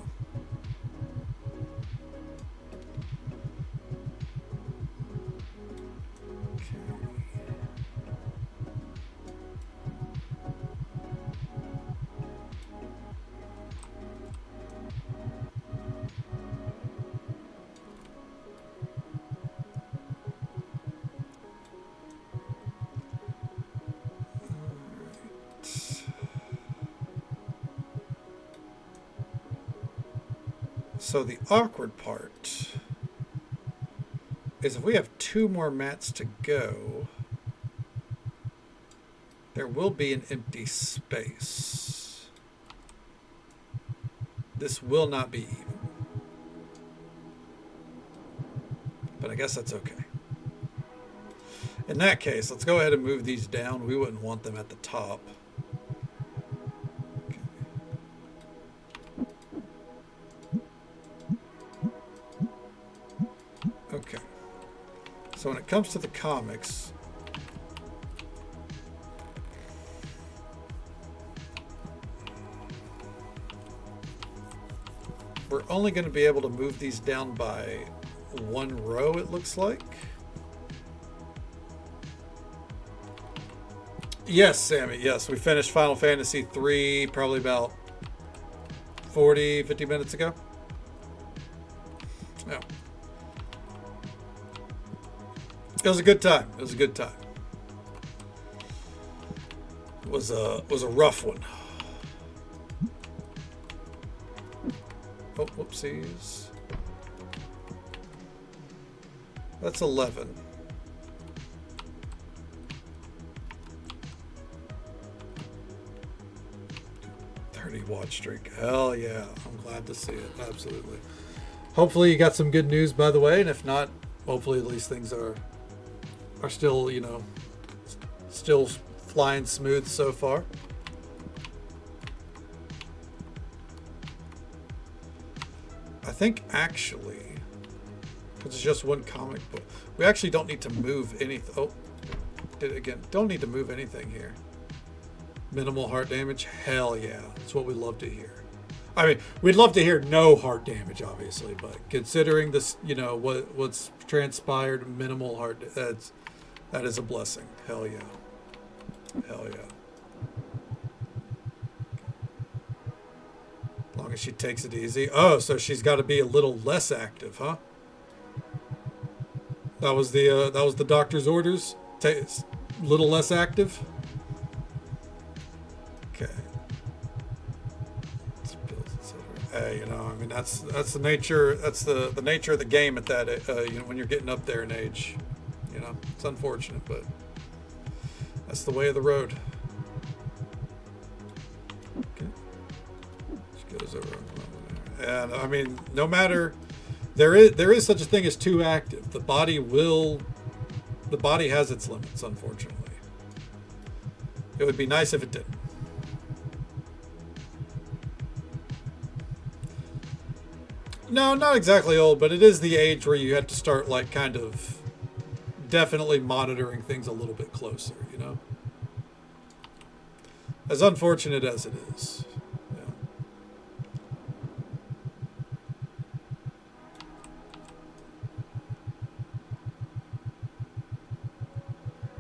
So the awkward part is if we have 2 more mats to go, there will be an empty space. This will not be even. But I guess that's okay. In that case, let's go ahead and move these down. We wouldn't want them at the top. Okay. So when it comes to the comics, we're only going to be able to move these down by 1 row, it looks like. Yes, Sammy, yes. We finished Final Fantasy 3 probably about 50 minutes ago. Yeah. It was a good time. It was a good time. It was a rough one. Oh, whoopsies. That's 11. Watch streak. Hell yeah. I'm glad to see it. Absolutely. Hopefully you got some good news, by the way, and if not, hopefully at least things are still, you know, still flying smooth so far. I think actually, because it's just 1 comic book, we actually don't need to move anything. Oh, did it again. Don't need to move anything here. Minimal heart damage? Hell yeah. That's what we love to hear. I mean, we'd love to hear no heart damage, obviously, but considering this, you know, what's transpired, minimal heart, that is a blessing. Hell yeah. Hell yeah. As long as she takes it easy. Oh, so she's got to be a little less active, huh? That was the doctor's orders? A little less active? Okay. Hey, you know, I mean, that's the nature. That's the nature of the game at that. You know, when you're getting up there in age, you know, it's unfortunate, but that's the way of the road. Okay. She goes over. And I mean, no matter, there is such a thing as too active. The body will the body has its limits, unfortunately. It would be nice if it didn't. No, not exactly old, but it is the age where you have to start, like, kind of definitely monitoring things a little bit closer, you know? As unfortunate as it is. Yeah.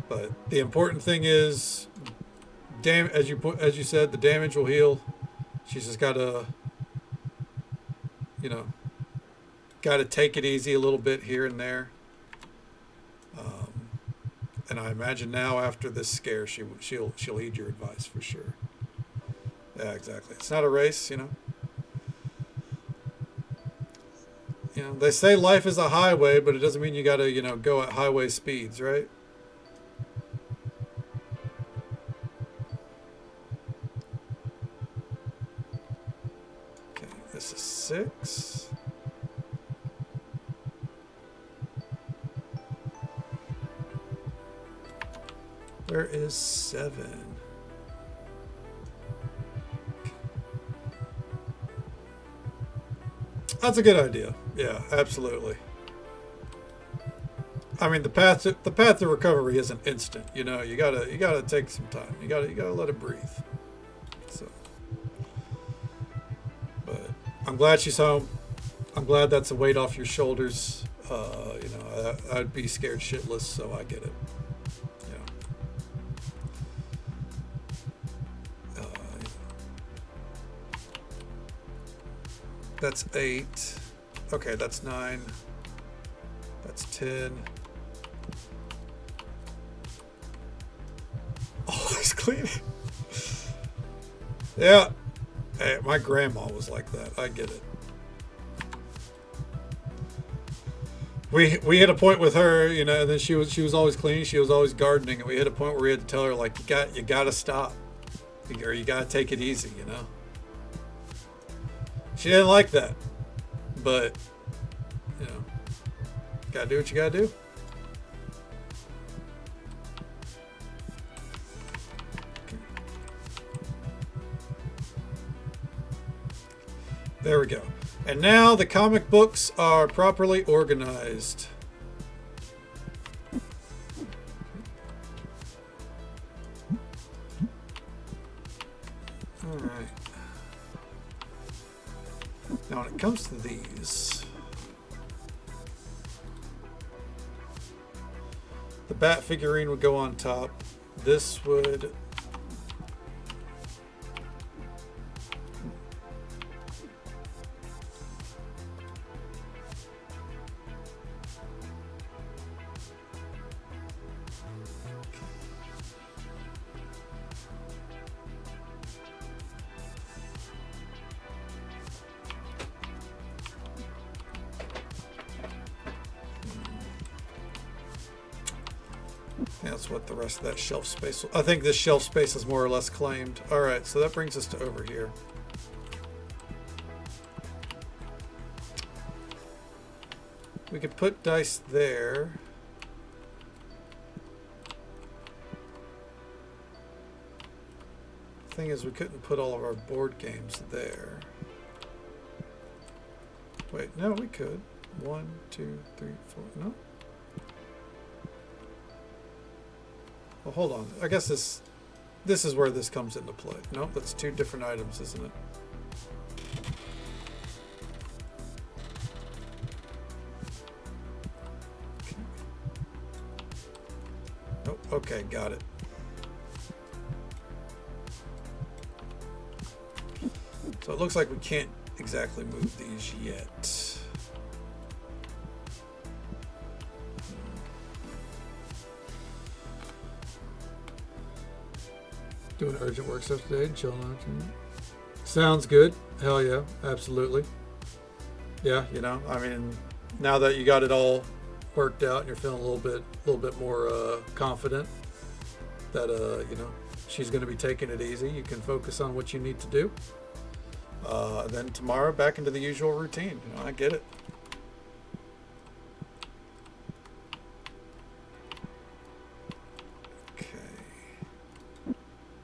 But the important thing is, as you said, the damage will heal. She's just got to, you know, got to take it easy a little bit here and there. And I imagine now after this scare, she'll heed your advice for sure. Yeah, exactly. It's not a race, you know. You know, they say life is a highway, but it doesn't mean you got to, you know, go at highway speeds, right? Okay, this is 6. Where is 7? That's a good idea. Yeah, absolutely. I mean, the path to recovery isn't instant. You know, you gotta take some time. You gotta let it breathe. So, but I'm glad she's home. I'm glad that's a weight off your shoulders. You know, I'd be scared shitless, so I get it. That's 8. Okay, that's 9. That's 10. Always cleaning. Yeah. Hey, my grandma was like that. I get it. We hit a point with her, you know, and then she was always cleaning. She was always gardening, and we hit a point where we had to tell her, like, you got to stop, or you got to take it easy, you know. She didn't like that, but, you know, gotta do what you gotta do. Okay. There we go. And now the comic books are properly organized. All right. Now, when it comes to these, the bat figurine would go on top. This would... That's what the rest of that shelf space will, I think this shelf space is more or less claimed. All right, so that brings us to over here. We could put dice there. Thing is, we couldn't put all of our board games there. Wait, no, we could. 1, 2, 3, 4, no? Well, hold on. I guess this is where this comes into play. Nope, that's 2 different items, isn't it? Okay. Nope, okay, got it. So it looks like we can't exactly move these yet. Doing urgent work stuff today and chilling out. Sounds good. Hell yeah, absolutely. Yeah, you know, I mean, now that you got it all worked out and you're feeling a little bit more confident that you know, she's going to be taking it easy, you can focus on what you need to do. Then tomorrow back into the usual routine. You know, I get it.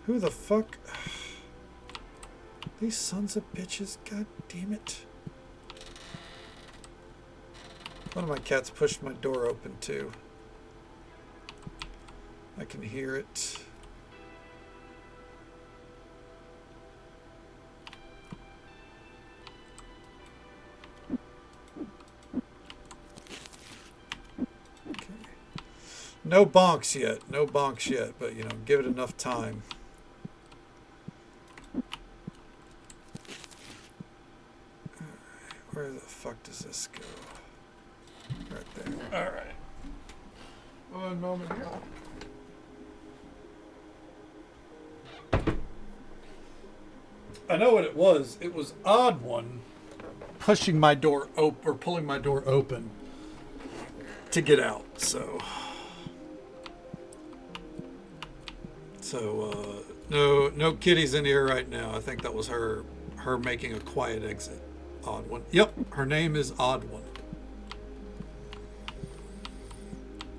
Who the fuck? These sons of bitches, god damn it. One of my cats pushed my door open too. I can hear it. Okay. No bonks yet. No bonks yet, but you know, give it enough time. Where the fuck does this go? Right there. All right. One moment here. I know what it was. It was Odd One pushing my door open or pulling my door open to get out. So no kitties in here right now. I think that was her making a quiet exit. Odd One. Yep, her name is Odd One.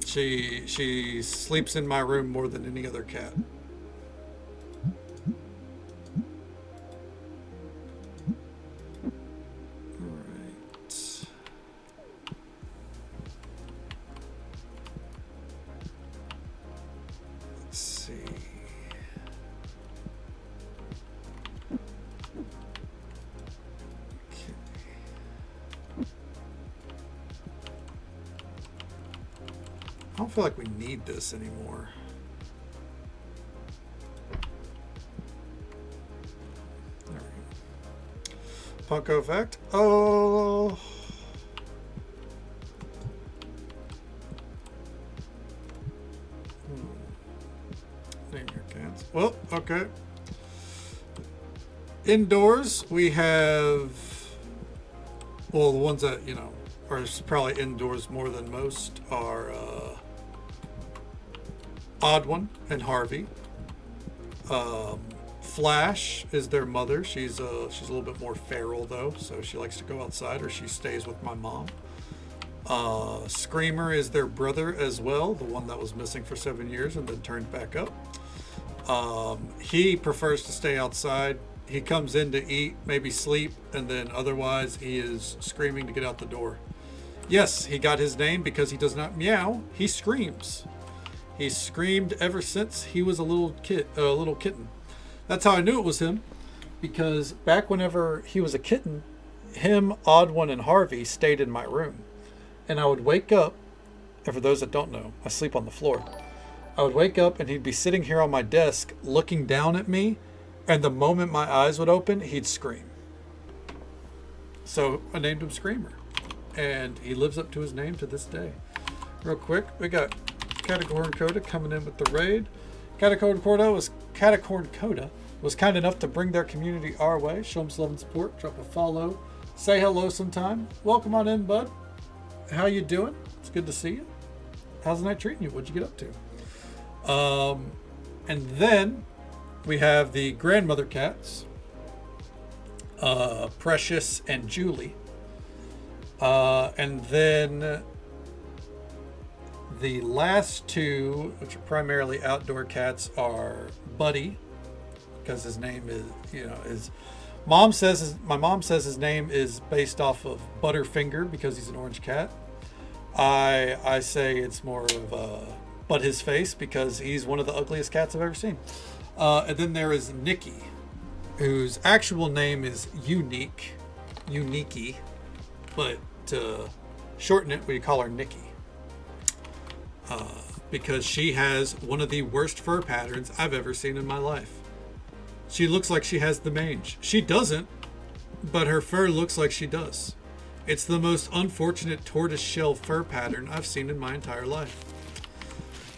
She sleeps in my room more than any other cat. All right. Let's see. I don't feel like we need this anymore. There we go. Punko effect. Oh. Name your cats. Well, okay. Indoors, we have, well, the ones that, you know, are probably indoors more than most are Odd One and Harvey. Flash is their mother. She's a little bit more feral though, so she likes to go outside, or she stays with my mom. Screamer is their brother as well, the one that was missing for 7 years and then turned back up. He prefers to stay outside. He comes in to eat, maybe sleep, and then otherwise he is screaming to get out the door. Yes, he got his name because he does not meow, he screams. He's screamed ever since he was a little kitten. That's how I knew it was him, because back whenever he was a kitten, him, Odd One, and Harvey stayed in my room. And I would wake up, and for those that don't know, I sleep on the floor. I would wake up and he'd be sitting here on my desk looking down at me, and the moment my eyes would open, he'd scream. So I named him Screamer, and he lives up to his name to this day. Real quick, we got Catacorn Coda coming in with the raid. Catacorn Coda was kind enough to bring their community our way. Show them some love and support. Drop a follow. Say hello sometime. Welcome on in, bud. How you doing? It's good to see you. How's the night treating you? What'd you get up to? And then we have the grandmother cats, Precious and Julie. And then the last two, which are primarily outdoor cats, are Buddy, because his name is, my mom says his name is based off of Butterfinger because he's an orange cat. I say it's more of But His Face because he's one of the ugliest cats I've ever seen. And then there is Nikki, whose actual name is Unique, but to shorten it, we call her Nikki. Because she has one of the worst fur patterns I've ever seen in my life. She looks like she has the mange. She doesn't, but her fur looks like she does. It's the most unfortunate tortoiseshell fur pattern I've seen in my entire life.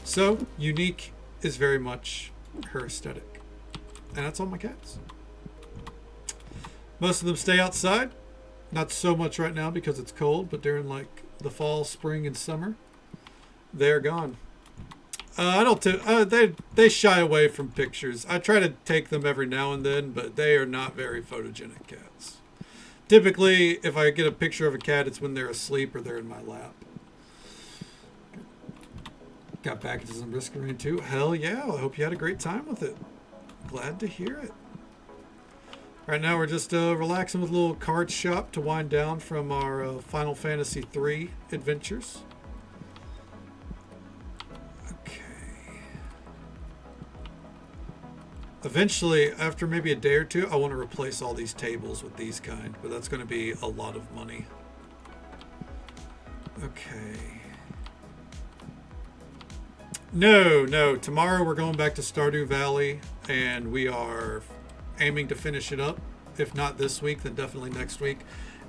So, Unique is very much her aesthetic. And that's all my cats. Most of them stay outside. Not so much right now because it's cold, but during like the fall, spring, and summer, they're gone. They shy away from pictures. I try to take them every now and then, but they are not very photogenic cats. Typically, if I get a picture of a cat, it's when they're asleep or they're in my lap. Got packages on Brisk Marine too. Hell yeah! I hope you had a great time with it. glad to hear it. Right now we're just relaxing with a little card shop to wind down from our Final Fantasy 3 adventures. Okay. Eventually, after maybe a day or two, I want to replace all these tables with these kind, but that's going to be a lot of money. Okay. No. Tomorrow we're going back to Stardew Valley, and we are aiming to finish it up. If not this week, then definitely next week.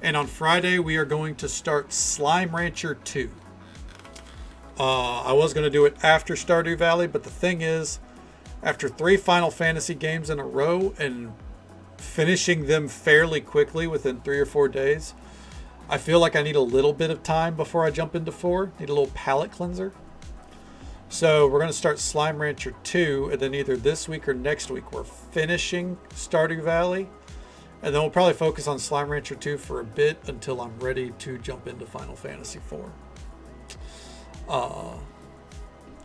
And on Friday, we are going to start Slime Rancher 2. I was going to do it after Stardew Valley, but the thing is, after 3 Final Fantasy games in a row and finishing them fairly quickly within 3 or 4 days, I feel like I need a little bit of time before I jump into 4. Need a little palate cleanser. So we're going to start Slime Rancher 2, and then either this week or next week we're finishing Stardew Valley. And then we'll probably focus on Slime Rancher 2 for a bit until I'm ready to jump into Final Fantasy 4.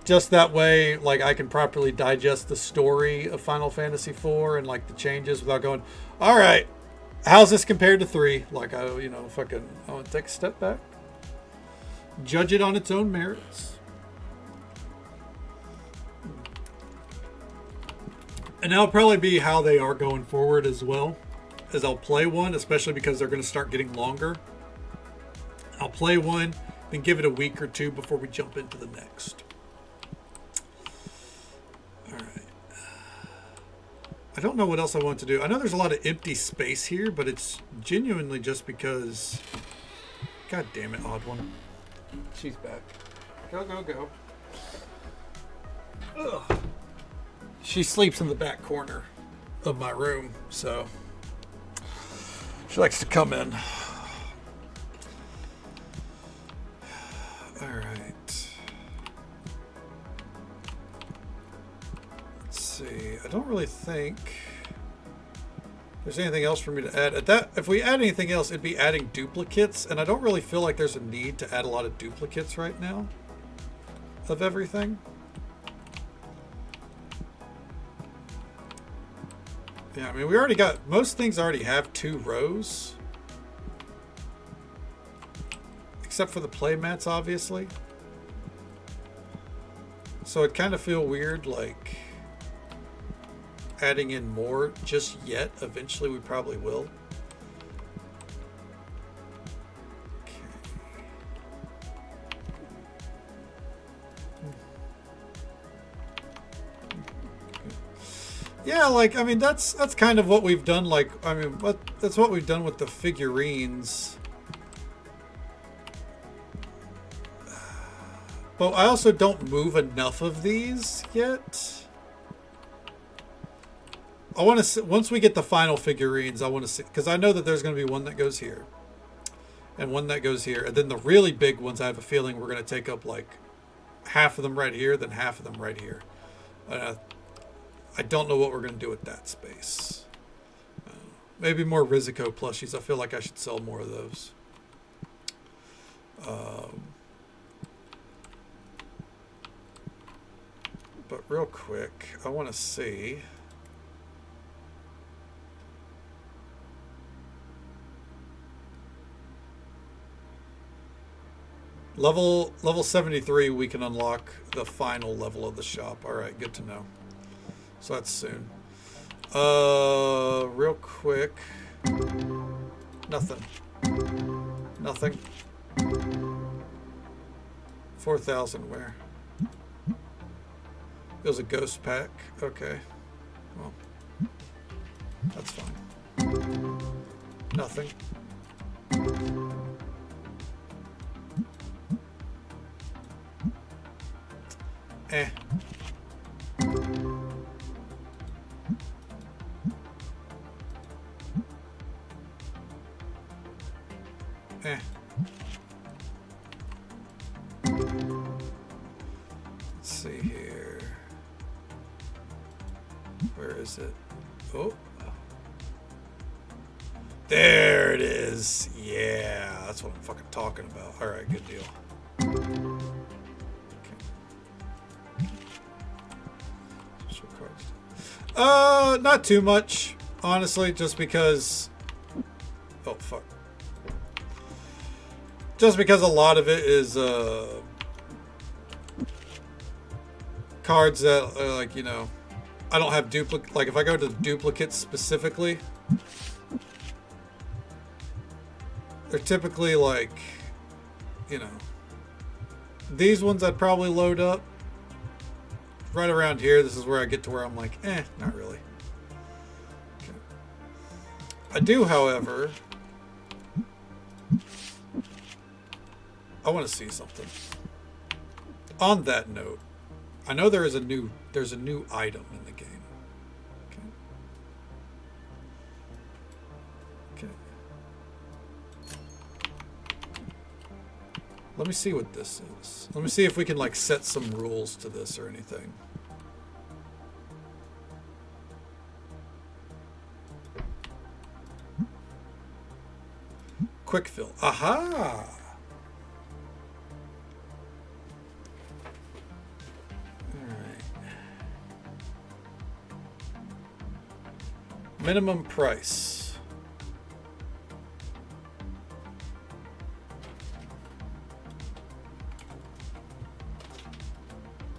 Just that way, like, I can properly digest the story of Final Fantasy 4 and like the changes without going, all right, how's this compared to 3? Like, I want to take a step back, judge it on its own merits. And that'll probably be how they are going forward as well. As I'll play one, especially because they're going to start getting longer. I'll play one, then give it a week or 2 before we jump into the next. All right. I don't know what else I want to do. I know there's a lot of empty space here, but it's genuinely just because... God damn it, odd one. She's back. Go. Ugh. She sleeps in the back corner of my room, so she likes to come in. All right. Let's see. I don't really think there's anything else for me to add. If we add anything else, it'd be adding duplicates, and I don't really feel like there's a need to add a lot of duplicates right now of everything. Yeah, I mean, we already got, most things already have 2 rows. Except for the playmats, obviously. So it kind of feel weird, like, adding in more just yet. Eventually we probably will. Yeah, like, I mean, that's kind of what we've done, like, I mean, that's what we've done with the figurines. But I also don't move enough of these yet. I want to see, once we get the final figurines, I want to see, because I know that there's going to be one that goes here. And one that goes here. And then the really big ones, I have a feeling we're going to take up, like, half of them right here, then half of them right here. I don't know what we're going to do with that space. Maybe more Rizico plushies. I feel like I should sell more of those. But real quick, I want to see. Level 73, we can unlock the final level of the shop. All right, good to know. So that's soon. Real quick. Nothing. 4,000 where? It was a ghost pack. Okay. Well, that's fine. Nothing. Eh. Let's see here. Where is it? Oh. There it is. Yeah, that's what I'm fucking talking about. All right, good deal. Okay. Not too much, honestly, just because... Oh, fuck. Just because a lot of it is, cards that are like, you know, I don't have duplicate. Like, if I go to duplicates specifically, they're typically like, you know, these ones I'd probably load up. Right around here, this is where I get to where I'm like, not really. Okay. I do, however, I want to see something. On that note, I know there's a new item in the game. Okay. Okay. Let me see what this is. Let me see if we can like set some rules to this or anything. Quick fill. Aha! Minimum price.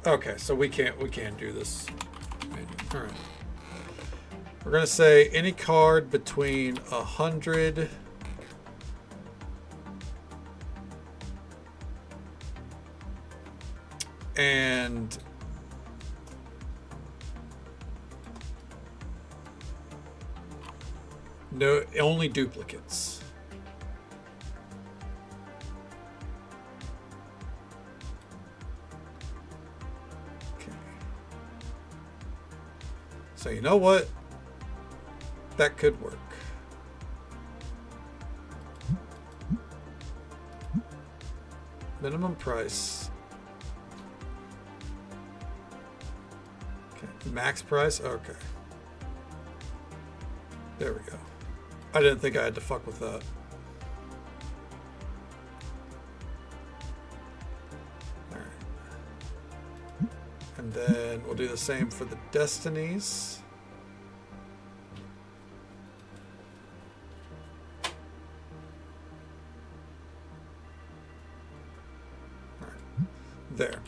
Okay, so we can't do this. All right. We're gonna say any card between 100 and no, only duplicates. Okay. So you know what? That could work. Minimum price. Okay. Max price? Okay. There we go. I didn't think I had to fuck with that. Alright. And then we'll do the same for the destinies. Alright. There.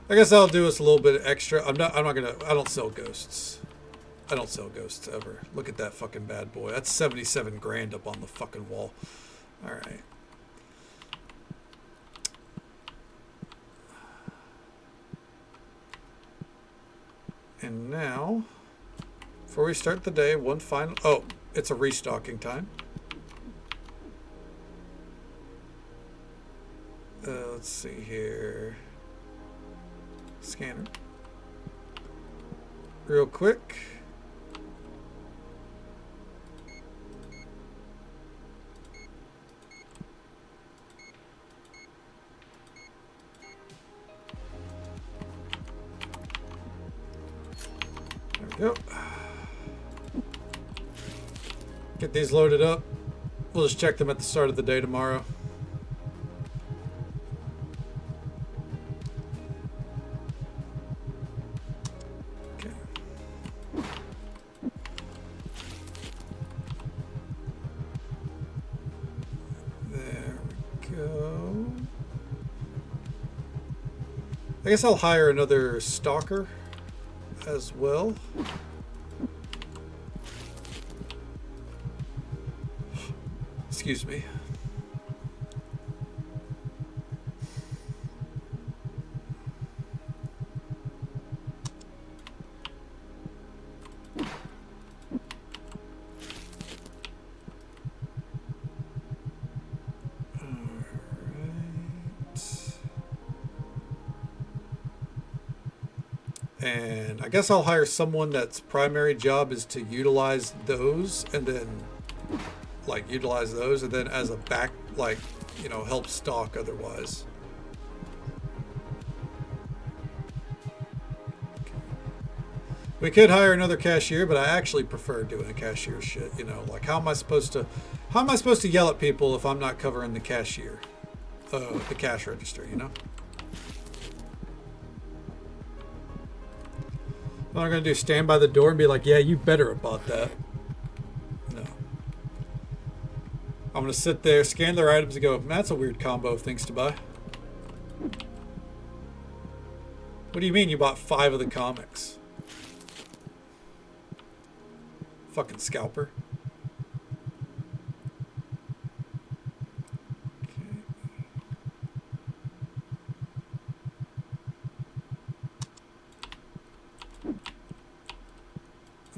I guess I'll do us a little bit extra. I don't sell ghosts. I don't sell ghosts ever. Look at that fucking bad boy. That's 77 grand up on the fucking wall. All right. And now, before we start the day, one final... Oh, it's a restocking time. Let's see here. Scanner. Real quick. Yep. Get these loaded up. We'll just check them at the start of the day tomorrow. Okay. There we go. I guess I'll hire another stalker as well. Excuse me. And I guess I'll hire someone that's primary job is to utilize those and then like utilize those and then as a back, like, you know, help stock otherwise. We could hire another cashier, but I actually prefer doing a cashier shit, you know, like how am I supposed to yell at people if I'm not covering the cashier, the cash register, you know? What I'm going to do, stand by the door and be like, yeah, you better have bought that. No. I'm going to sit there, scan their items and go, that's a weird combo of things to buy. What do you mean you bought 5 of the comics? Fucking scalper.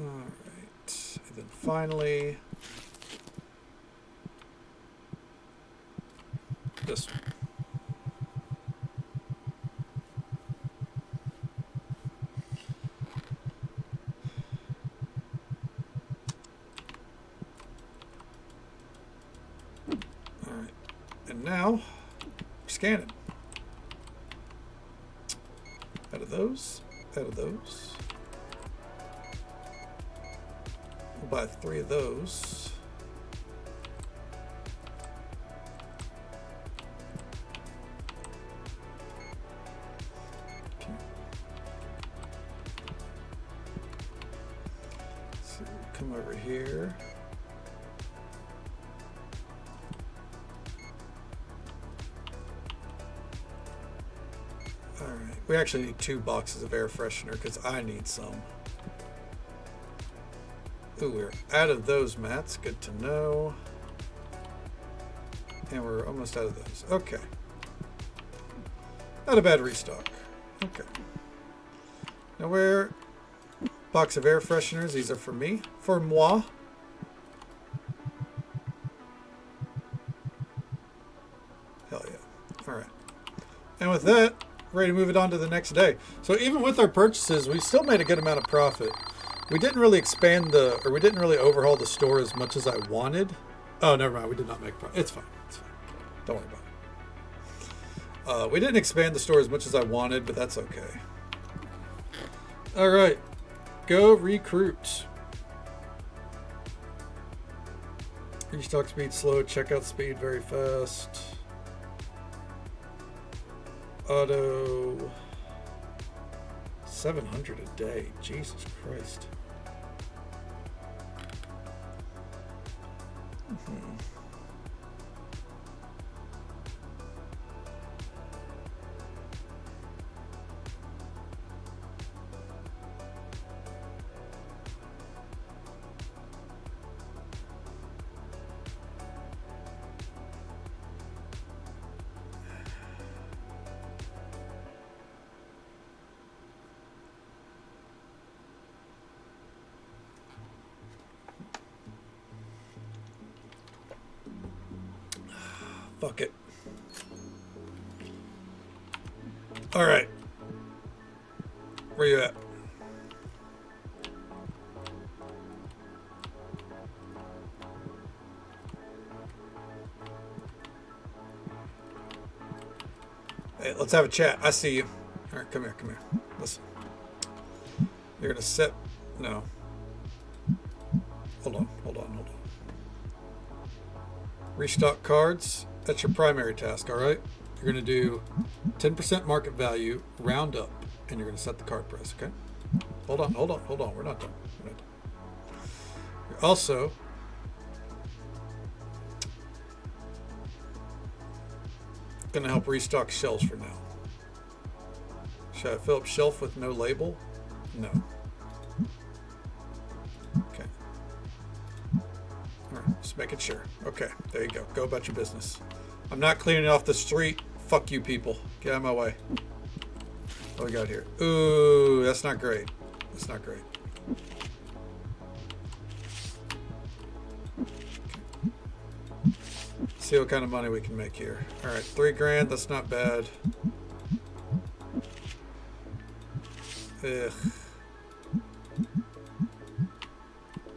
Alright. And then finally, this one. Alright. And now, scan it. Out of those. Out of those. We'll buy 3 of those. Okay. So come over here. All right, we actually need 2 boxes of air freshener because I need some. Ooh, we're out of those mats. Good to know. And we're almost out of those. Okay. Not a bad restock. Okay. Now where? Box of air fresheners. These are for me. For moi. Hell yeah. All right. And with that, ready to move it on to the next day. So even with our purchases, we still made a good amount of profit. We didn't really expand we didn't really overhaul the store as much as I wanted. Oh, never mind. We did not make profit. It's fine. It's fine. Don't worry about it. We didn't expand the store as much as I wanted, but that's okay. All right. Go recruit. Restock speed slow. Checkout speed very fast. Auto 700 a day. Jesus Christ. Fuck it. All right. Where you at? Hey, let's have a chat. I see you. All right, come here, come here. Listen. You're gonna set. No. Hold on, hold on, hold on. Restock cards. That's your primary task, all right? You're going to do 10% market value, round up, and you're going to set the card price, okay? Hold on, hold on, hold on. We're not done. We're not done. You're also going to help restock shelves for now. Should I fill up shelf with no label? No. Okay. All right, just making sure. Okay, there you go. Go about your business. I'm not cleaning off the street. Fuck you people. Get out of my way. What we got here? Ooh, that's not great. That's not great. Okay. See what kind of money we can make here. All right, 3 grand. That's not bad. Ugh.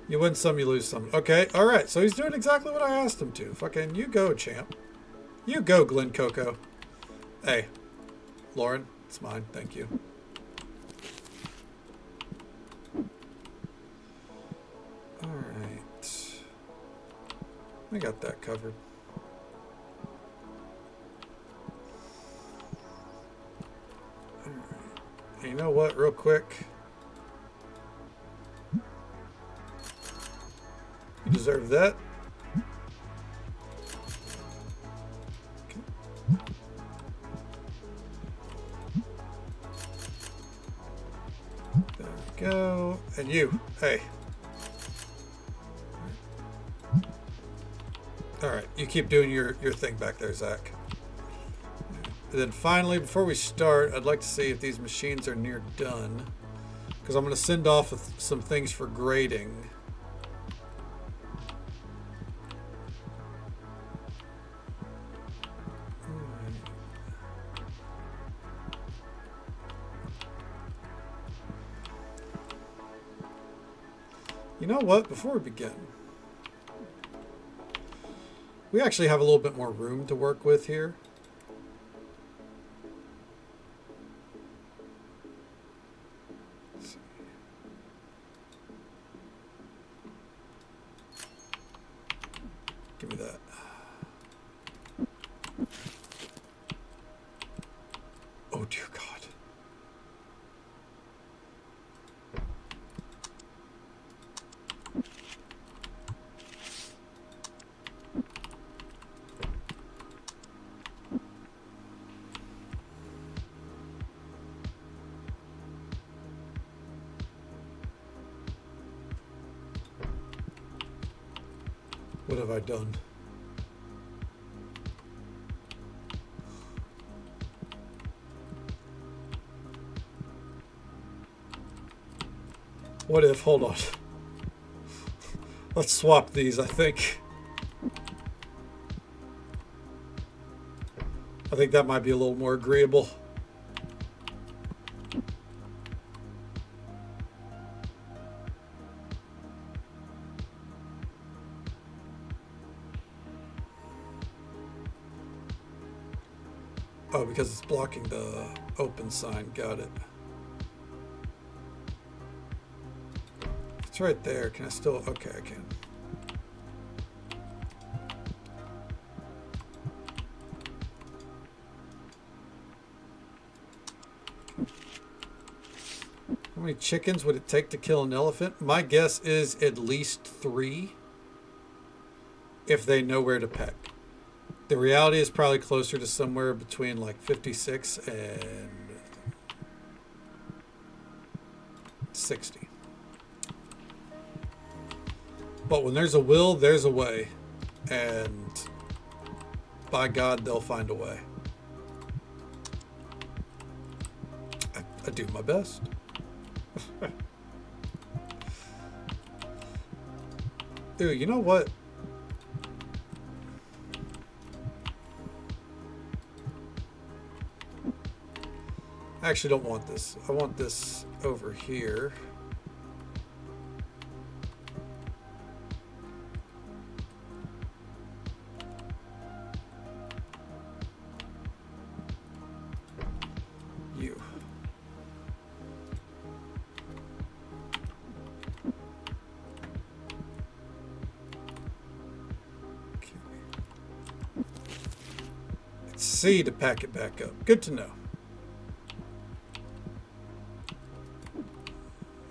You win some, you lose some. Okay, all right. So he's doing exactly what I asked him to. Fucking you go, champ. You go, Glen Coco. Hey, Lauren, it's mine. Thank you. All right. I got that covered. All right. And you know what? Real quick. deserve that. There we go. And you, hey. All right, you keep doing your thing back there, Zach. And then finally, before we start, I'd like to see if these machines are near done, because I'm going to send off some things for grading. You know what? Before we begin, we actually have a little bit more room to work with here. Give me that. Oh, dear God. What have I done? What if, hold on. Let's swap these, I think. I think that might be a little more agreeable. Oh, because it's blocking the open sign. Got it. It's right there. Can I still? Okay, I can. How many chickens would it take to kill an elephant? My guess is at least 3 if they know where to peck. The reality is probably closer to somewhere between like 56 and 60. But when there's a will, there's a way. And by God, they'll find a way. I do my best. Ooh, you know what? I actually don't want this. I want this over here. You. Okay. It's C to pack it back up. Good to know.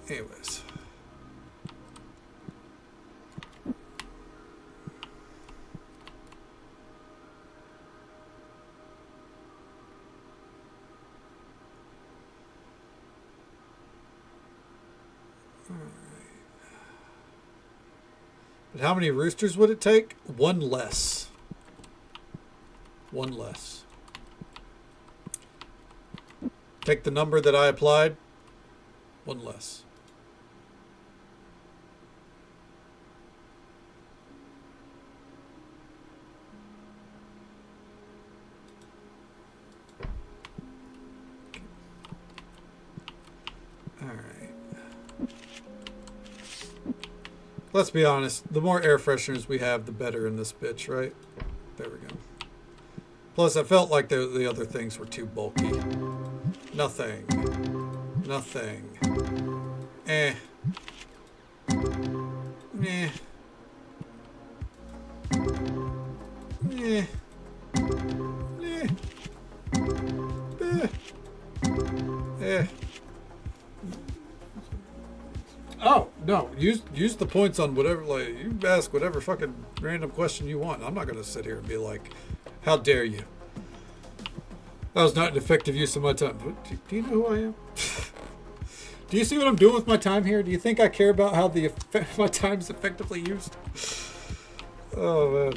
Anyways. All right. But how many roosters would it take? 1 less. 1 less. Take the number that I applied. 1 less. Let's be honest, the more air fresheners we have, the better in this bitch, right? There we go. Plus, I felt like the other things were too bulky. Nothing. Nothing. Eh. Eh. Eh. Eh. Eh. Oh, No, use the points on whatever. Like, you ask whatever fucking random question you want. I'm not gonna sit here and be like, "How dare you?" That was not an effective use of my time. Do you know who I am? Do you see what I'm doing with my time here? Do you think I care about how my time is effectively used? Oh man.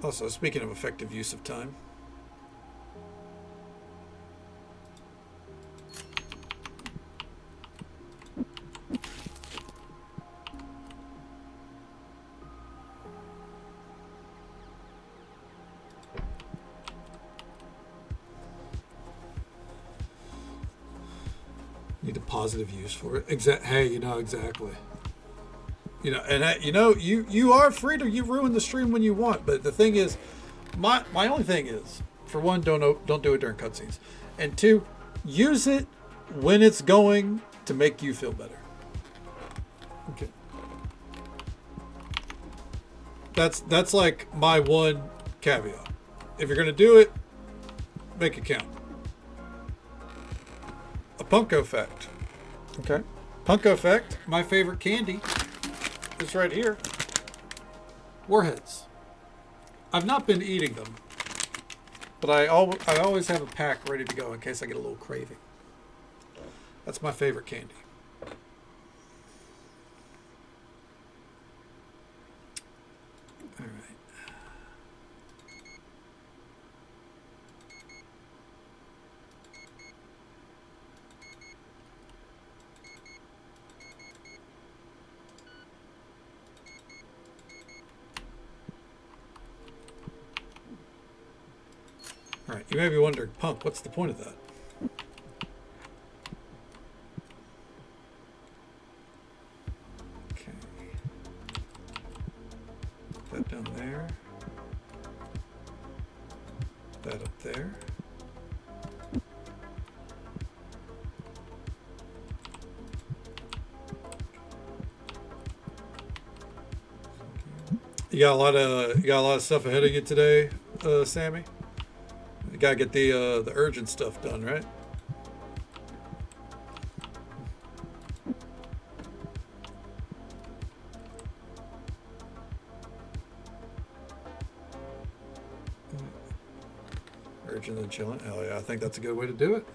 Also, speaking of effective use of time, need a positive use for it. Hey, exactly. You are free to ruin the stream when you want, but the thing is, my only thing is, for one, don't do it during cutscenes, and two, use it when it's going to make you feel better. Okay. That's like my one caveat. If you're gonna do it, make it count. A Punko fact. Okay. Punko fact. My favorite candy. It's right here. Warheads. I've not been eating them, but I always have a pack ready to go in case I get a little craving. That's my favorite candy. All right. All right, you may be wondering, Punk, what's the point of that? Okay. That down there. That up there. You got a lot of stuff ahead of you today, Sammy. You gotta get the urgent stuff done, right? Urgent and chilling. Hell yeah, I think that's a good way to do it.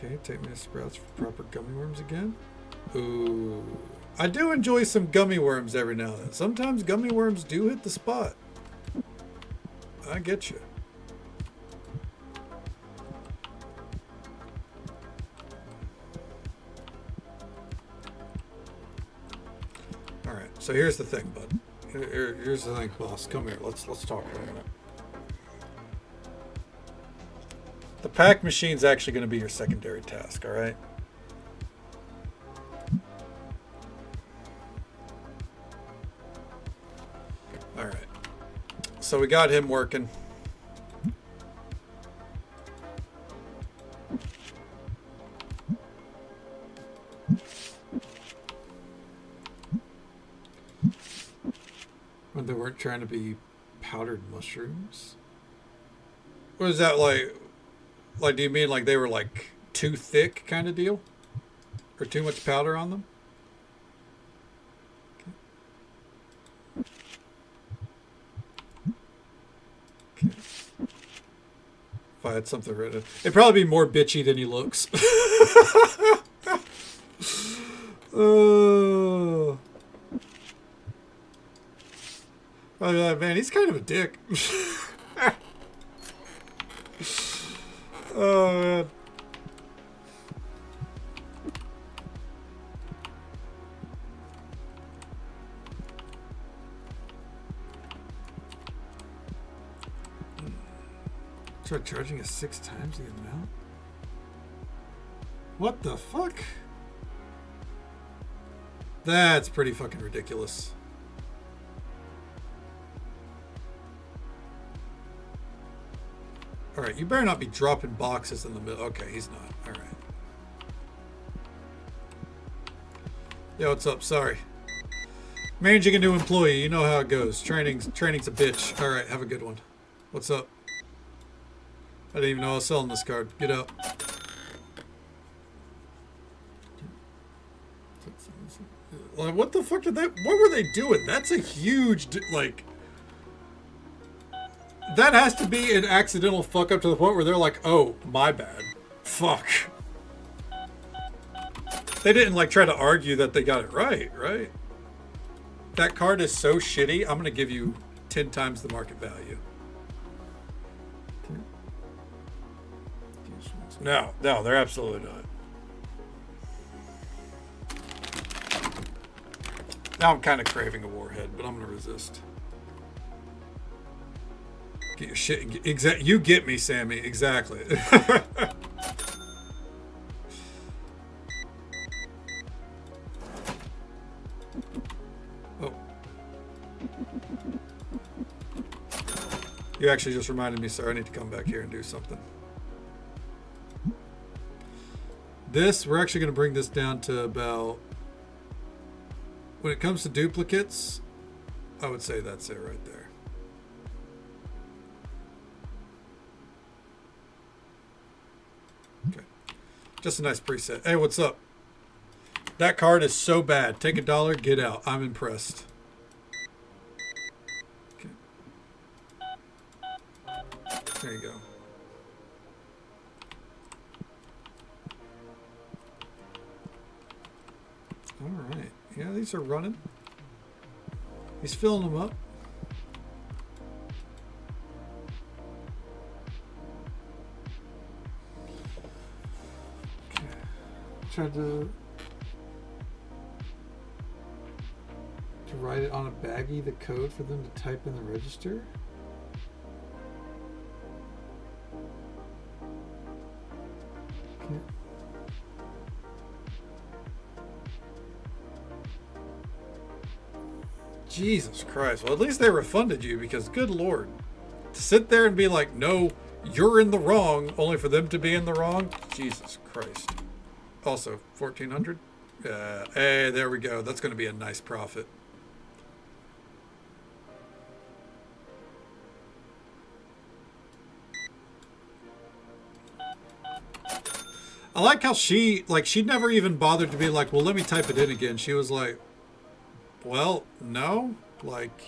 Okay, take me to Sprouts for proper gummy worms again. Ooh. I do enjoy some gummy worms every now and then. Sometimes gummy worms do hit the spot. I get you. Alright, so here's the thing, bud. Here's the thing, boss. Come here. Let's talk for a minute. The pack machine's actually going to be your secondary task, all right? All right. So we got him working. When they weren't trying to be powdered mushrooms? What is that like? Like, do you mean like they were like too thick kind of deal? Or too much powder on them? Okay. If I had something written, it'd probably be more bitchy than he looks. Oh. Man, he's kind of a dick. Oh, man. Try charging us 6 times the amount? What the fuck? That's pretty fucking ridiculous. Alright, you better not be dropping boxes in the middle. Okay, he's not. Alright. Yo, what's up? Sorry. Managing a new employee, you know how it goes. Training's a bitch. Alright, have a good one. What's up? I didn't even know I was selling this card. Get out. Like, what the fuck did that... What were they doing? That's a huge... Like... That has to be an accidental fuck up to the point where they're like, oh, my bad. Fuck. They didn't, like, try to argue that they got it right, right? That card is so shitty, I'm going to give you 10 times the market value. No, they're absolutely not. Now I'm kind of craving a warhead, but I'm going to resist. Get your shit. You get me, Sammy. Exactly. Oh. You actually just reminded me, sir. I need to come back here and do something. We're actually going to bring this down to about... When it comes to duplicates, I would say that's it right there. Okay. Just a nice preset. Hey, what's up? That card is so bad. Take $1, get out. I'm impressed. Okay. There you go. All right. Yeah, these are running. He's filling them up. Okay. Tried to write it on a baggie, the code for them to type in the register. Okay. Jesus Christ. Well, at least they refunded you, because good Lord. To sit there and be like, no, you're in the wrong, only for them to be in the wrong? Jesus Christ. Also, 1,400? Hey, there we go. That's going to be a nice profit. I like how she never even bothered to be like, well, let me type it in again. She was like, well, no, like,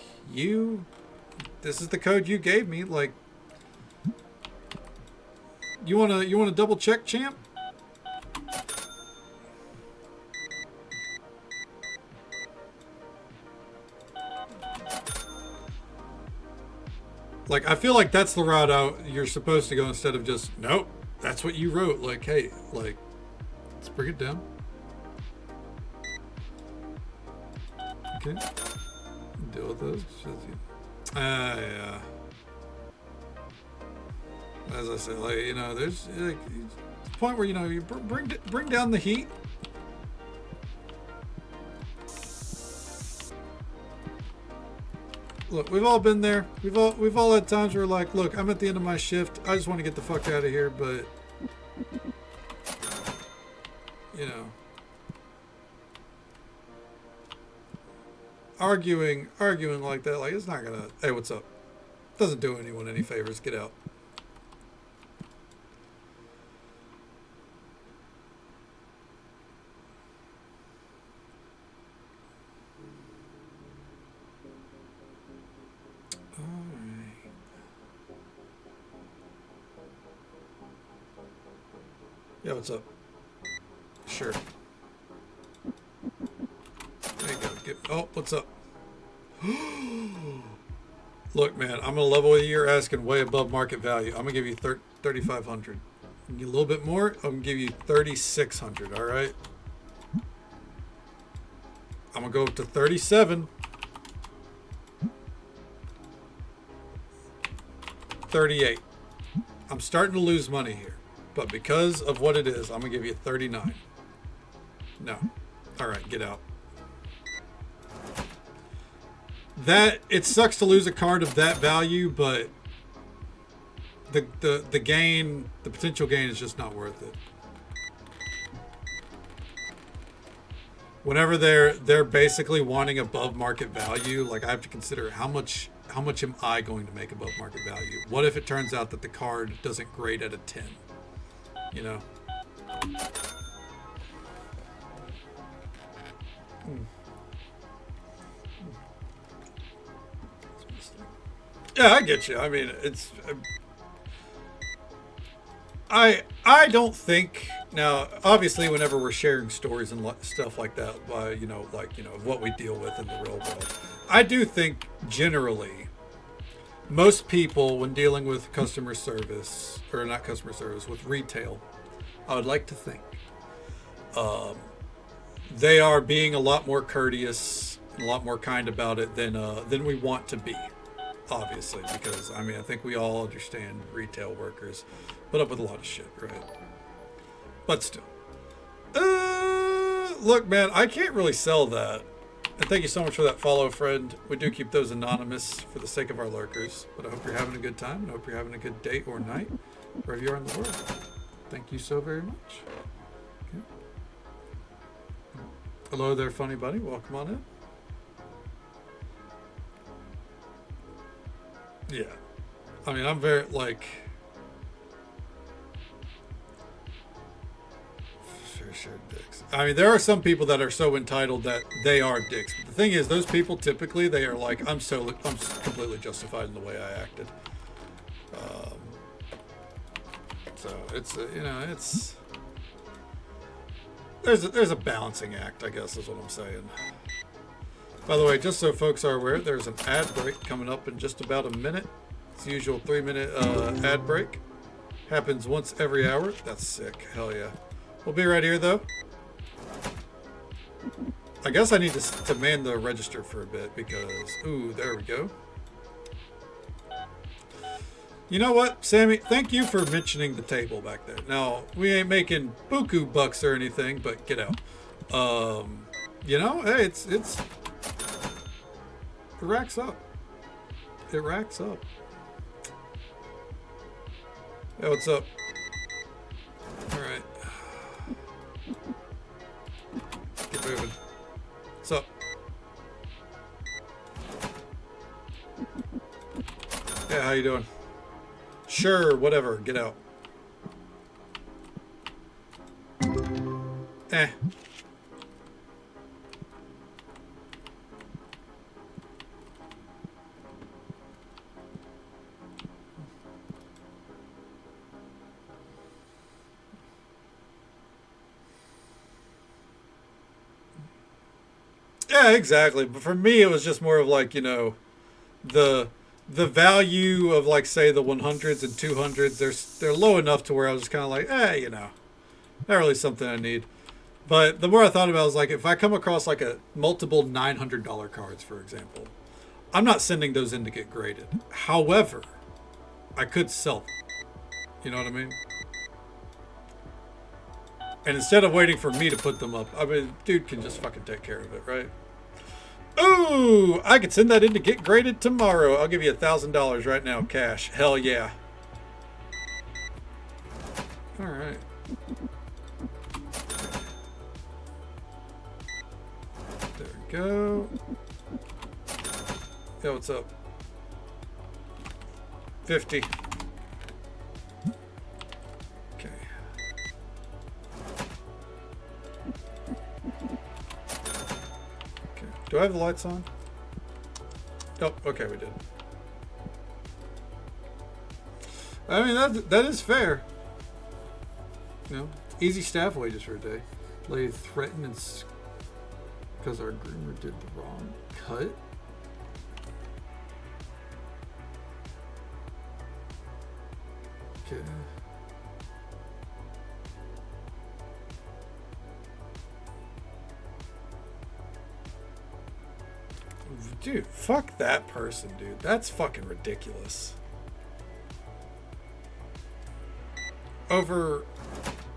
this is the code you gave me. Like, you wanna double check, champ? Like, I feel like that's the route you're supposed to go, instead of just, nope, that's what you wrote. Like, hey, like, let's bring it down. Okay. Deal with those. Yeah. As I said, like, you know, there's like a point where, you know, you bring down the heat. Look, we've all been there. We've all had times where, like, look, I'm at the end of my shift. I just want to get the fuck out of here, but you know, arguing like that, like, it's not gonna. Hey, what's up? Doesn't do anyone any favors. Get out. Yeah, what's up? Sure. There you go. Oh, what's up? Look, man, I'm gonna level with you. You're asking way above market value. I'm gonna give you 3,500. A little bit more. I'm gonna give you 3,600. All right. I'm gonna go up to 37. 38. I'm starting to lose money here. But because of what it is, I'm going to give you 39. No. All right, get out. It sucks to lose a card of that value, but the gain, the potential gain is just not worth it. Whenever they're basically wanting above market value, like I have to consider how much am I going to make above market value? What if it turns out that the card doesn't grade at a 10? You know? Yeah, I get you. I mean, it's... I don't think... Now, obviously, whenever we're sharing stories and stuff like that, by what we deal with in the real world, I do think generally, most people, when dealing with customer service, or not customer service, with retail, I would like to think they are being a lot more courteous, a lot more kind about it than we want to be. Obviously, because I mean, I think we all understand retail workers put up with a lot of shit, right? But still, look, man, I can't really sell that. And thank you so much for that follow, friend. We do keep those anonymous for the sake of our lurkers. But I hope you're having a good time, and I hope you're having a good day or night, wherever you are in the world. Thank you so very much. Okay. Hello there, funny buddy. Welcome on in. Yeah. I mean, I'm very, like... Fair share dicks. I mean, there are some people that are so entitled that they are dicks. But the thing is, those people typically, they are like, I'm completely justified in the way I acted. So, it's, it's... There's a balancing act, I guess, is what I'm saying. By the way, just so folks are aware, there's an ad break coming up in just about a minute. It's the usual 3-minute ad break. Happens once every hour. That's sick. Hell yeah. We'll be right here, though. I guess I need to man the register for a bit because... Ooh, there we go. You know what, Sammy? Thank you for mentioning the table back there. Now, we ain't making buku bucks or anything, but get out. Hey, it's... It racks up. It racks up. Hey, what's up? Alright. Get moving. What's up? Yeah, how you doing? Sure, whatever. Get out. Eh. Yeah, exactly. But for me, it was just more of like, the value of like, say, the 100s and 200s, they're low enough to where I was just kind of like, not really something I need. But the more I thought about it, I was like, if I come across like a multiple $900 cards, for example, I'm not sending those in to get graded. However, I could sell them. You know what I mean? And instead of waiting for me to put them up, I mean, dude can just fucking take care of it, right? Ooh, I could send that in to get graded tomorrow. I'll give you $1,000 right now, cash. Hell yeah. All right. There we go. Yo, what's up? 50. Do I have the lights on? Oh, okay, we did. I mean, that is fair. Easy staff wages for a day. Lady threatened and because our groomer did the wrong cut. Okay. Dude, fuck that person, dude. That's fucking ridiculous. Over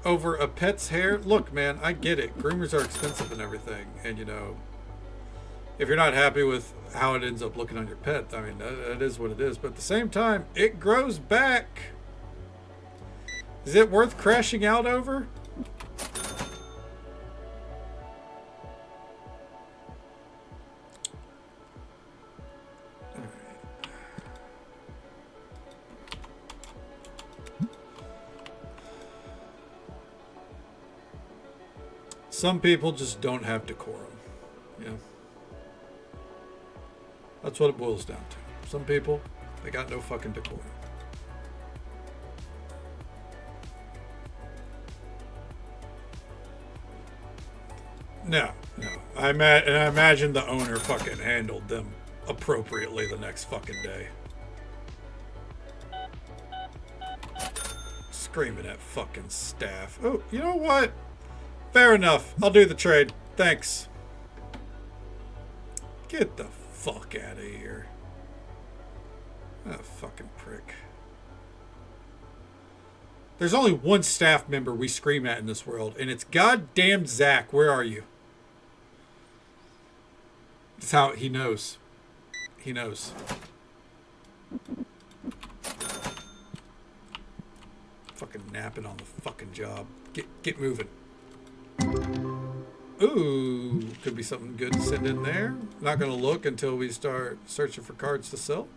a pet's hair? Look, man, I get it. Groomers are expensive and everything. And, if you're not happy with how it ends up looking on your pet, I mean, that is what it is. But at the same time, it grows back. Is it worth crashing out over? Some people just don't have decorum. Yeah. That's what it boils down to. Some people, they got no fucking decorum. No. I imagine the owner fucking handled them appropriately the next fucking day. Screaming at fucking staff. Oh, you know what? Fair enough. I'll do the trade. Thanks. Get the fuck out of here. Ah, fucking prick. There's only one staff member we scream at in this world, and it's goddamn Zach. Where are you? That's how he knows. He knows. Fucking napping on the fucking job. Get moving. Ooh, could be something good to send in there. Not gonna look until we start searching for cards to sell.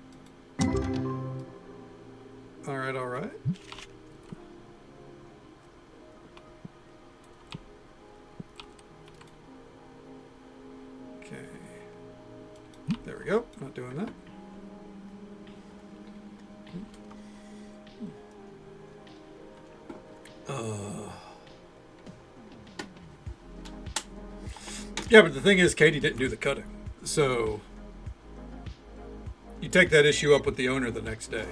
Alright, alright. Okay. There we go. Not doing that. Yeah, but the thing is, Katie didn't do the cutting. So, you take that issue up with the owner the next day.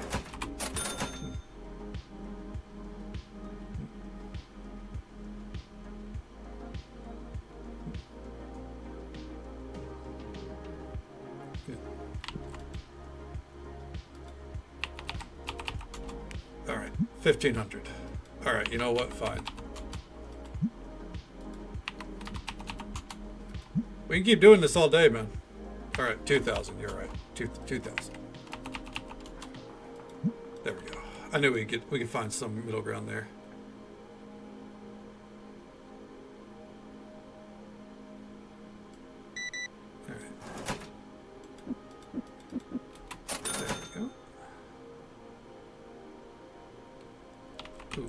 All right, 1,500. All right, you know what? Fine. We can keep doing this all day, man. All right, 2,000. You're right. 2,000. There we go. I knew we could find some middle ground there. All right. There we go. Ooh.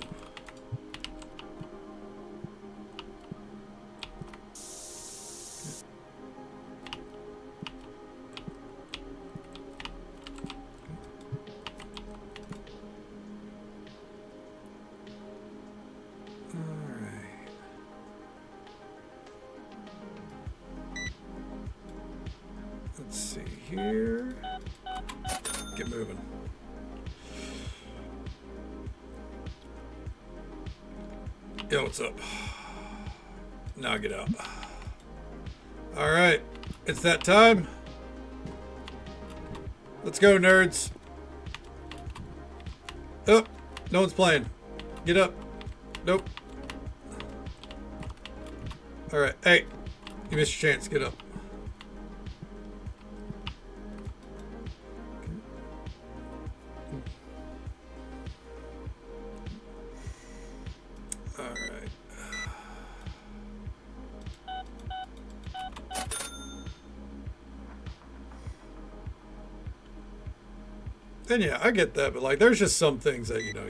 Let's see here. Get moving. Yo, what's up? Now get out. All right, it's that time. Let's go, nerds. Oh, no one's playing. Get up. Nope. All right, hey, you missed your chance. Get up. And yeah, I get that, but like, there's just some things that, you know,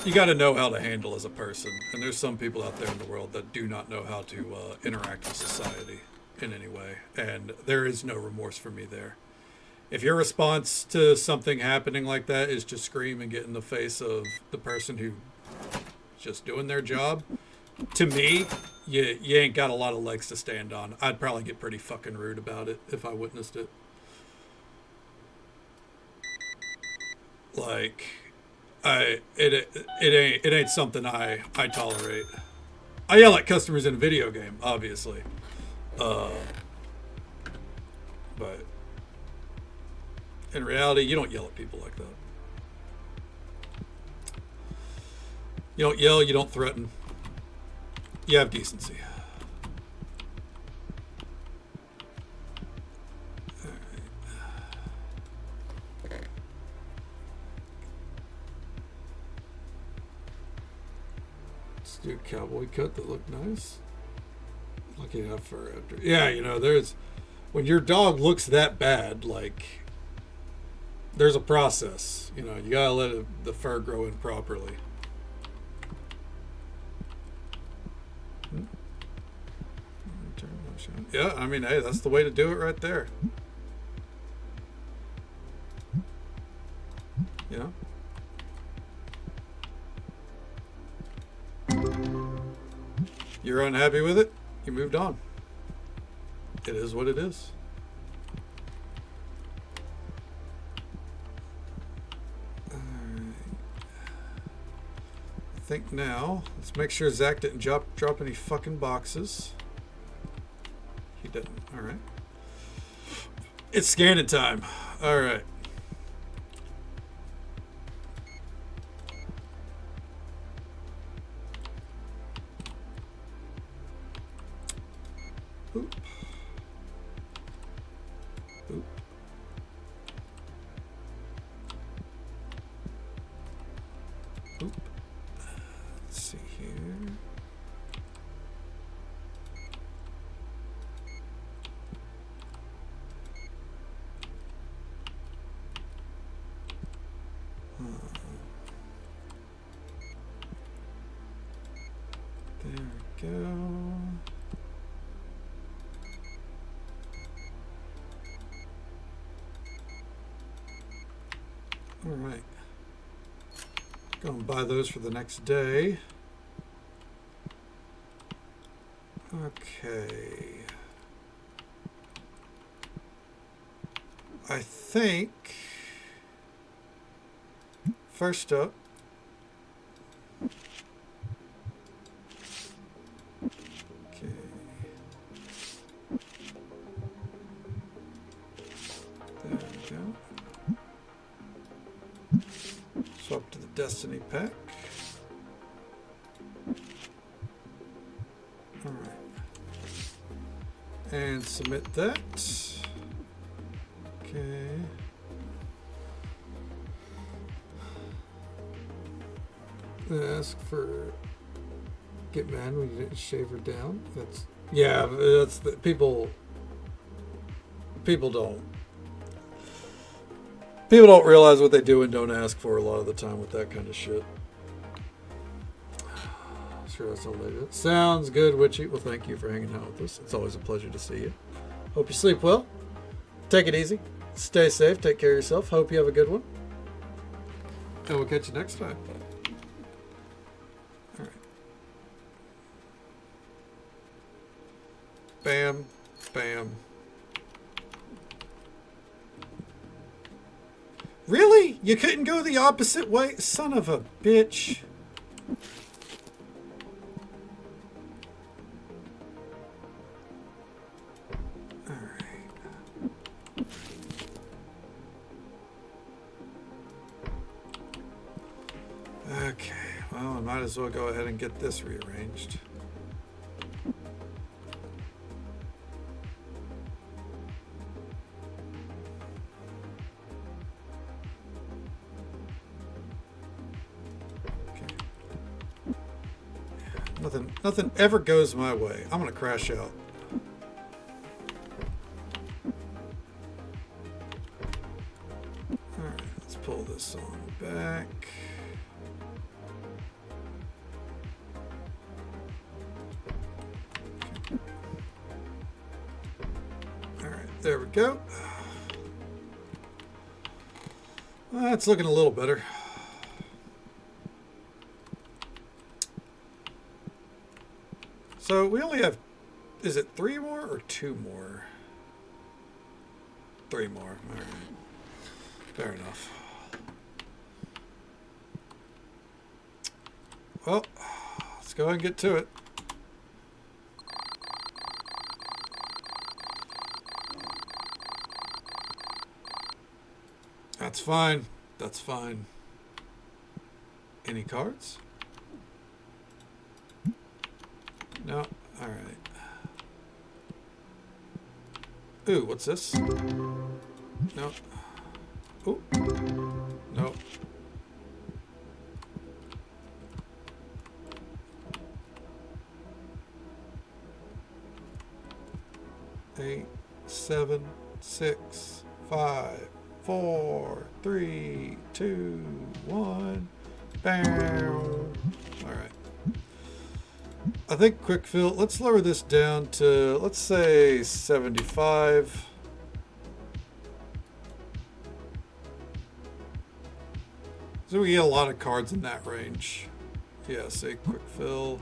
you got to know how to handle as a person. And there's some people out there in the world that do not know how to interact with society in any way. And there is no remorse for me there. If your response to something happening like that is to scream and get in the face of the person who's just doing their job, to me, you ain't got a lot of legs to stand on. I'd probably get pretty fucking rude about it if I witnessed it. Like, it ain't something I tolerate. I yell at customers in a video game, obviously, but in reality, you don't yell at people like that. You don't yell, you don't threaten. You have decency. Do a cowboy cut that looked nice. Lucky to have fur after. Yeah, you know, there's when your dog looks that bad, like there's a process. You know, you gotta let the fur grow in properly. Yeah, I mean, hey, that's the way to do it right there. You know? You're unhappy with it? You moved on. It is what it is. Alright. I think now, let's make sure Zach didn't drop any fucking boxes. He didn't. Alright. It's scanning time. Alright. Oop. Oop. Oop. Let's see here. There we go. All right. Go and buy those for the next day. Okay. I think first up, okay. There we go. Swap to the Destiny pack. All right. And submit that. Okay. Ask for get mad when you didn't shave her down. That's yeah. That's the people. People don't realize what they do and don't ask for a lot of the time with that kind of shit. Sure, that's all later. Sounds good, Witchy. Well, thank you for hanging out with us. It's always a pleasure to see you. Hope you sleep well. Take it easy. Stay safe. Take care of yourself. Hope you have a good one. And we'll catch you next time. All right. Bam. Bam. Really? You couldn't go the opposite way? Son of a bitch. Okay, well, I might as well go ahead and get this rearranged. Okay. Nothing ever goes my way. I'm gonna crash out. All right, let's pull this on back. There we go. That's looking a little better. So we only have, is it 3 more or 2 more? 3 more. All right. Fair enough. Well, let's go ahead and get to it. That's fine. That's fine. Any cards? No. All right. Ooh, what's this? No. Ooh. No. 8, 7, 6, 5, 4, 3, 2, 1. Bam. All right. I think quick fill, let's lower this down to, let's say 75. So we get a lot of cards in that range. Yeah, say quick fill.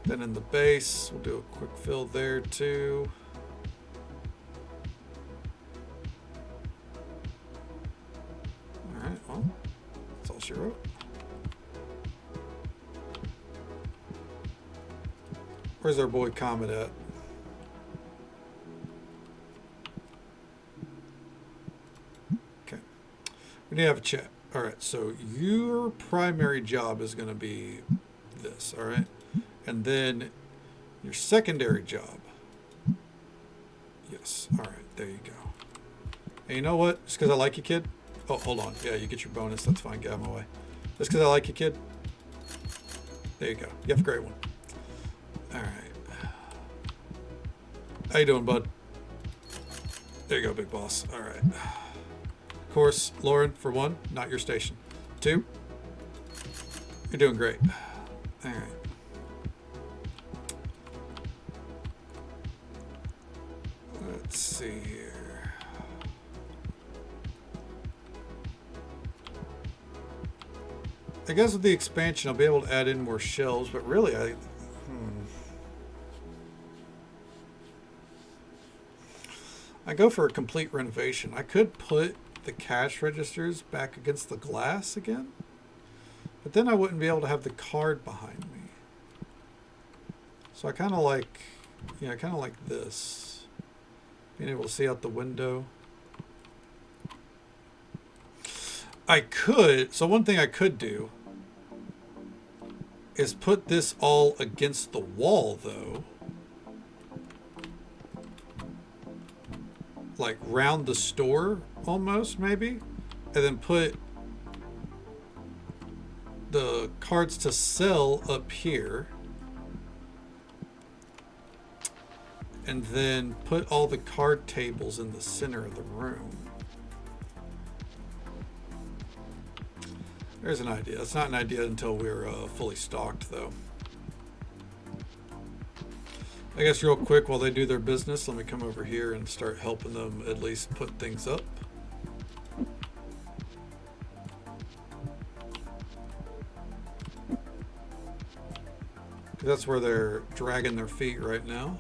Then in the base, we'll do a quick fill there too. All right, well, that's all she wrote. Where's our boy Comet at? Okay. We need to have a chat. All right, so your primary job is going to be this, all right? And then your secondary job. Yes, all right, there you go. And you know what? Just because I like you, kid. Oh, hold on. Yeah, you get your bonus. That's fine. Get out of my way. Just because I like you, kid. There you go. You have a great one. All right. How you doing, bud? There you go, big boss. All right. Of course, Lauren, for one, not your station. 2, you're doing great. All right. Let's see here. I guess with the expansion, I'll be able to add in more shelves, but really, I go for a complete renovation. I could put the cash registers back against the glass again, but then I wouldn't be able to have the card behind me. So I kind of like, yeah, kind of like this, being able to see out the window. I could, so one thing I could do is put this all against the wall though. Like round the store almost, maybe, and then put the cards to sell up here, and then put all the card tables in the center of the room. There's an idea. It's not an idea until we're fully stocked though. I guess real quick, while they do their business, let me come over here and start helping them at least put things up. That's where they're dragging their feet right now.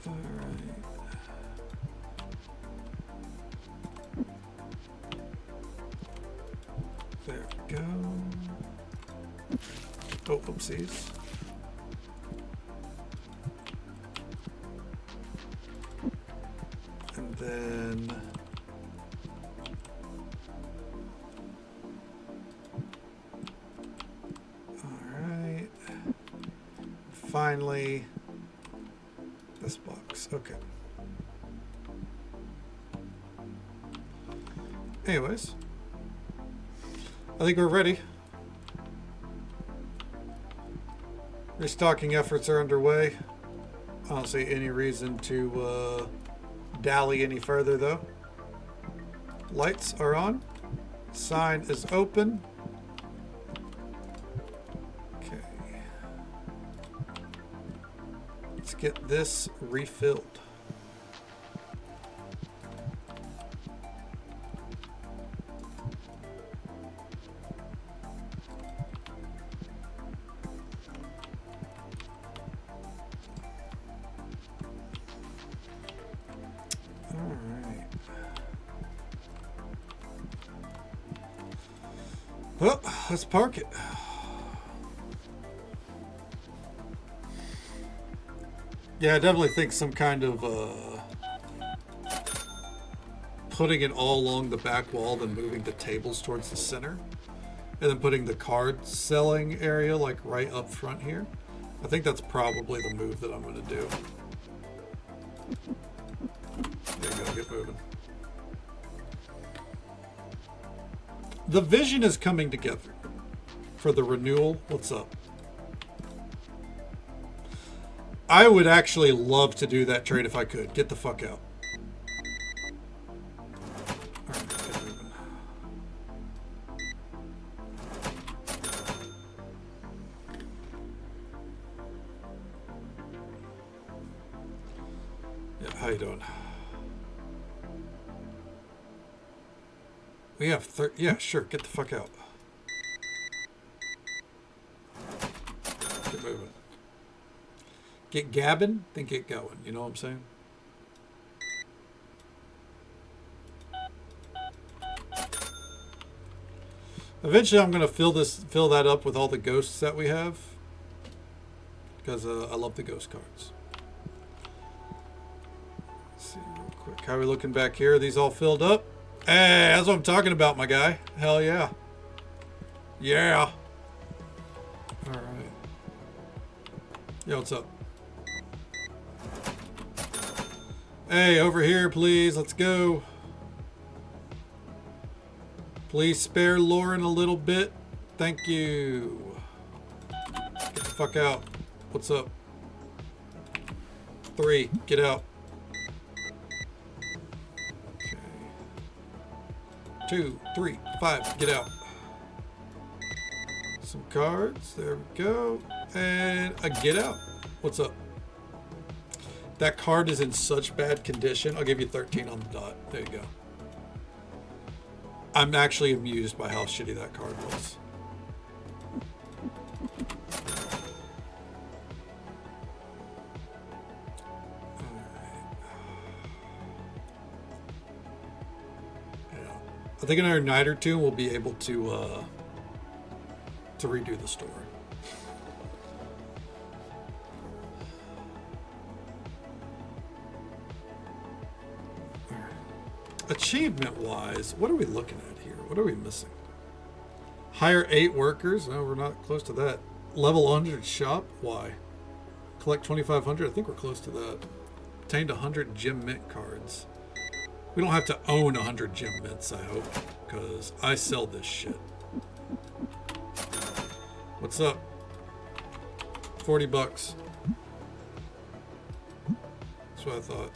All right. There we go. Oh, oopsies. And then all right. Finally, this box. Okay. Anyways, I think we're ready. Restocking efforts are underway. I don't see any reason to dally any further though. Lights are on. Sign is open. Okay. Let's get this refilled. Well, let's park it. Yeah, I definitely think some kind of putting it all along the back wall, then moving the tables towards the center, and then putting the card selling area like right up front here. I think that's probably the move that I'm going to do. There you go, get moving. The vision is coming together. for the renewal. What's up? I would actually love to do that trade if I could. Get the fuck out. All right, get moving. Yeah, how you doing? We have yeah, sure. Get the fuck out. Get moving. Get gabbing, then get going. You know what I'm saying? Eventually, I'm gonna fill that up with all the ghosts that we have, because I love the ghost cards. Let's see real quick. How are we looking back here? Are these all filled up? Hey, that's what I'm talking about, my guy. Hell yeah. Yeah. All right. Yo, what's up? Hey, over here, please. Let's go. Please spare Lauren a little bit. Thank you. Get the fuck out. What's up? 3. Get out. Okay. 2, 3, 5. Get out. Some cards. There we go. And a get out. What's up? That card is in such bad condition. I'll give you 13 on the dot. There you go. I'm actually amused by how shitty that card was. Yeah. I think in our night or two we'll be able to redo the story. Achievement wise, what are we looking at here? What are we missing? Hire 8 workers. No, we're not close to that. Level 100 shop. Why? Collect 2,500. I think we're close to that. Obtained 100 gem mint cards. We don't have to own 100 gem mints, I hope, because I sell this shit. What's up? 40 bucks. That's what I thought.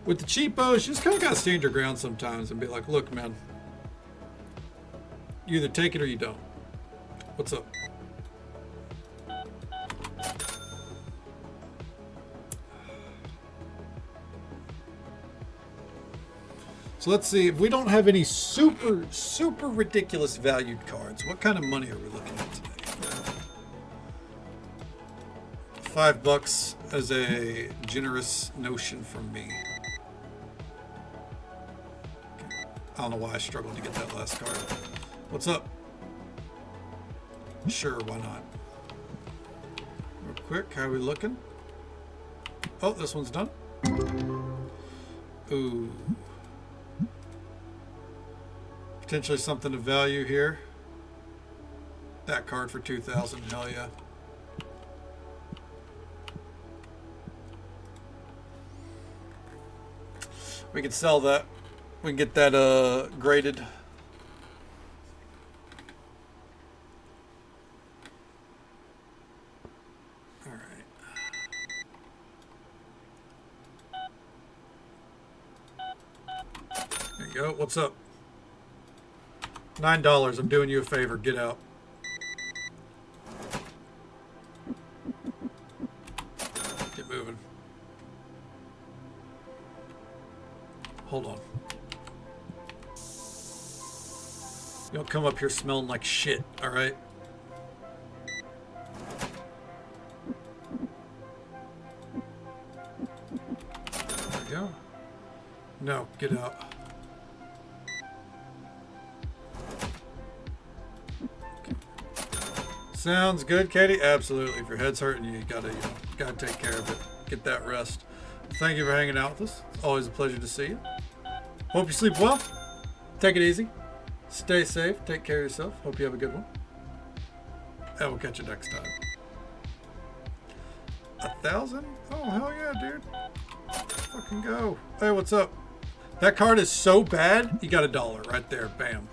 With the cheapos, you just kind of got to stand your ground sometimes and be like, look, man, you either take it or you don't. What's up? So let's see, if we don't have any super ridiculous valued cards, what kind of money are we looking at today? $5 as a generous notion from me. I don't know why I struggled to get that last card. What's up? Sure, why not? Real quick, how are we looking? Oh, this one's done. Ooh. Potentially something of value here. That card for 2,000, hell yeah. We can sell that. We can get that graded. All right. There you go. What's up? $9. I'm doing you a favor. Get out. Get moving. Hold on. You don't come up here smelling like shit, all right? There we go. No, get out. Okay. Sounds good, Katie. Absolutely. If your head's hurting, you gotta take care of it. Get that rest. Thank you for hanging out with us. It's always a pleasure to see you. Hope you sleep well. Take it easy. Stay safe. Take care of yourself. Hope you have a good one. And we'll catch you next time. 1,000? Oh, hell yeah, dude. Fucking go. Hey, what's up? That card is so bad, you got $1 right there. Bam.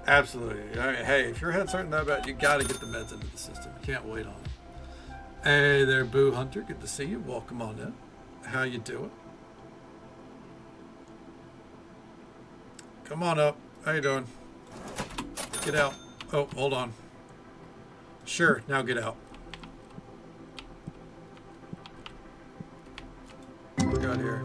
Absolutely. I mean, hey, if your head's hurting that bad, you got to get the meds into the system. You can't wait on it. Hey there, Boo Hunter. Good to see you. Welcome on in. How you doing? Come on up. How you doing? Get out. Oh, hold on. Sure, now get out. What we got here?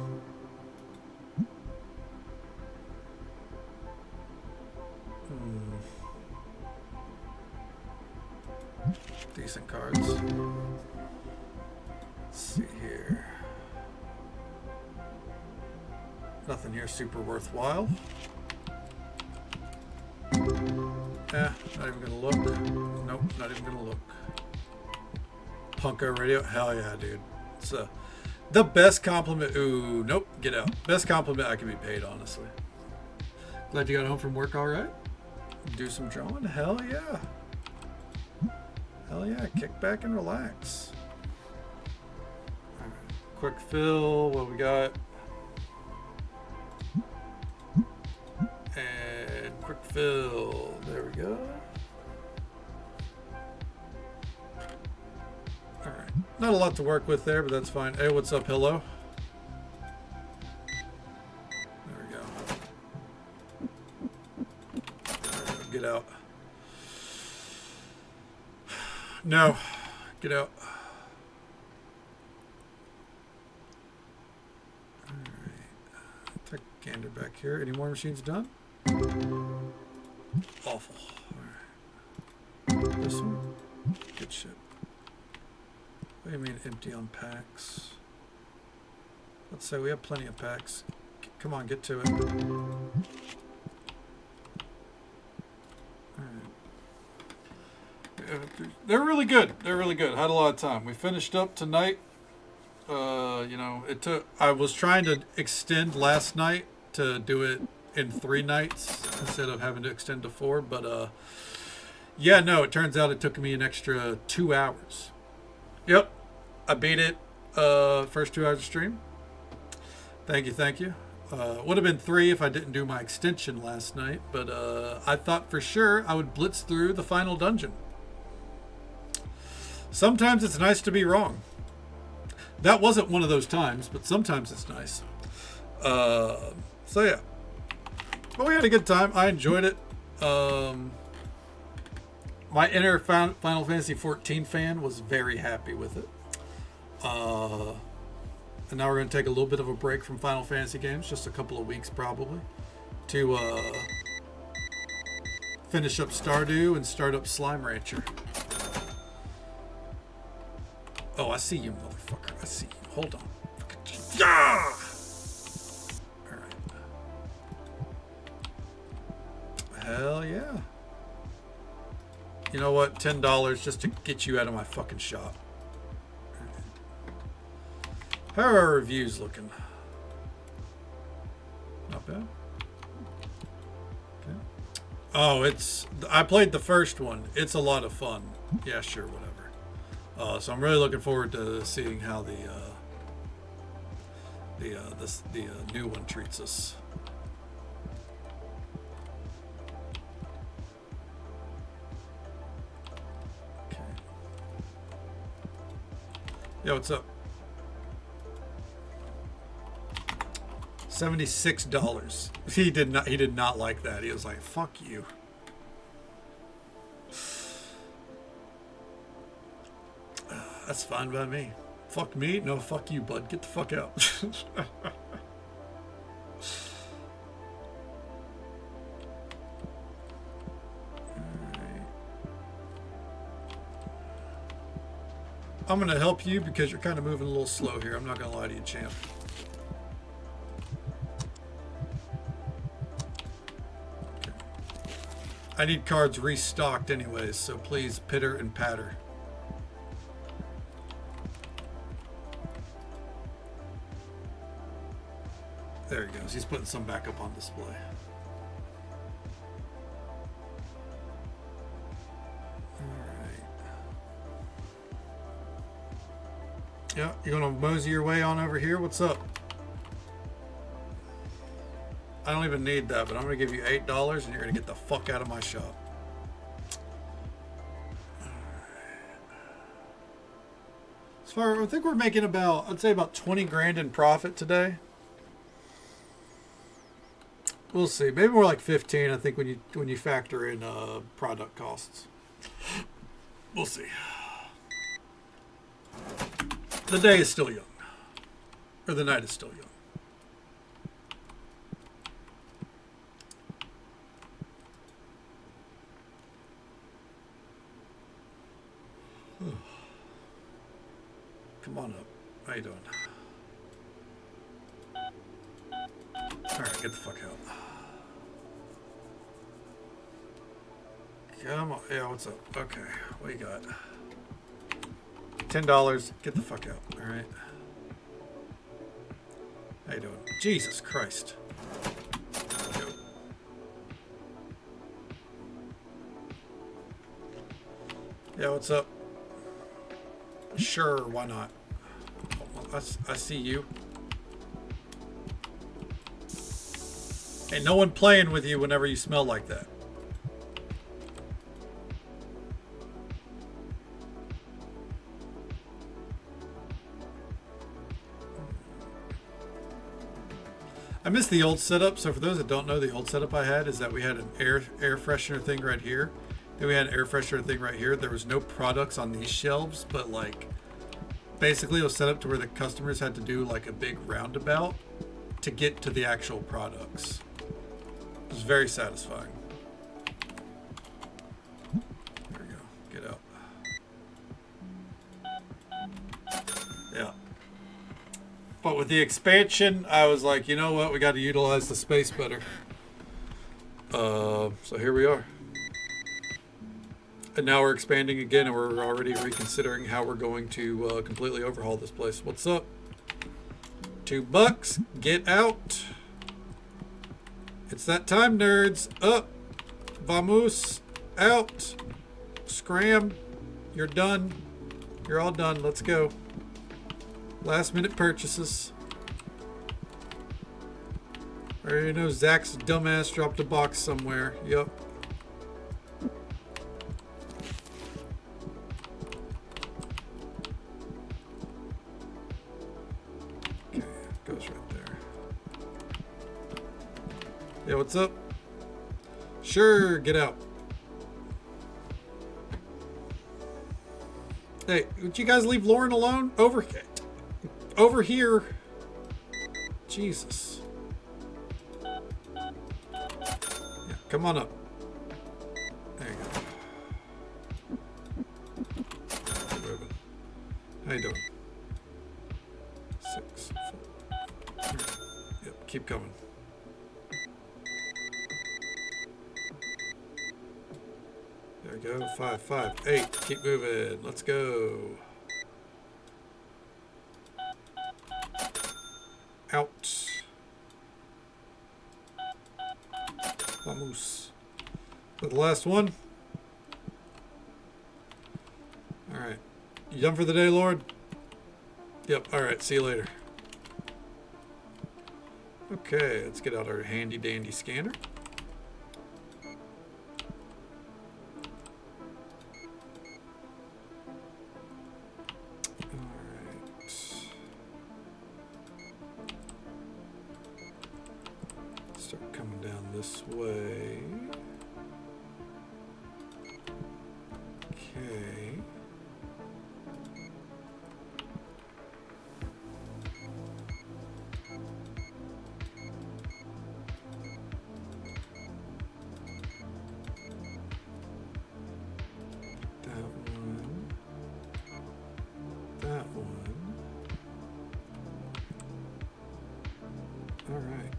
Decent cards. Let's see here. Nothing here super worthwhile. Not even gonna look. Nope, not even gonna look. Punko radio. Hell yeah, dude. It's the best compliment. Ooh, nope, get out. Best compliment I can be paid, honestly. Glad you got home from work all right. Do some drawing. Hell yeah. Hell yeah, kick back and relax. All right. Quick fill, what we got? And quick fill, there we go. All right, not a lot to work with there, but that's fine. Hey, what's up, hello? There we go. Get out. No, get out. All right, take a gander back here. Any more machines done? Awful. All right. This one? Good shit. What do you mean empty on packs? Let's say we have plenty of packs. Come on, get to it. They're really good. They're really good. Had a lot of time. We finished up tonight. You know, it took. I was trying to extend last night to do it in 3 nights instead of having to extend to 4. But yeah, no. It turns out it took me an extra 2 hours. Yep, I beat it. First 2 hours of stream. Thank you, thank you. Would have been 3 if I didn't do my extension last night. But I thought for sure I would blitz through the final dungeon. Sometimes it's nice to be wrong. That wasn't one of those times, but sometimes it's nice. So yeah. But we had a good time. I enjoyed it. My inner Final Fantasy 14 fan was very happy with it. And now we're going to take a little bit of a break from Final Fantasy games, just a couple of weeks probably, to finish up Stardew and start up Slime Rancher. Oh, I see you, motherfucker. I see you. Hold on. Yeah! Alright. Hell yeah. You know what? $10 just to get you out of my fucking shop. How are our reviews looking? Not bad. Okay. Oh, I played the first one. It's a lot of fun. Yeah, sure, whatever. So I'm really looking forward to seeing how the new one treats us. Okay. Yo, what's up? $76. He did not like that. He was like, "Fuck you." That's fine by me. Fuck me? No, fuck you, bud. Get the fuck out. Alright. I'm going to help you because you're kind of moving a little slow here. I'm not going to lie to you, champ. Okay. I need cards restocked anyways, so please pitter and patter. There he goes. He's putting some back up on display. Alright. Yeah, you gonna mosey your way on over here? What's up? I don't even need that, but I'm going to give you $8 and you're going to get the fuck out of my shop. As far, I think we're making about, I'd say about 20 grand in profit today. We'll see. Maybe more like 15, I think, when you factor in product costs. We'll see. The day is still young. Or the night is still young. Come on up. How you doing? Alright, get the fuck out. Come on. Yeah, what's up? Okay, what you got? $10. Get the fuck out. Alright. How you doing? Jesus Christ. Go. Yeah, what's up? Sure, why not? I see you. Ain't no one playing with you whenever you smell like that. I miss the old setup. So for those that don't know, the old setup I had is that we had an air freshener thing right here. Then we had an air freshener thing right here. There was no products on these shelves, but like basically it was set up to where the customers had to do like a big roundabout to get to the actual products. It was very satisfying. There we go. Get out. Yeah. But with the expansion, I was like, you know what? We got to utilize the space better. So here we are. And now we're expanding again, and we're already reconsidering how we're going to completely overhaul this place. What's up? $2. Get out. It's that time, nerds. Up. Vamos. Out. Scram. You're done. You're all done. Let's go. Last minute purchases. I already know Zach's dumbass dropped a box somewhere. Yup. Okay, goes right there. Yeah, what's up? Sure, get out. Hey, would you guys leave Lauren alone? Over here. Jesus. Yeah, come on up. There you go. Keep moving. How you doing? 6, 4. Yep, keep coming. There we go. 5, 5, 8. Keep moving. Let's go. Out. Vamos. The last one. Alright. You done for the day, Lord? Yep. Alright. See you later. Okay. Let's get out our handy dandy scanner. Start coming down this way. Okay. That one. That one. All right.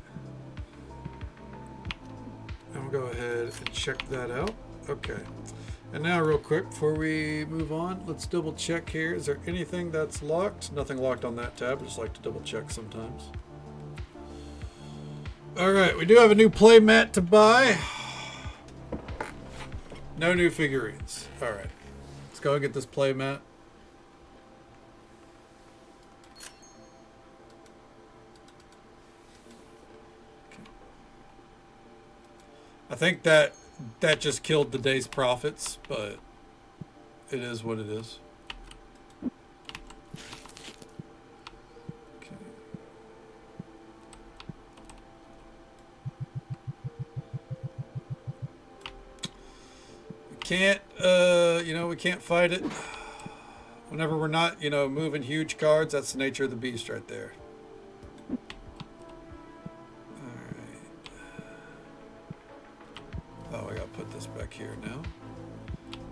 And we'll go ahead and check that out. Okay. And now real quick, before we move on, let's double check here. Is there anything that's locked? Nothing locked on that tab. I just like to double check sometimes. All right. We do have a new play mat to buy. No new figurines. All right. Let's go and get this play mat. think that just killed the day's profits, but it is what it is. Okay. We can't, we can't fight it. Whenever we're not, moving huge cards, that's the nature of the beast right there. Oh, I gotta put this back here now.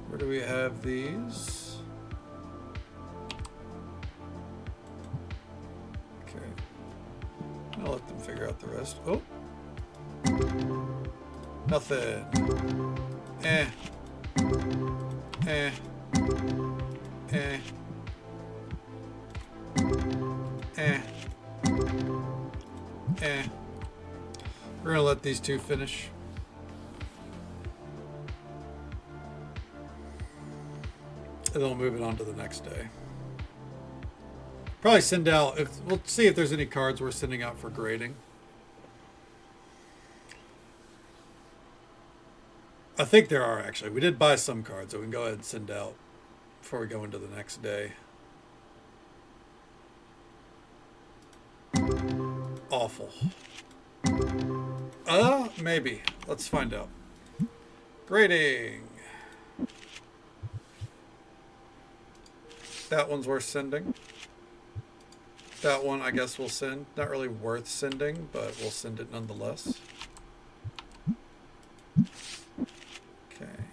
Where do we have these? Okay. I'll let them figure out the rest. Oh. Nothing. Eh. Eh. Eh. Eh. Eh. We're gonna let these two finish. And then we'll move it on to the next day. Probably send out, we'll see if there's any cards we're sending out for grading. I think there are, actually. We did buy some cards, so we can go ahead and send out before we go into the next day. Awful. Maybe. Let's find out. Grading. That one's worth sending. That one, I guess we'll send. Not really worth sending, but we'll send it nonetheless. Okay.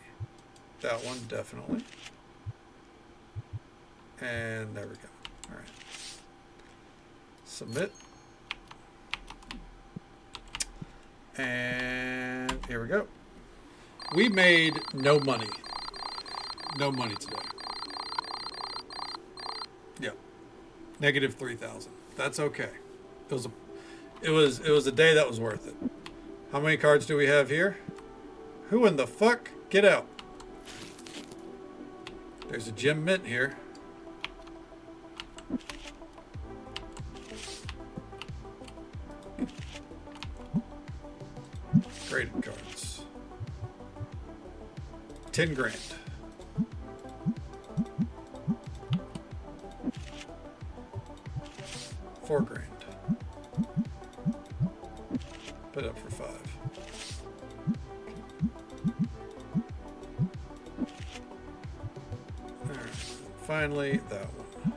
That one, definitely. And there we go. All right. Submit. And here we go. We made no money. No money today. Yeah. Negative 3,000. That's okay. It was a day that was worth it. How many cards do we have here? Who in the fuck? Get out. There's a gem mint here. Graded cards. 10 grand. $4 grand. Put it up for 5. All right. Finally, that one.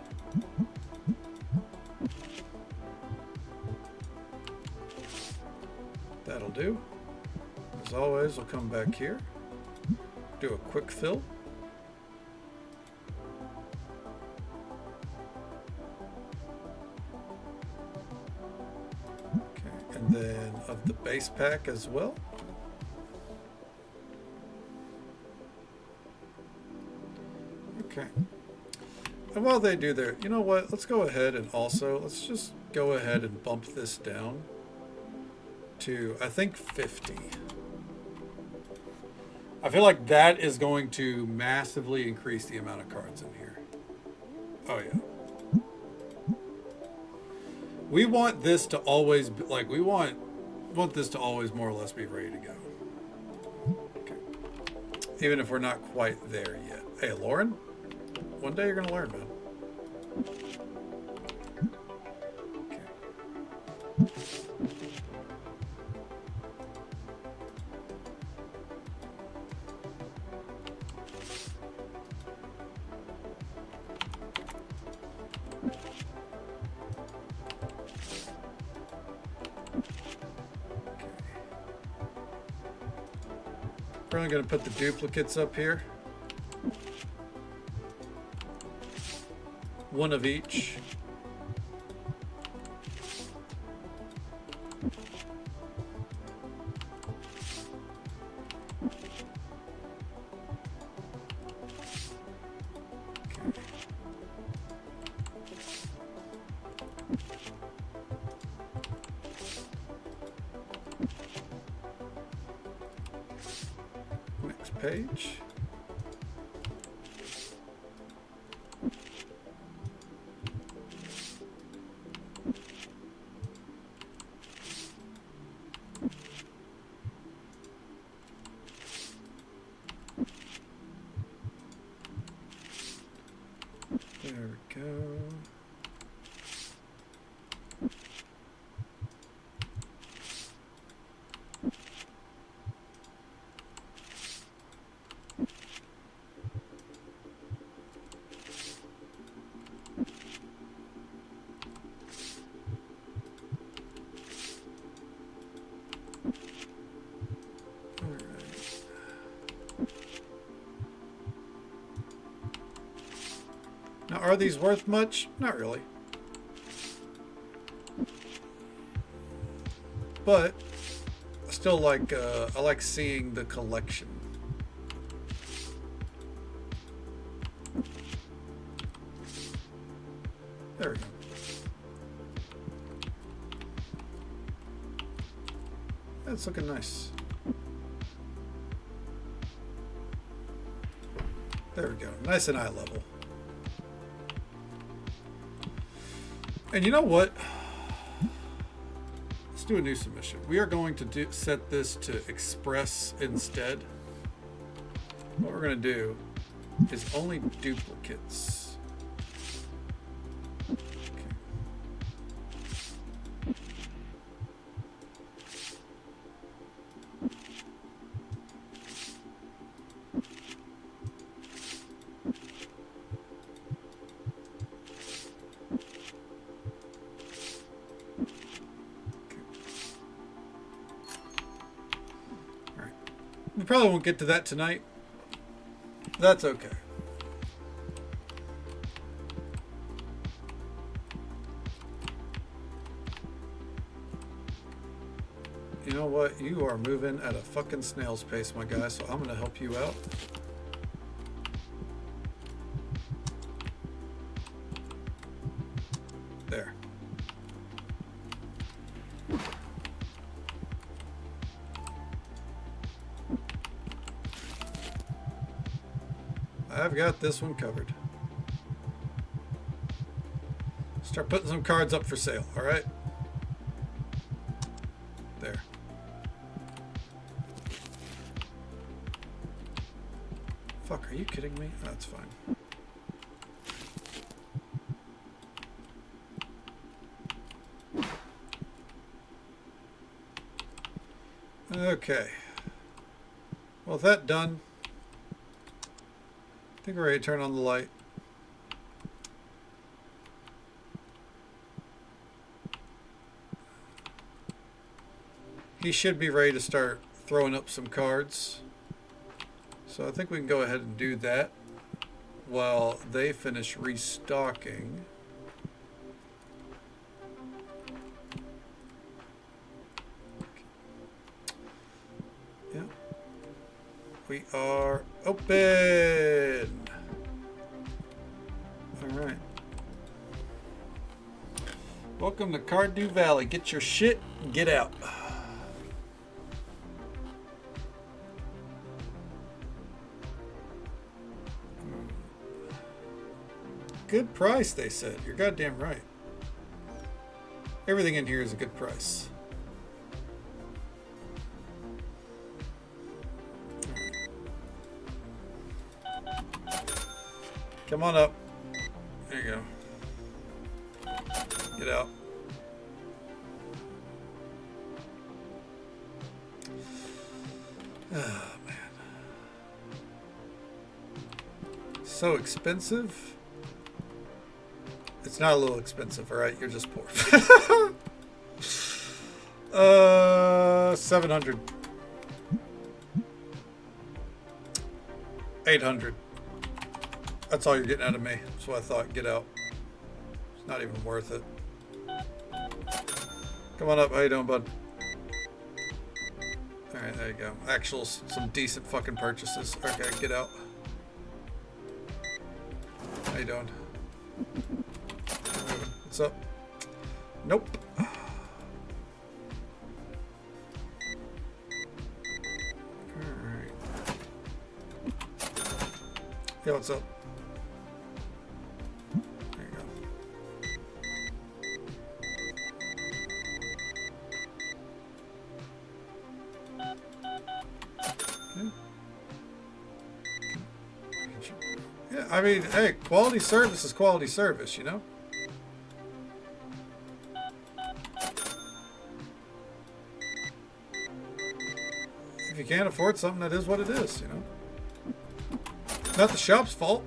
That'll do. As always, we'll come back here. Do a quick fill. And then of the base pack as well. Okay. And while they do their, you know what, let's go ahead and also, let's just go ahead and bump this down to, I think, 50. I feel like that is going to massively increase the amount of cards in here. Oh, yeah. We want this to always be, like, we want this to always more or less be ready to go. Okay. Even if we're not quite there yet. Hey, Lauren, one day you're going to learn, man. Okay. We're only going to put the duplicates up here. One of each. Page. go. Now, are these worth much? Not really. But I still like I like seeing the collection. There we go. That's looking nice. There we go. Nice and eye level. And you know what? Let's do a new submission. We are going to set this to Express instead. What we're going to do is only duplicates. We probably won't get to that tonight. That's okay. You know what? You are moving at a fucking snail's pace, my guy, so I'm going to help you out. There. I've got this one covered. Start putting some cards up for sale, all right? There. Fuck, are you kidding me? Oh, that's fine. Okay. Well, with that done, I think we're ready to turn on the light. He should be ready to start throwing up some cards. So I think we can go ahead and do that while they finish restocking. Yeah. We are open. All right. Welcome to Cardew Valley. Get your shit and get out. Good price, they said. You're goddamn right. Everything in here is a good price. Come on up. There you go. Get out. Oh, man. So expensive. It's not a little expensive, all right? You're just poor. 700. 800. That's all you're getting out of me. That's what I thought. Get out. It's not even worth it. Come on up. How you doing, bud? All right, there you go. Actual, some decent fucking purchases. Okay, get out. How you doing? What's up? Nope. Alright. Yeah, what's up? There you go. Okay. Yeah, I mean, hey, quality service is quality service, you know? If you can't afford something, that is what it is, you know? Not the shop's fault.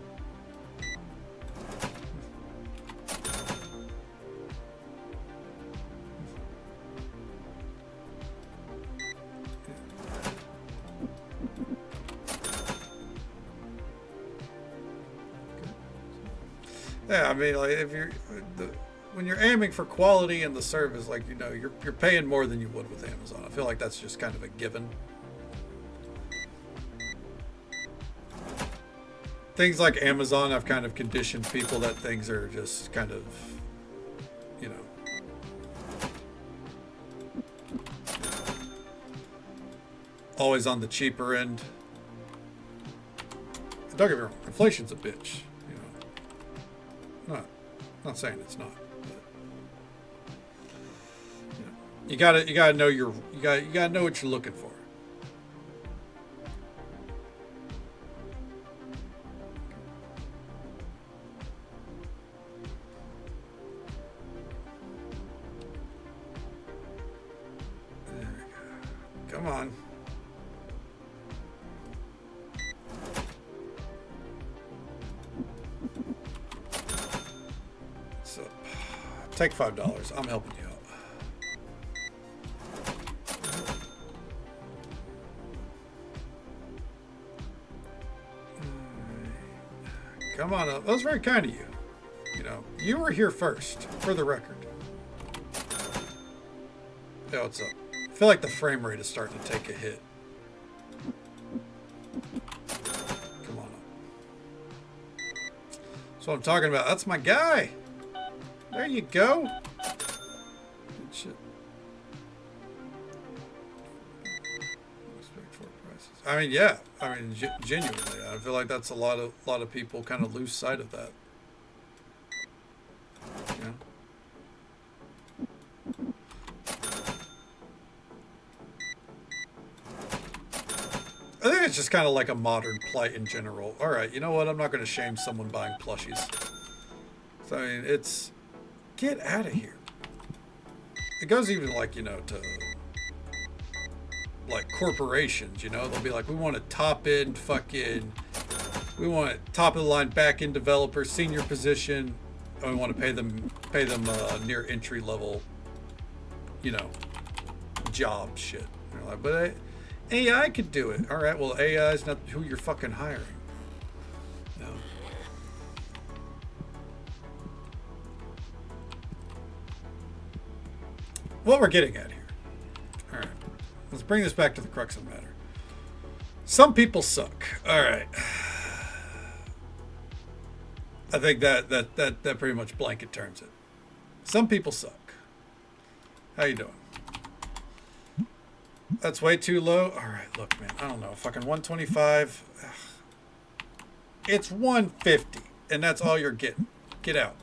Yeah, I mean, like if you're when you're aiming for quality in the service, like you know, you're paying more than you would with Amazon. I feel like that's just kind of a given. Things like Amazon, I've kind of conditioned people that things are just kind of, you know, always on the cheaper end. Don't get me wrong, inflation's a bitch. Not saying it's not. But, you gotta know you gotta know what you're looking for. There we go. Come on. Take $5. I'm helping you out. Come on up. That was very kind of you. You know, you were here first, for the record. Yeah, what's up? I feel like the frame rate is starting to take a hit. Come on up. That's what I'm talking about. That's my guy. There you go. Good shit. Respect for prices. I mean, yeah. I mean, genuinely, I feel like that's a lot of people kind of lose sight of that. Yeah. I think it's just kind of like a modern plight in general. All right, you know what? I'm not going to shame someone buying plushies. So I mean, it's. Get out of here. It goes even like, you know, to like corporations, you know, they'll be like, we want a top end fucking, we want a top of the line back end developer, senior position, and we want to pay them near entry level, you know, job shit. And they're like, but AI could do it. All right, well, AI is not who you're fucking hiring. You know? What we're getting at here. All right. Let's bring this back to the crux of the matter. Some people suck. All right. I think that pretty much blanket terms it. Some people suck. How you doing? That's way too low. All right, look, man. I don't know. Fucking 125. Ugh. It's 150, and that's all you're getting. Get out.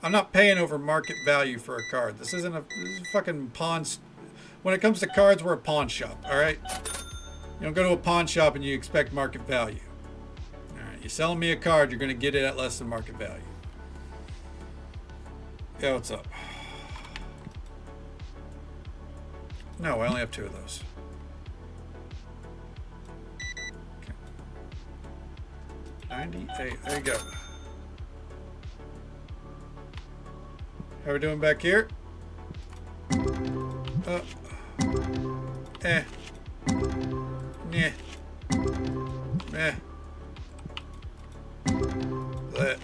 I'm not paying over market value for a card. This is a fucking pawn. When it comes to cards, we're a pawn shop, all right? You don't go to a pawn shop and you expect market value. All right, you're selling me a card, you're going to get it at less than market value. Yeah, what's up? No, I only have 2 of those. Okay. 98, there you go. How we doing back here? Eh. Nah. Meh. That.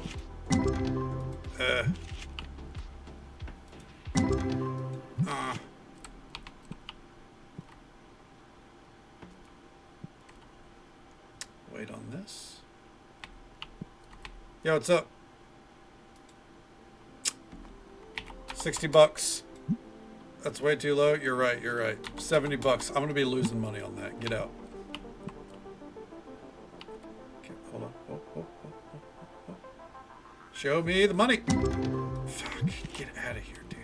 Wait on this. Yo, what's up? $60. That's way too low. You're right. You're right. $70. I'm gonna be losing money on that. Get out. Okay, hold on. Oh. Show me the money. Fuck. Get out of here, dude.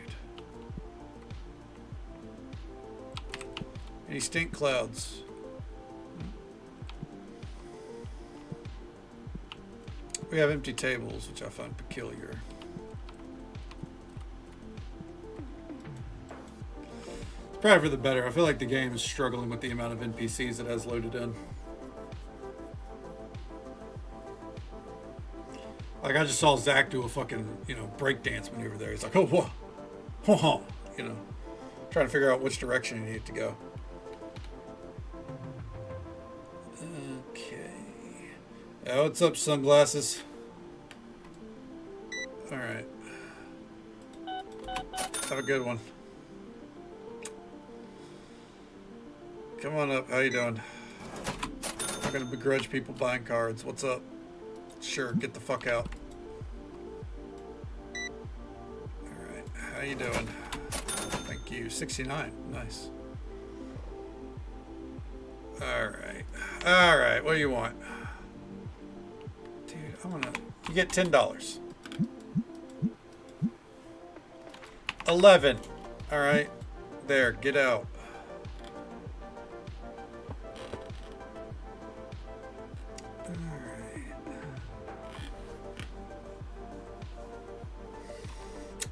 Any stink clouds? We have empty tables, which I find peculiar. Probably for the better. I feel like the game is struggling with the amount of NPCs it has loaded in. Like, I just saw Zach do a fucking, breakdance maneuver there. He's like, oh, whoa, whoa, trying to figure out which direction you need to go. Okay. Oh, what's up, sunglasses? All right. Have a good one. Come on up. How you doing? I'm not gonna begrudge people buying cards. What's up? Sure, get the fuck out. All right. How you doing? Thank you. 69. Nice. All right. All right. What do you want? Dude, you get $10. 11. All right. There, get out. All right.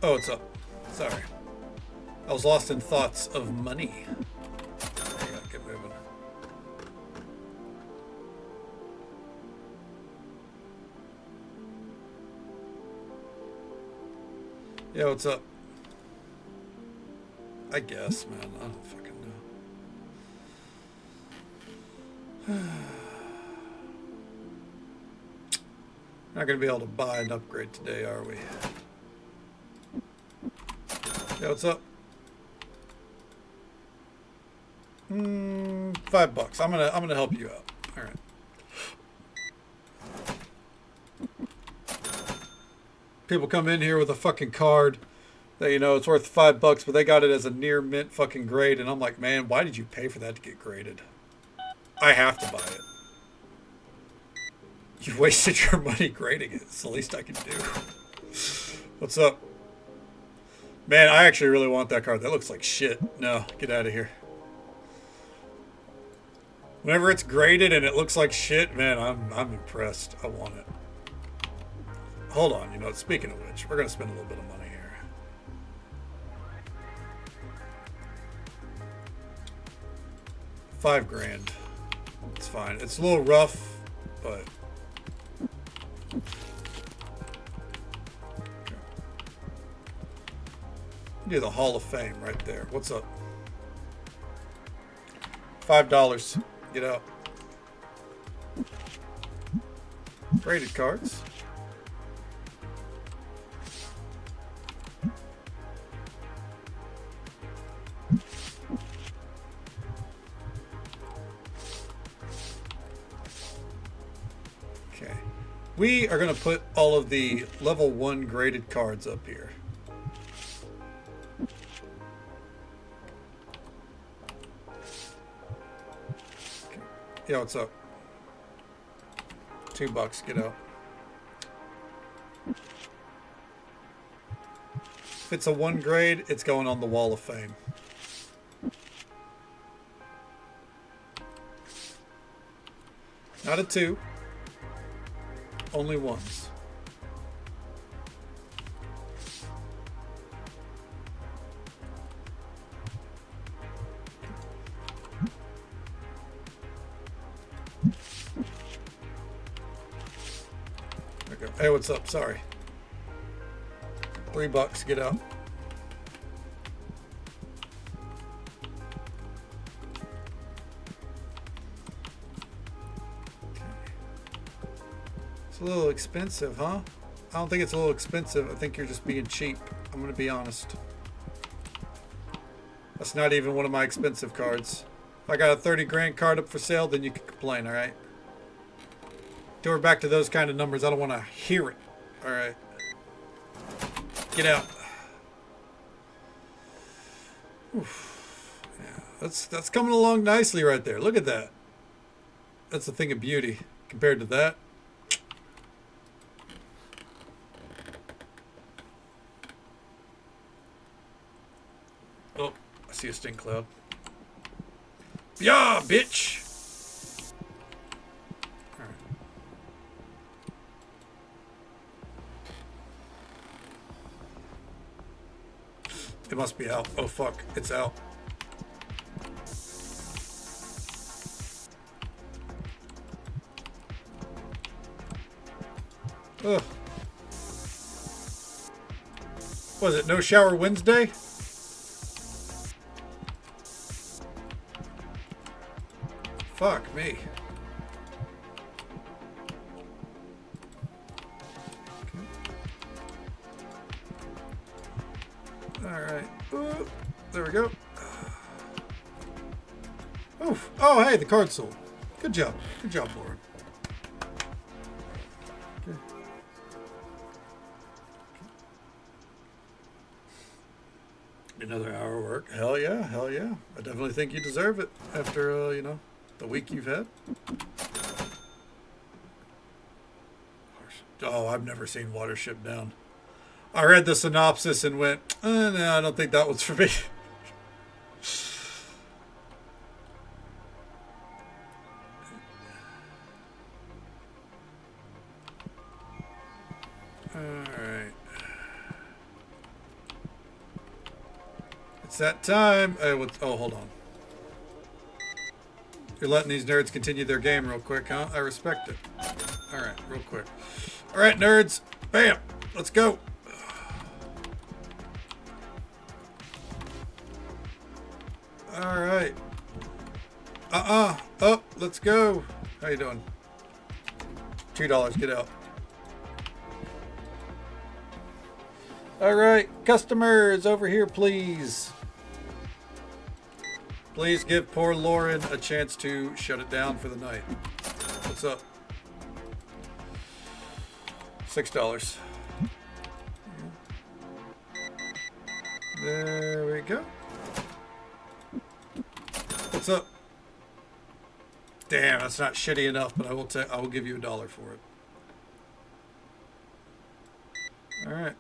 Oh, what's up? Sorry. I was lost in thoughts of money. I gotta get moving. Yeah, what's up? I guess, man. I don't fucking know. Not gonna be able to buy an upgrade today, are we? Yeah, what's up? $5. I'm gonna help you out. All right. People come in here with a fucking card that it's worth $5, but they got it as a near mint fucking grade, and I'm like, man, why did you pay for that to get graded? I have to buy it. You wasted your money grading it. It's the least I can do. What's up? Man, I actually really want that card. That looks like shit. No, get out of here. Whenever it's graded and it looks like shit, man, I'm impressed. I want it. Hold on, speaking of which, we're gonna spend a little bit of money here. $5,000. It's fine. It's a little rough, but do the Hall of Fame right there. What's up? $5. Get out. Graded cards. Okay. We are going to put all of the level 1 graded cards up here. Okay. Yeah, what's up? $2. Get out. If it's a 1 grade, it's going on the Wall of Fame. Not a 2. Only 1s. Okay. Hey, what's up? Sorry. $3. Get out. It's a little expensive, huh? I don't think it's a little expensive. I think you're just being cheap. I'm going to be honest. That's not even one of my expensive cards. If I got a 30 grand card up for sale, then you can complain, all right? Till we're back to those kind of numbers, I don't want to hear it. All right. Get out. Oof. Yeah, that's coming along nicely right there. Look at that. That's a thing of beauty compared to that. Oh, I see a stink cloud. Yeah, bitch. All right. It must be out. Oh fuck, it's out. Ugh. Was it No Shower Wednesday? Fuck me. Alright. There we go. Oof. Oh, hey, the card sold. Good job. Good job, Lauren. Okay. Another hour of work. Hell yeah. Hell yeah. I definitely think you deserve it after, you know, the week you've had. Oh, I've never seen Watership Down. I read the synopsis and went, no, I don't think that one's for me. Alright. It's that time. Oh, hold on. You're letting these nerds continue their game real quick, huh? I respect it. Alright, real quick. Alright, nerds. Bam! Let's go. Alright. Up. Let's go. How you doing? $2. Get out. Alright. Customers, over here, please. Please give poor Lauren a chance to shut it down for the night. What's up? $6. There we go. What's up? Damn, that's not shitty enough, but I will give you $1 for it. All right.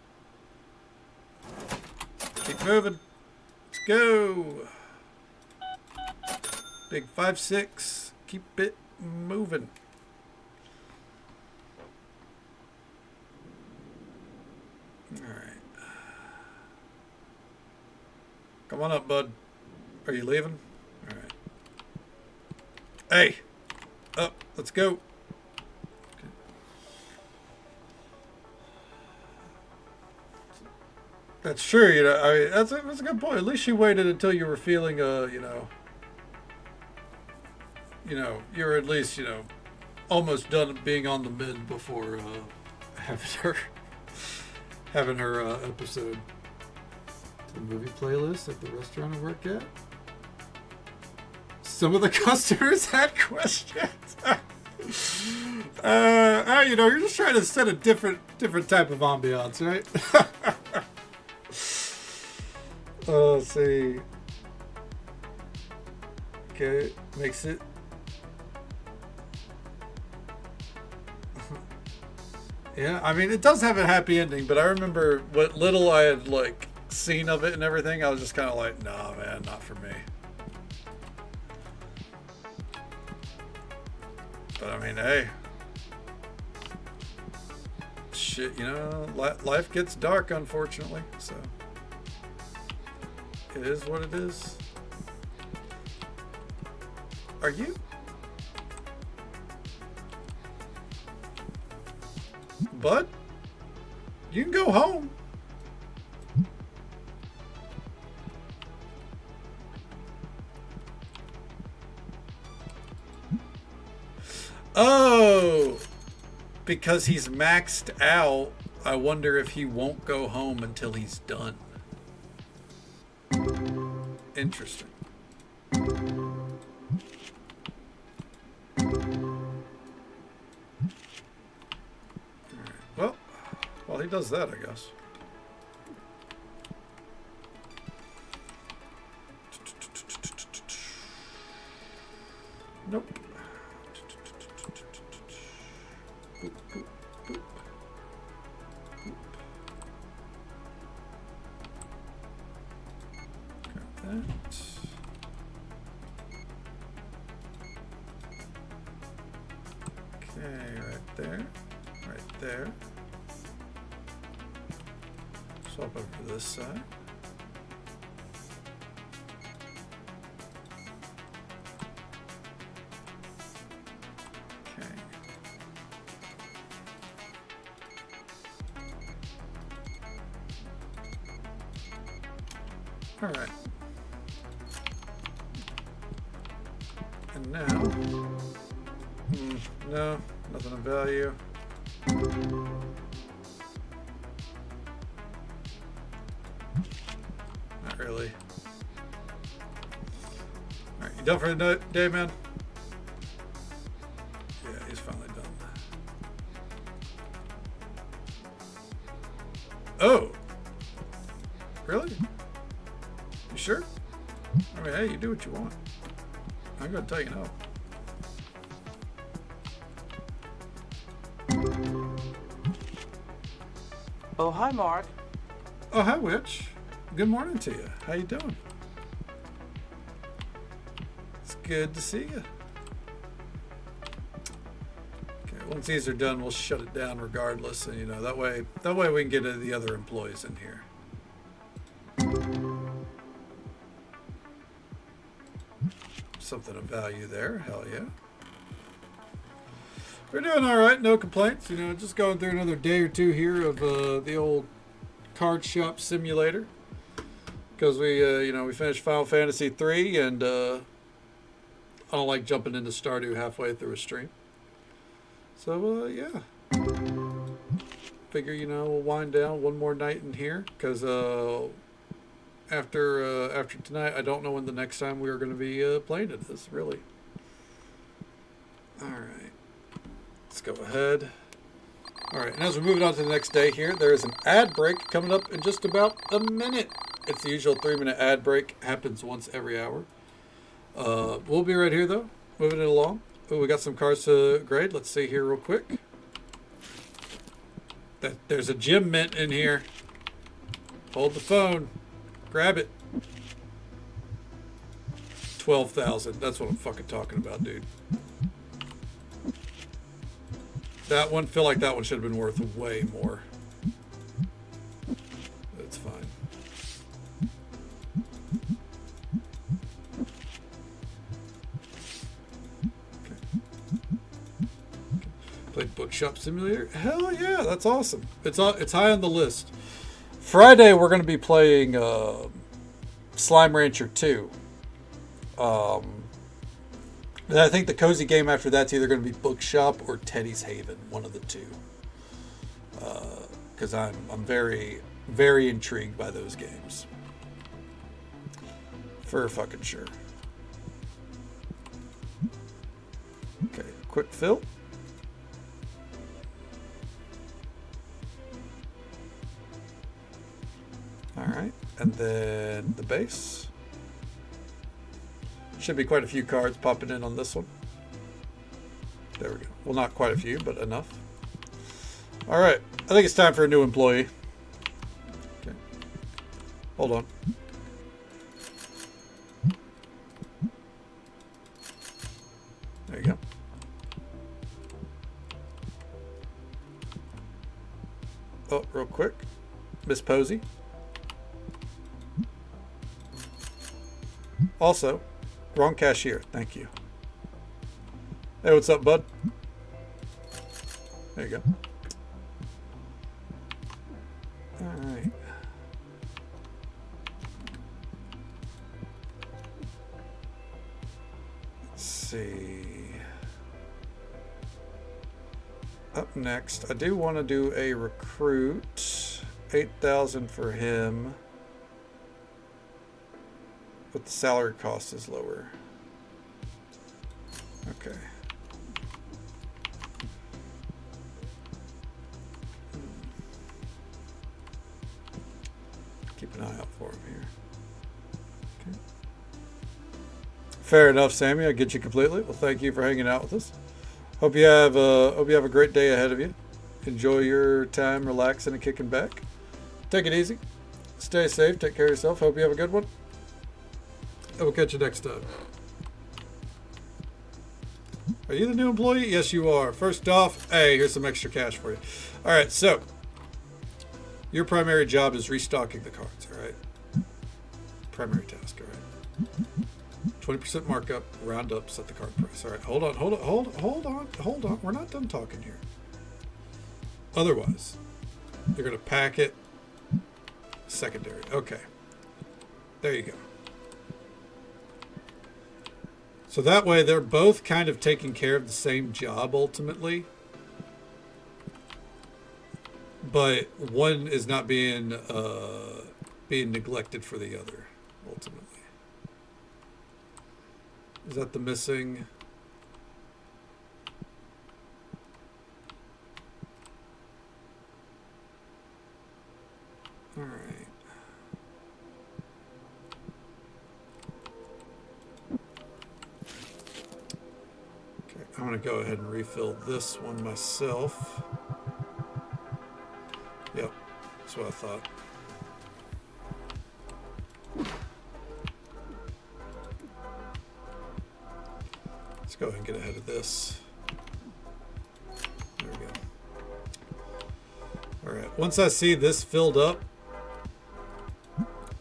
Keep moving. Let's go. Big 5-6. Keep it moving. All right. Come on up, bud. Are you leaving? All right. Hey, up. Let's go. Okay. That's true. You know, I mean, that's a good point. At least you waited until you were feeling, you know, you're at least, almost done being on the mend before having her episode. The movie playlist at the restaurant I work at. Some of the customers had questions. You're just trying to set a different type of ambiance, right? Let's see. Okay, makes it. Yeah, I mean, it does have a happy ending, but I remember what little I had, seen of it and everything, I was just kind of like, nah, man, not for me. But I mean, hey, shit, life gets dark, unfortunately, so it is what it is. Are you? Bud? You can go home. Oh, because he's maxed out, I wonder if he won't go home until he's done. Interesting. Well, while he does that, I guess. Nope. Boop, boop, boop. Boop. Grab that. Okay, right there. Right there. Swap over to this side. All right. And now, no, nothing of value. Not really. All right, you done for the day, man? Yeah, he's finally done. Oh, really? You sure? I mean, hey, you do what you want. I'm gonna tell you no. Oh, hi, Mark. Oh, hi, Witch. Good morning to you. How you doing? It's good to see you. Okay, once these are done, we'll shut it down regardless, and that way we can get the other employees in here. Something of value there. Hell yeah. We're doing all right. No complaints. Just going through another day or two here of the old card shop simulator. Because we finished Final Fantasy 3, and I don't like jumping into Stardew halfway through a stream. So, yeah. Figure, we'll wind down one more night in here. Because after tonight, I don't know when the next time we are going to be playing it is, really. All right. Let's go ahead. All right, and as we're moving on to the next day here, there is an ad break coming up in just about a minute. It's the usual 3-minute ad break. Happens once every hour. We'll be right here, though, moving it along. Oh, we got some cards to grade. Let's see here real quick. There's a gem mint in here. Hold the phone. Grab it. 12,000. That's what I'm fucking talking about, dude. That one, feel like that one should have been worth way more. That's fine. Okay. Played Bookshop Simulator. Hell yeah, that's awesome. It's high on the list. Friday we're going to be playing Slime Rancher 2. And I think the cozy game after that's either going to be Bookshop or Teddy's Haven, one of the two. Because I'm very, very intrigued by those games. For fucking sure. Okay, quick fill. Alright, and then the base. Should be quite a few cards popping in on this one. There we go. Well, not quite a few, but enough. All right. I think it's time for a new employee. Okay. Hold on. There you go. Oh, real quick. Miss Posey. Also, wrong cashier. Thank you. Hey, what's up, bud? There you go. All right. Let's see. Up next, I do want to do a recruit. 8,000 for him. But the salary cost is lower. Okay. Keep an eye out for him here. Okay. Fair enough, Sammy. I get you completely. Well, thank you for hanging out with us. Hope you have a great day ahead of you. Enjoy your time relaxing and kicking back. Take it easy. Stay safe. Take care of yourself. Hope you have a good one. I will catch you next time. Are you the new employee? Yes, you are. First off, hey, here's some extra cash for you. All right, so your primary job is restocking the cards, all right? Primary task, all right? 20% markup, round up, set the card price. All right, hold on. We're not done talking here. Otherwise, you're going to pack it secondary. Okay. There you go. So that way they're both kind of taking care of the same job ultimately. But one is not being neglected for the other, ultimately. Is that the missing? All right. Okay, I'm going to go ahead and refill this one myself. Yep, that's what I thought. Let's go ahead and get ahead of this. There we go. All right, once I see this filled up,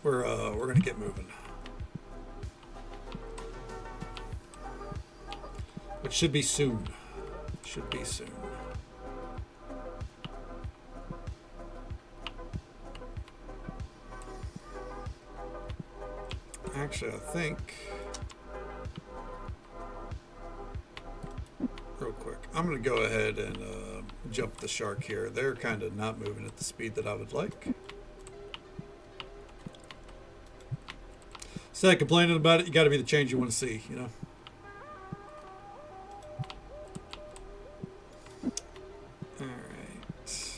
we're gonna get moving. Which should be soon. Should be soon. Actually, I think, real quick, I'm going to go ahead and jump the shark here. They're kind of not moving at the speed that I would like. Instead of complaining about it, you got to be the change you want to see, you know? All right.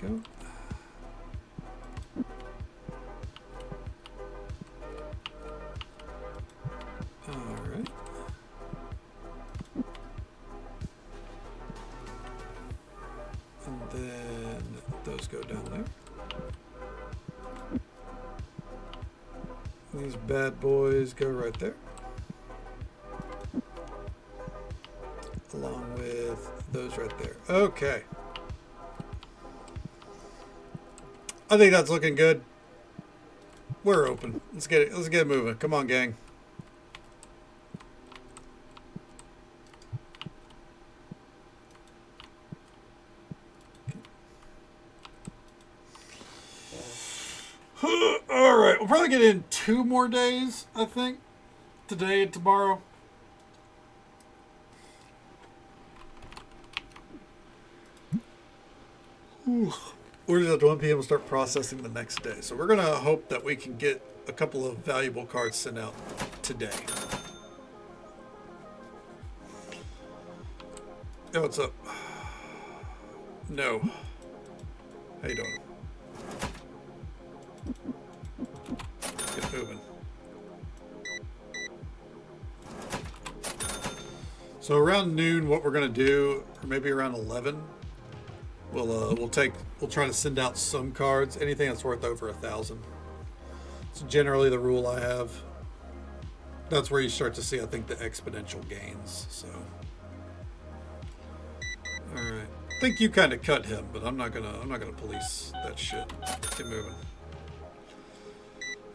Go. All right. And then those go down there. These bad boys go right there. Along with those right there. Okay. I think that's looking good. We're open. Let's get it. Let's get it moving. Come on, gang. All right. We'll probably get in 2 more days, I think. Today and tomorrow. Ooh. Orders at 1 p.m. will start processing the next day. So we're going to hope that we can get a couple of valuable cards sent out today. Yo, what's up? No. How you doing? Get moving. So around noon, what we're going to do, or maybe around 11, we'll try to send out some cards. Anything that's worth over 1,000. It's generally the rule I have. That's where you start to see, I think, the exponential gains. So, all right. I think you kind of cut him, but I'm not gonna police that shit. Get moving.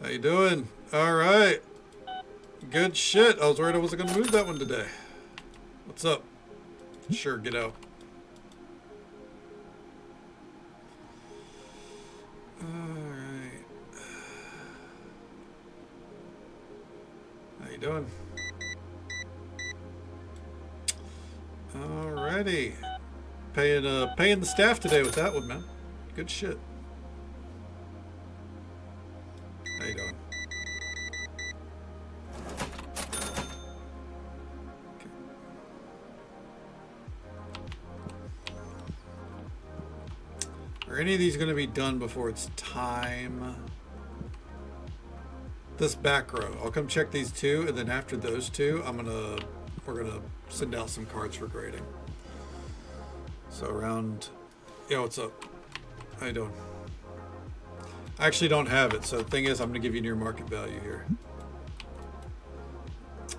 How you doing? All right. Good shit. I was worried I wasn't gonna move that one today. What's up? Sure, get out. Alright. How you doing? Alrighty. Paying the staff today with that one, man. Good shit. How you doing? Okay. Are any of these going to be done before it's time? This back row. I'll come check these 2, and then after those 2, we're gonna send out some cards for grading. So around, yeah, what's up? How you doing? I actually don't have it, so the thing is, I'm gonna give you near market value here.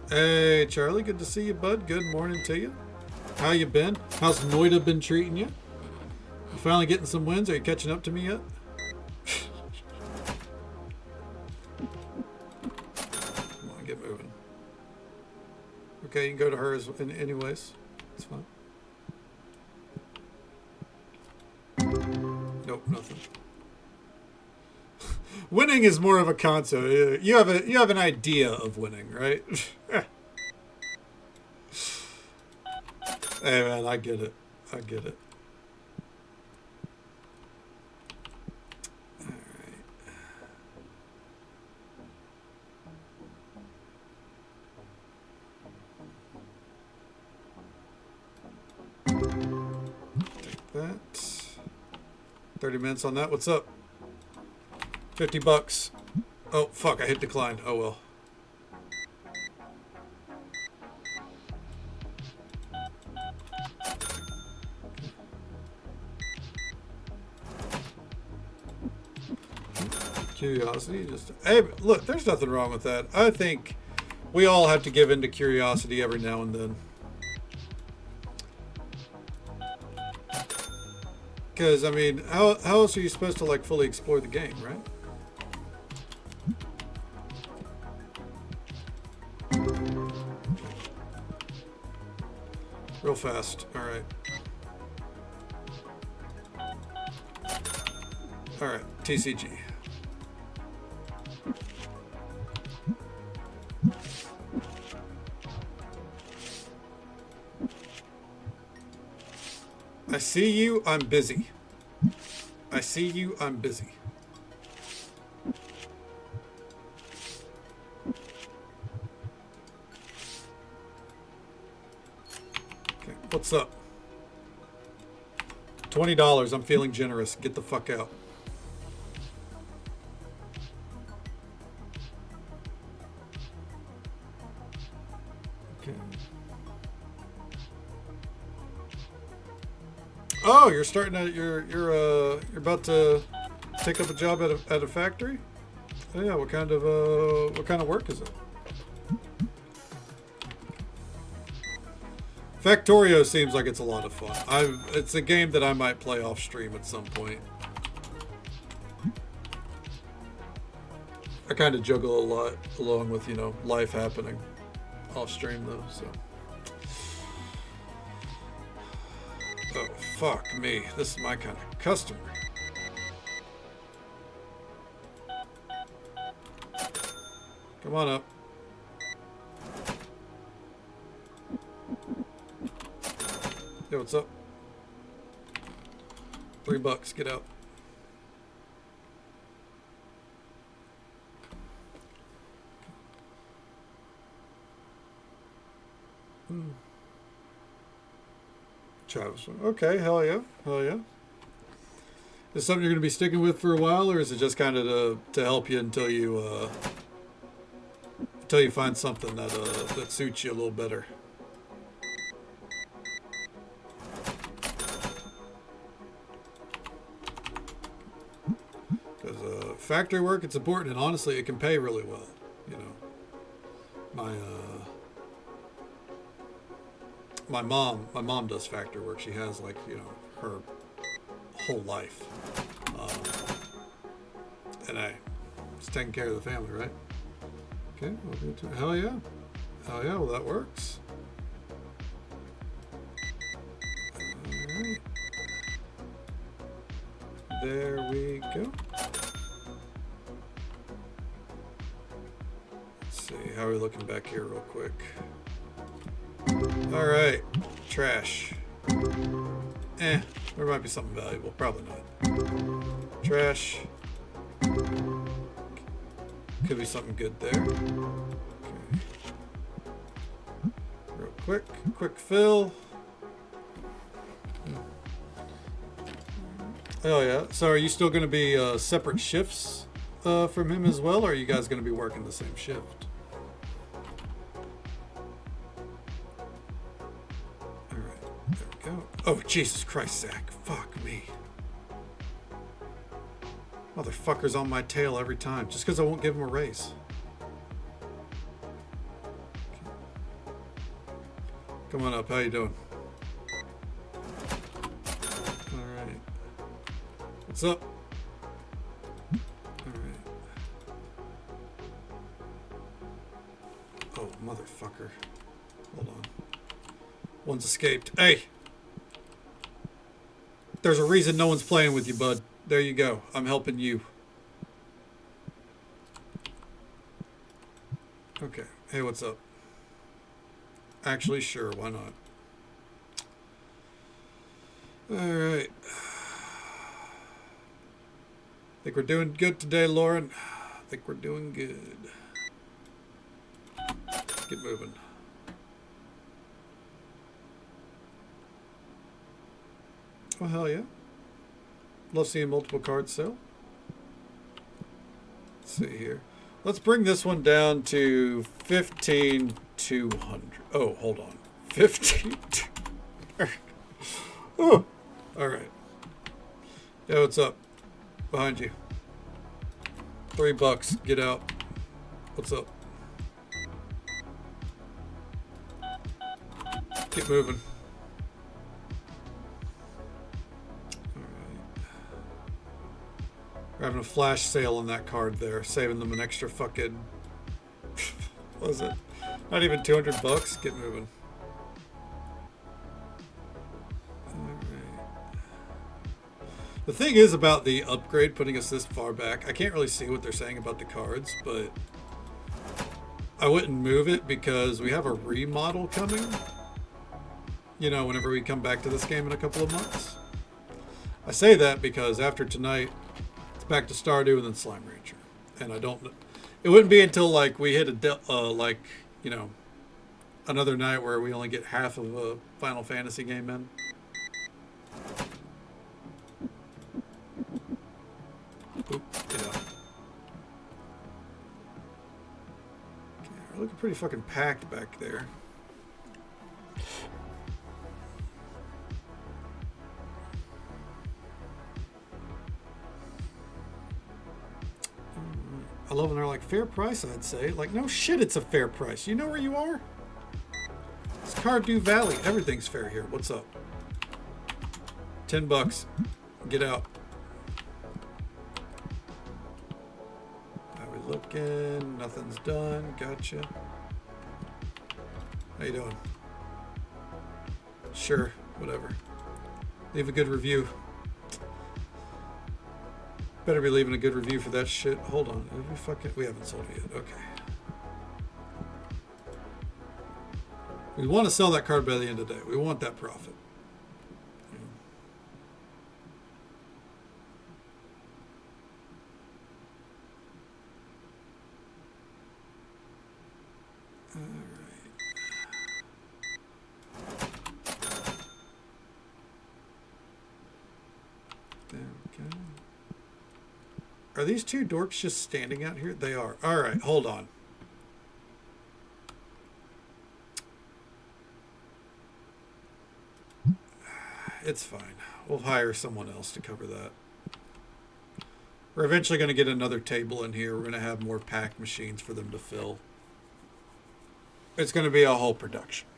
Hey, Charlie, good to see you, bud. Good morning to you. How you been? How's Noida been treating you? You finally getting some wins? Are you catching up to me yet? Come on, get moving. Okay, you can go to her anyways. It's fine. Nope, nothing. Winning is more of a concept. You have an idea of winning, right? Hey man, I get it. I get it. Take that. 30 minutes on that. What's up? $50. Oh, fuck. I hit decline. Oh, well. Curiosity. Just hey, look, there's nothing wrong with that. I think we all have to give in to curiosity every now and then. Because, I mean, how else are you supposed to, like, fully explore the game, right? Real fast. All right. All right. TCG. I see you, I'm busy. I see you, I'm busy. Okay, what's up? $20, I'm feeling generous. Get the fuck out. Okay. Oh, you're starting at you're about to take up a job at a factory? Oh yeah, what kind of work is it? Factorio seems like it's a lot of fun. It's a game that I might play off stream at some point. I kind of juggle a lot along with, you know, life happening off stream though, so. Oh, fuck me. This is my kind of customer. Come on up. Hey, what's up? $3, get out. Travis. Okay, hell yeah. Hell yeah. Is this something you're going to be sticking with for a while, or is it just kind of to help you until you find something that suits you a little better? Because factory work, it's important, and honestly, it can pay really well. You know, my mom does factory work. She has, like, you know, her whole life, and it's taking care of the family, right? Okay, hell yeah, well that works. All right, there we go. Let's see, how are we looking back here real quick? All right, trash. There might be something valuable, probably not. Trash. Could be something good there. Okay. Real quick fill. Oh yeah. So are you still going to be separate shifts from him as well, or are you guys going to be working the same shift? All right. There we go. Oh Jesus Christ, Zach! Fuck me. Motherfucker's on my tail every time, just because I won't give him a raise. Come on up, how you doing? Alright. What's up? Alright. Oh, motherfucker. Hold on. One's escaped. Hey! There's a reason no one's playing with you, bud. There you go. I'm helping you. Okay. Hey, what's up? Actually, sure. Why not? Alright. Think we're doing good today, Lauren? I think we're doing good. Get moving. Oh, hell yeah. Love seeing multiple cards sell. Let's see here. Let's bring this one down to 15,200. Oh, hold on. 15. Oh, all right. Yeah, what's up? Behind you. $3. Get out. What's up? Keep moving. We're having a flash sale on that card there, saving them an extra fucking, what was it? Not even $200. Get moving. The thing is about the upgrade putting us this far back, I can't really see what they're saying about the cards, but I wouldn't move it because we have a remodel coming. You know, whenever we come back to this game in a couple of months. I say that because after tonight, back to Stardew and then Slime Rancher, and I don't. It wouldn't be until like we hit a like, you know, another night where we only get half of a Final Fantasy game in. Oop, get out. Okay, we're looking pretty fucking packed back there. I love when they're like, fair price, I'd say. Like, no shit, it's a fair price. You know where you are? It's Cardew Valley. Everything's fair here. What's up? $10. Get out. How we looking? Nothing's done. Gotcha. How you doing? Sure. Whatever. Leave a good review. Better be leaving a good review for that shit. Hold on. We haven't sold it yet. Okay. We want to sell that card by the end of the day. We want that profit. All right. There we go. Are these two dorks just standing out here? They are. All right, hold on. It's fine. We'll hire someone else to cover that. We're eventually going to get another table in here. We're going to have more pack machines for them to fill. It's going to be a whole production.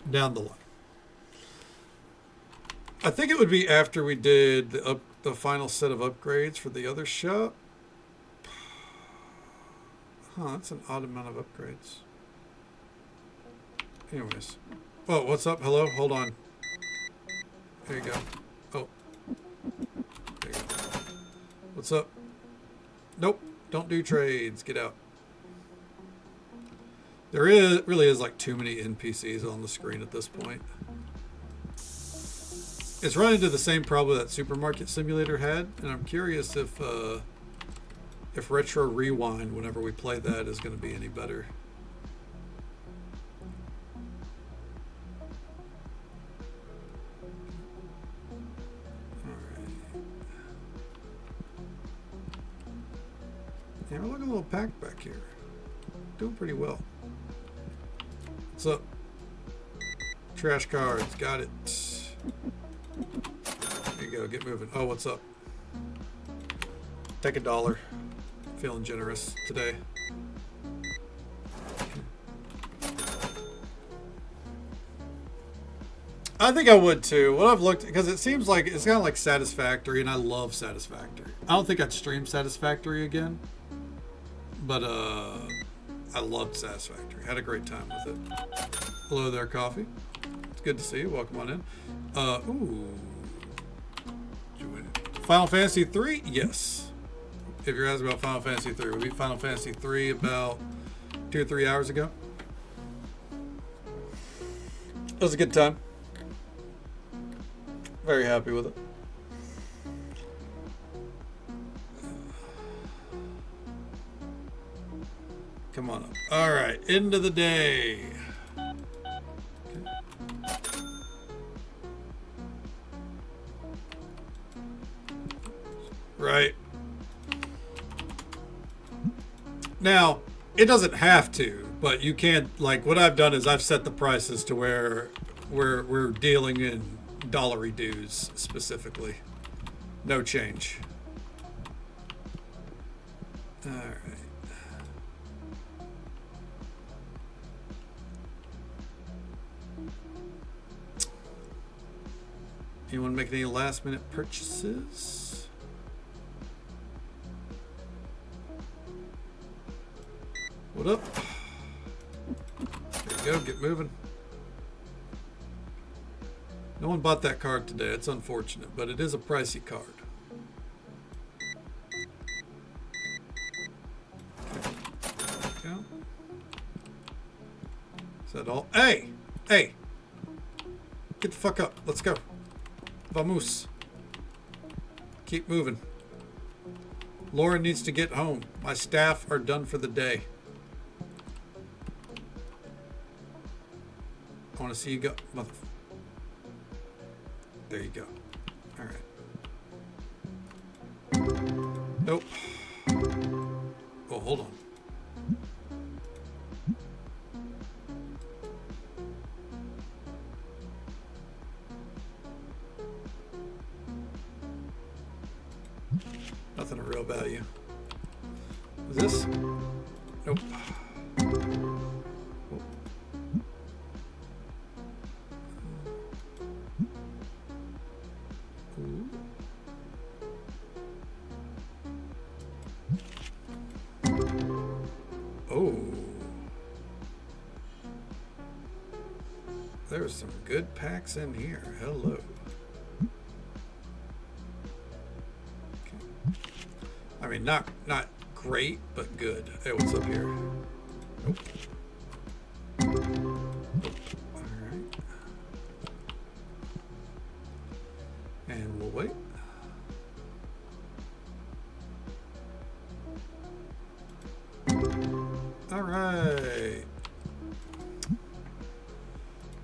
Down the line. I think it would be after we did the final set of upgrades for the other shop. Huh, that's an odd amount of upgrades. Anyways. Oh, what's up? Hello? Hold on. There you go. Oh. There you go. What's up? Nope. Don't do trades. Get out. There really is like too many NPCs on the screen at this point. It's run into the same problem that Supermarket Simulator had, and I'm curious if Retro Rewind, whenever we play that, is going to be any better. Alright. Yeah, we're looking a little packed back here. Doing pretty well. What's up? Trash cards, got it. There you go, get moving. Oh, what's up? Take $1. Feeling generous today. I think I would too. What I've looked, because it seems like it's kind of like Satisfactory, and I love Satisfactory. I don't think I'd stream Satisfactory again, but I loved Satisfactory. Had a great time with it. Hello there, Coffee. It's good to see you. Welcome on in. Ooh. Final Fantasy 3? Yes. If you're asking about Final Fantasy 3, we beat Final Fantasy 3 about 2 or 3 hours ago. It was a good time. Very happy with it. Come on up. All right, end of the day. Right. Now, it doesn't have to, but you can't, like, what I've done is I've set the prices to where we're dealing in dollary dues specifically. No change. All right. Anyone making any last minute purchases? What up? There you go, get moving. No one bought that card today. It's unfortunate, but it is a pricey card. Okay. There we go. Is that all? Hey! Hey! Get the fuck up. Let's go. Vamos. Keep moving. Lauren needs to get home. My staff are done for the day. I want to see you go. Mother. There you go. All right. Nope. Oh, hold on. Nothing of real value. Is this? Nope. Ooh. Oh. There's some good packs in here. Hello. I mean, not great, but good. Hey, what's up here? Nope. All right. And we'll wait. All right.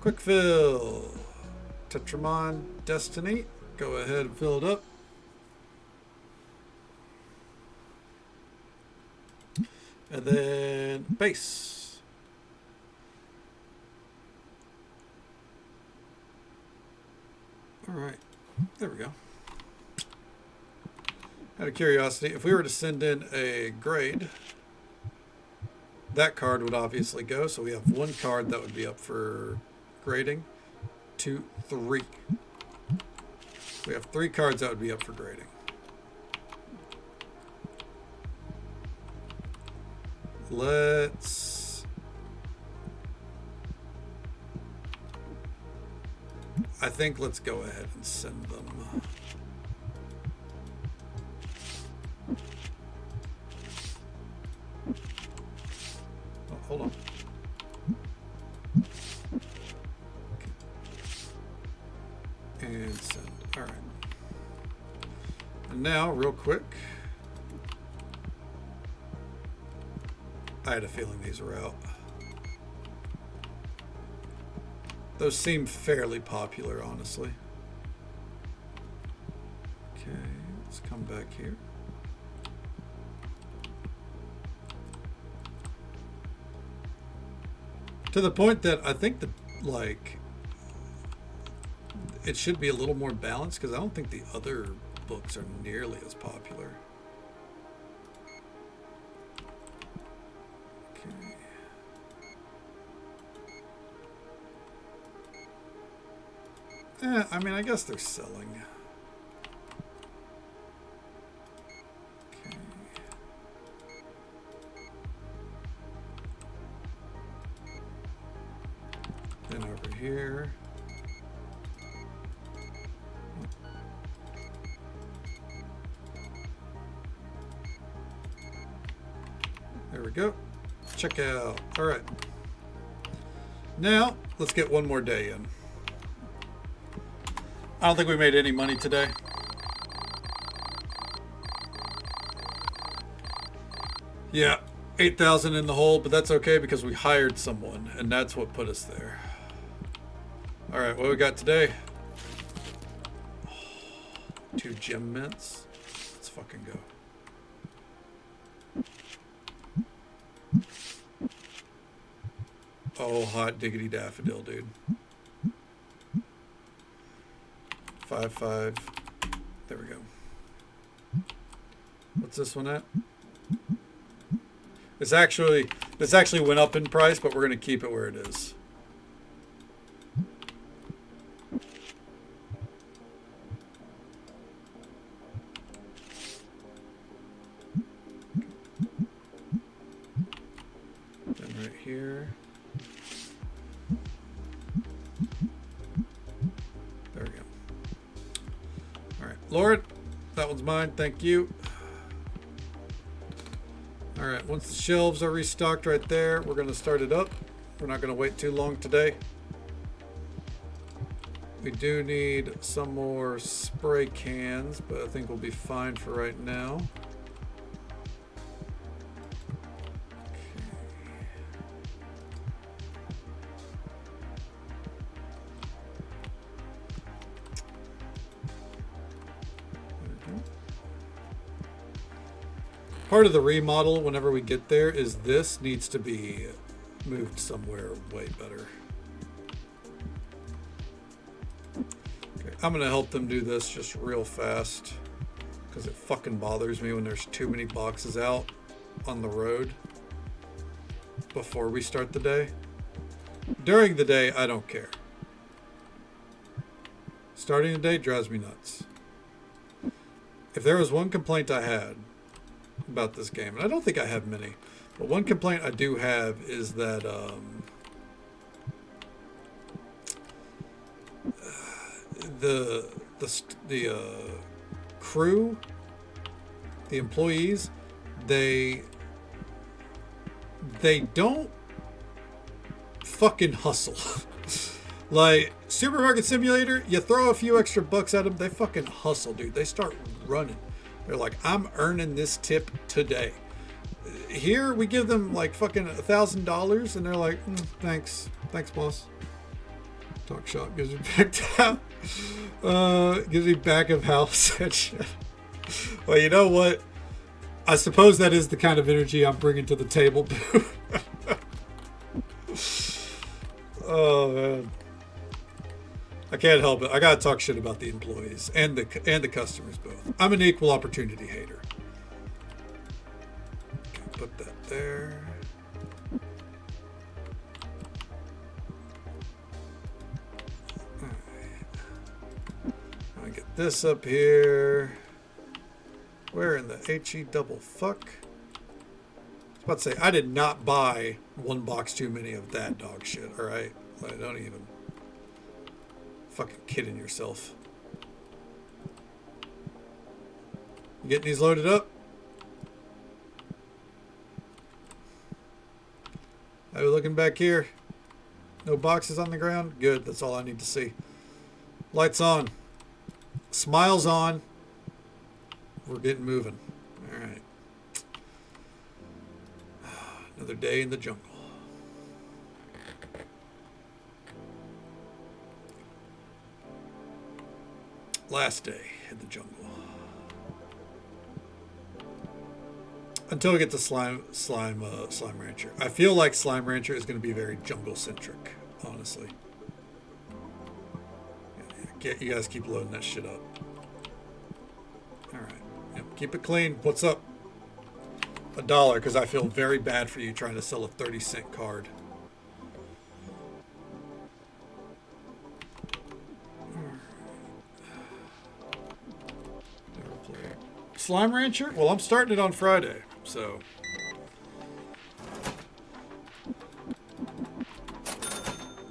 Quick fill. Tetramon Destiny. Go ahead and fill it up. And then base. All right, there we go. Out of curiosity, if we were to send in a grade, that card would obviously go. So we have one card that would be up for grading. 2, 3. We have 3 cards that would be up for grading. Let's... I think let's go ahead and send them. Oh, hold on. And send. All right. And now, real quick. I had a feeling these were out. Those seem fairly popular, honestly. Okay, let's come back here. To the point that I think that, like, it should be a little more balanced because I don't think the other books are nearly as popular. Yeah, I mean, I guess they're selling. Okay. here. There we go. Check out. All right. Now, let's get one more day in. I don't think we made any money today. Yeah, 8,000 in the hole, but that's okay because we hired someone, and that's what put us there. All right, what we got today? 2 gem mints. Let's fucking go. Oh, hot diggity daffodil, dude. 5. There we go. What's this one at? This actually went up in price, but we're gonna keep it where it is. Then right here. There we go. All right, Lord, that one's mine. Thank you. All right, once the shelves are restocked right there, we're going to start it up. We're not going to wait too long today. We do need some more spray cans, but I think we'll be fine for right now. Part of the remodel, whenever we get there, is this needs to be moved somewhere way better. Okay, I'm gonna help them do this just real fast because it fucking bothers me when there's too many boxes out on the road before we start the day. During the day, I don't care. Starting the day drives me nuts. If there was one complaint I had about this game, and I don't think I have many, but one complaint I do have is that the crew, the employees, they don't fucking hustle. Like Supermarket Simulator, you throw a few extra bucks at them, they fucking hustle, dude. They start running. They're like, I'm earning this tip today. Here, we give them like fucking $1,000, and they're like, thanks, boss. Talk shop gives me back down. Gives me back of house and shit. Well, you know what? I suppose that is the kind of energy I'm bringing to the table. Oh man, I can't help it. I gotta talk shit about the employees and the customers both. I'm an equal opportunity hater. Okay, put that there. All right. I get this up here. Where in the HE double fuck? I was about to say, I did not buy one box too many of that dog shit, alright? Like, don't even fucking kidding yourself. You getting these loaded up? How are we looking back here? No boxes on the ground? Good, that's all I need to see. Lights on. Smiles on. We're getting moving. Alright. Another day in the jungle. Last day in the jungle. Until we get to Slime Rancher. I feel like Slime Rancher is going to be very jungle centric, honestly. You guys keep loading that shit up. Alright. Yep, keep it clean. What's up? $1, because I feel very bad for you trying to sell a 30-cent card. Slime Rancher? Well, I'm starting it on Friday, so.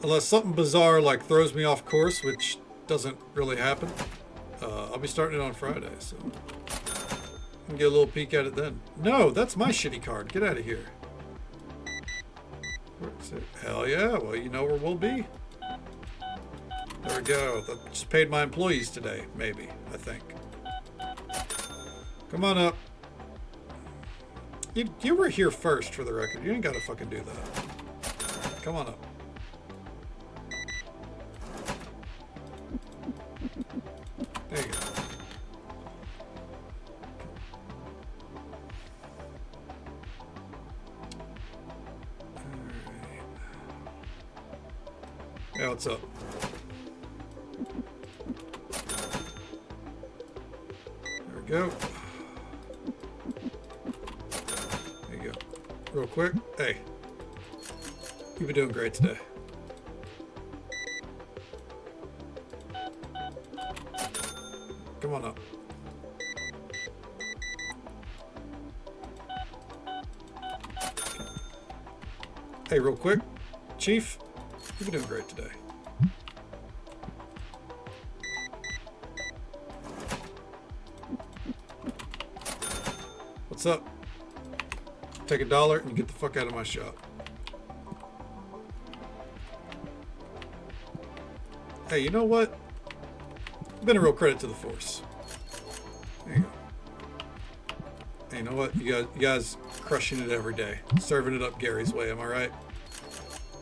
Unless something bizarre like throws me off course, which doesn't really happen. I'll be starting it on Friday, so I can get a little peek at it then. No, that's my shitty card. Get out of here. Where is it? Hell yeah. Well, you know where we'll be. There we go. That just paid my employees today, maybe, I think. Come on up. You were here first, for the record. You ain't got to fucking do that. Come on up. There you go. Alright. Yeah, what's up? There we go. There you go. Real quick. Hey. You've been doing great today. Come on up. Hey, real quick. Chief, you've been doing great today. What's up? Take $1 and get the fuck out of my shop. Hey, you know what? Been a real credit to the force. There you go. Hey, you know what? You guys crushing it every day. Serving it up Gary's way, am I right?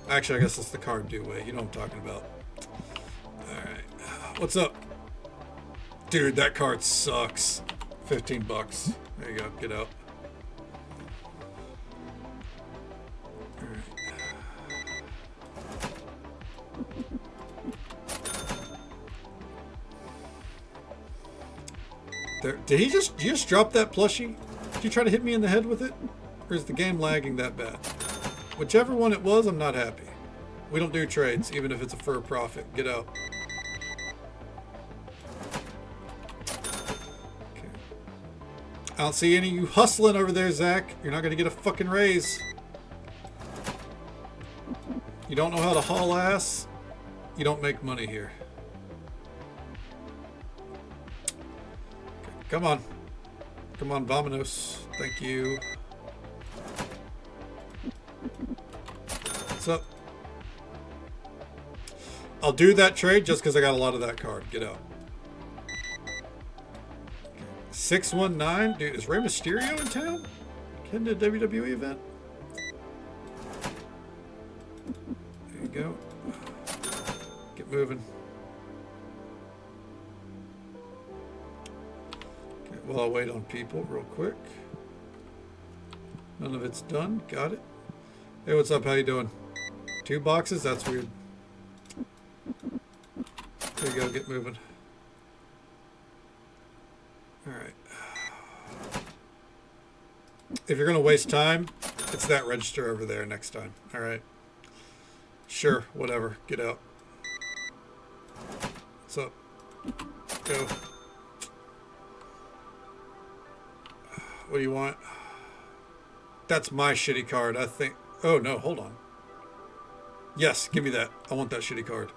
Actually, I guess it's the card due way. You know what I'm talking about. Alright. What's up? Dude, that card sucks. 15 bucks. There you go. Get out. There, did you just drop that plushie? Did you try to hit me in the head with it? Or is the game lagging that bad? Whichever one it was, I'm not happy. We don't do trades, even if it's for a profit. Get out. Okay. I don't see any of you hustling over there, Zach. You're not going to get a fucking raise. You don't know how to haul ass. You don't make money here. Come on. Come on, Vamonos. Thank you. What's up? I'll do that trade just because I got a lot of that card. Get out. 619? Dude, is Rey Mysterio in town? Heading to a WWE event? There you go. Get moving. While I wait on people real quick. None of it's done. Got it. Hey, what's up? How you doing? 2 boxes? That's weird. There you go. Get moving. Alright. If you're going to waste time, it's that register over there next time. Alright. Sure. Whatever. Get out. What's up? Go. What do you want? That's my shitty card, I think. Oh, no, hold on. Yes, give me that. I want that shitty card.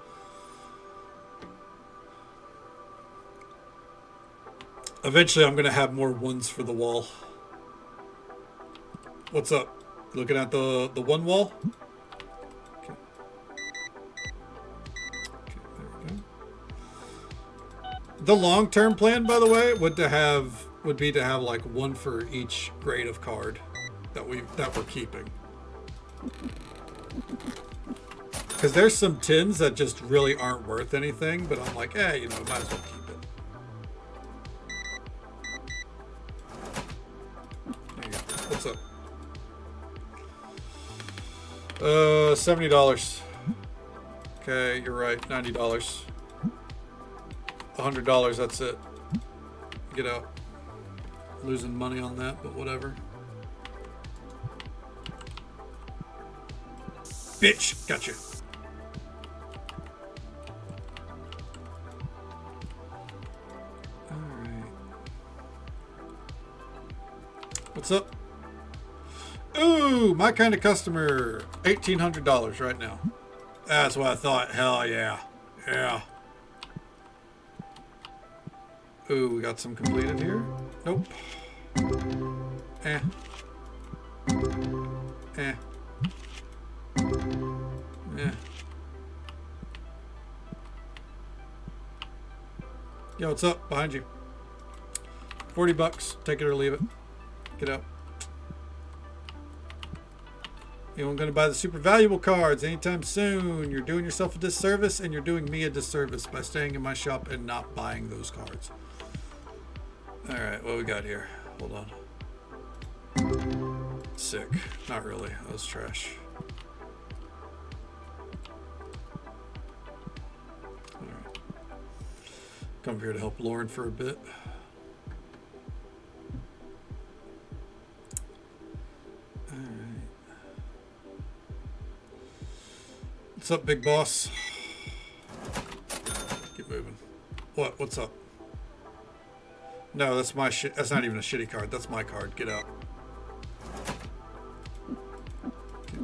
Eventually, I'm going to have more ones for the wall. What's up? Looking at the one wall? Okay. Okay, there we go. The long-term plan, by the way, would be to have like one for each grade of card that we're keeping. Because there's some tins that just really aren't worth anything, but I'm like, you know, might as well keep it. There you go. What's up? $70. Okay, you're right. $90. $100. That's it. Get out. Losing money on that, but whatever. Bitch, gotcha. All right. What's up? Ooh, my kind of customer. $1,800 right now. That's what I thought. Hell yeah. Yeah. Ooh, we got some completed here. Nope. Eh. Eh. Eh. Yo, what's up? Behind you. 40 bucks. Take it or leave it. Get out. Anyone going to buy the super valuable cards anytime soon? You're doing yourself a disservice and you're doing me a disservice by staying in my shop and not buying those cards. Alright, what we got here? Hold on. Sick. Not really. That was trash. Alright. Come here to help Lauren for a bit. What's up, big boss? Keep moving. What? What's up? No, that's my shit. That's not even a shitty card. That's my card. Get out. Okay.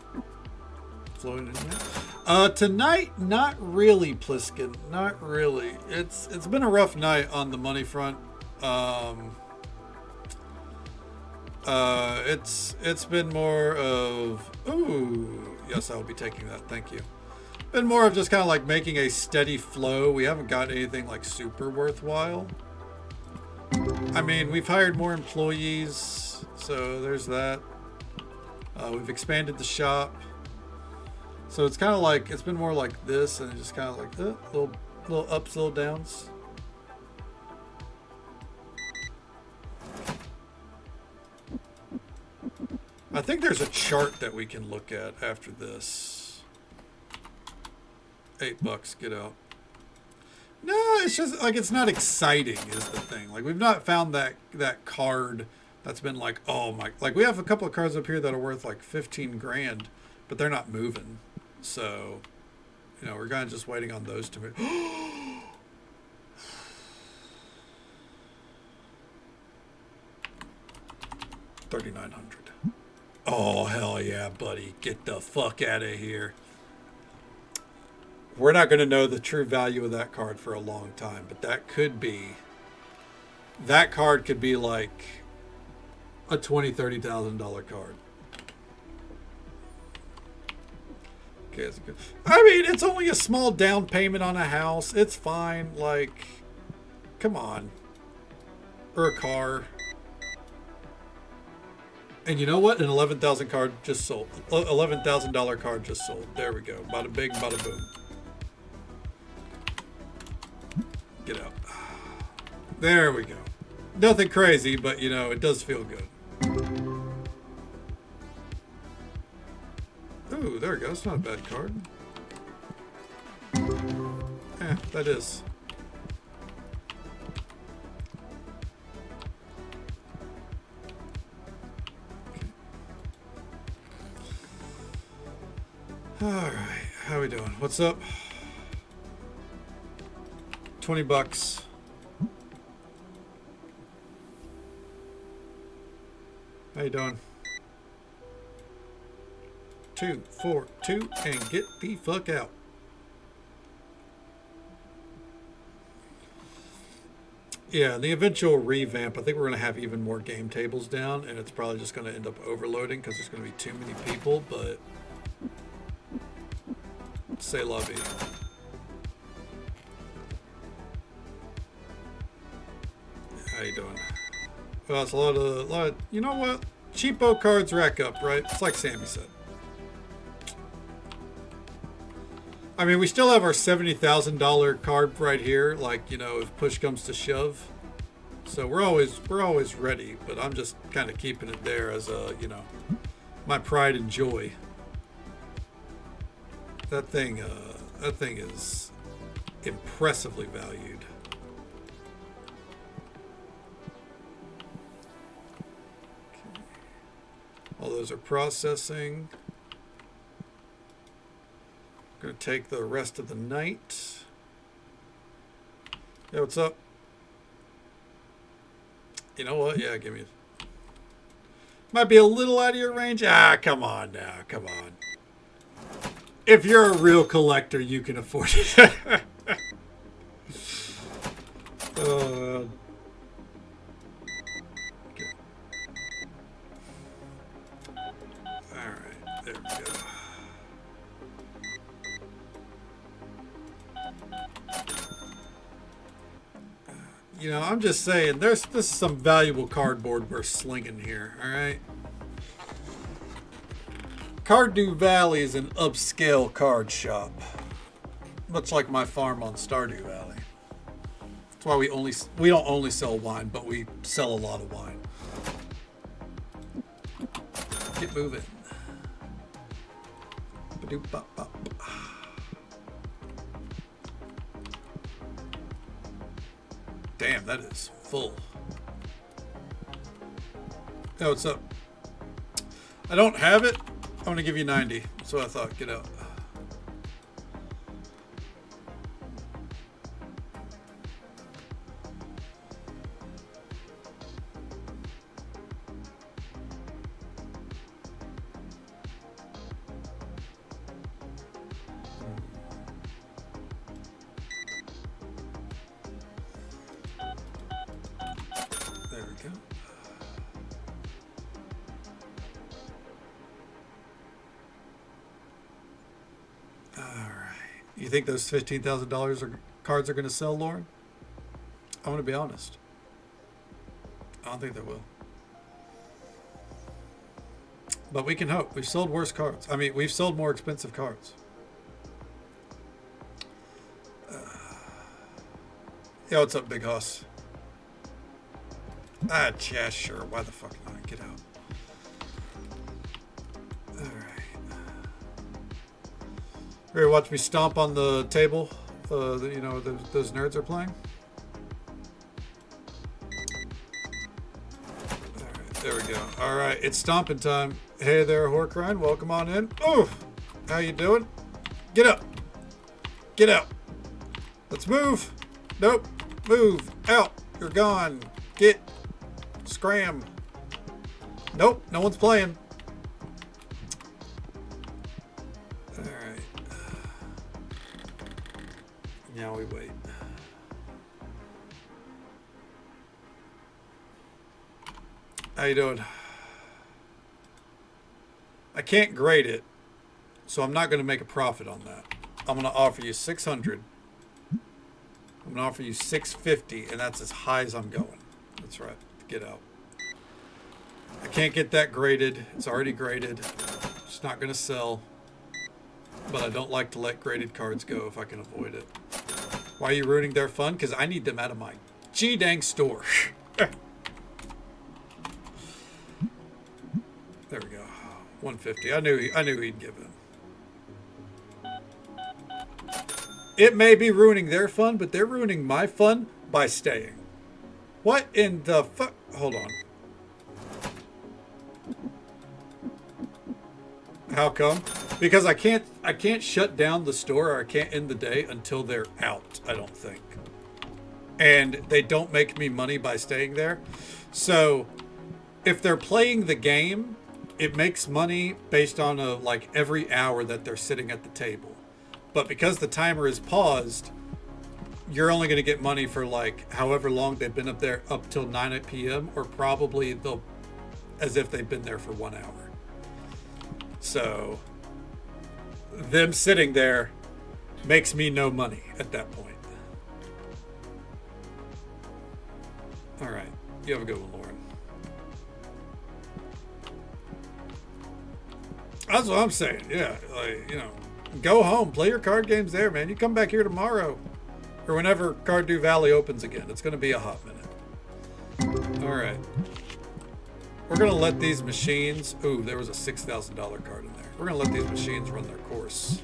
Floating in there. Tonight, not really, Pliskin. Not really. It's been a rough night on the money front. It's been more of, ooh, yes, I will be taking that. Thank you. Been more of just kind of like making a steady flow. We haven't got anything like super worthwhile. I mean, we've hired more employees, so there's that. We've expanded the shop. So it's kind of like, it's been more like this, and just kind of like little ups, little downs. I think there's a chart that we can look at after this. $8, get out. No, it's just like, it's not exciting is the thing. Like, we've not found that card that's been like, oh my, like we have a couple of cards up here that are worth like 15 grand, but they're not moving. So, you know, we're kind of just waiting on those to move. 3,900. Oh, hell yeah, buddy. Get the fuck out of here. We're not going to know the true value of that card for a long time, but that card could be like a $20,000, $30,000 card. Okay, that's good. I mean, it's only a small down payment on a house. It's fine. Like, come on. Or a car. And you know what? An $11,000 card just sold. $11,000 card just sold. There we go. Bada bing, bada boom. Get out. There we go. Nothing crazy, but you know, it does feel good. Ooh, there we go. That's not a bad card. Yeah, that is. Alright, how we doing? What's up? 20 bucks. How you doing? 2, 4, 2, and get the fuck out. Yeah, the eventual revamp, I think we're going to have even more game tables down, and it's probably just going to end up overloading because there's going to be too many people, but say la vie. How you doing? Well, it's a lot of, you know what? Cheapo cards rack up, right? It's like Sammy said. I mean, we still have our $70,000 card right here, like, you know, if push comes to shove. So we're always ready, but I'm just kind of keeping it there as a, you know, my pride and joy. That thing is impressively valued. Okay. All those are processing. Gonna take the rest of the night. Yeah, what's up? You know what? Yeah, give me. Might be a little out of your range. Ah, come on now, come on. if you're a real collector, you can afford it. Oh, okay. All right, there we go. You know, I'm just saying, this is some valuable cardboard we're slinging here. All right. Cardew Valley is an upscale card shop, much like my farm on Stardew Valley. That's why we don't only sell wine, but we sell a lot of wine. Get moving. Ba-doop-bop-bop. Damn, that is full. Hey, what's up? I don't have it. I'm gonna give you 90. That's what I thought. Get out. There we go. All right. You think those $15,000 cards are going to sell, Lauren? I'm going to be honest. I don't think they will. But we can hope. We've sold worse cards. I mean, we've sold more expensive cards. Yeah, what's up, Big Hoss? Ah, yeah, sure. Why the fuck not? Get out. All right. Ready to watch me stomp on the table? You know, those nerds are playing. All right, there we go. All right, it's stomping time. Hey there, Horkrine. Welcome on in. Oh, how you doing? Get up. Get out. Let's move. Nope. Move. Out. You're gone. Get. Scram. Nope. No one's playing. All right. Now we wait. How you doing? I can't grade it, so I'm not going to make a profit on that. I'm going to offer you 600. I'm going to offer you 650, and that's as high as I'm going. That's right. Get out. I can't get that graded. It's already graded. It's not going to sell. But I don't like to let graded cards go if I can avoid it. Why are you ruining their fun? Because I need them out of my G-dang store. There we go. 150. I knew he'd give in. It may be ruining their fun, but they're ruining my fun by staying. What in the fuck? Hold on. How come? Because I can't shut down the store, or I can't end the day until they're out, I don't think. And they don't make me money by staying there. So if they're playing the game, it makes money based on like every hour that they're sitting at the table. But because the timer is paused, you're only going to get money for like however long they've been up there, up till 9 p.m. or probably as if they've been there for 1 hour. So them sitting there makes me no money at that point. All right. You have a good one, Lauren. That's what I'm saying. Yeah. Like, you know, go home, play your card games there, man. You come back here tomorrow or whenever Cardew Valley opens again. It's going to be a hot minute. All right. We're going to let these machines... Ooh, there was a $6,000 card in there. We're going to let these machines run their course.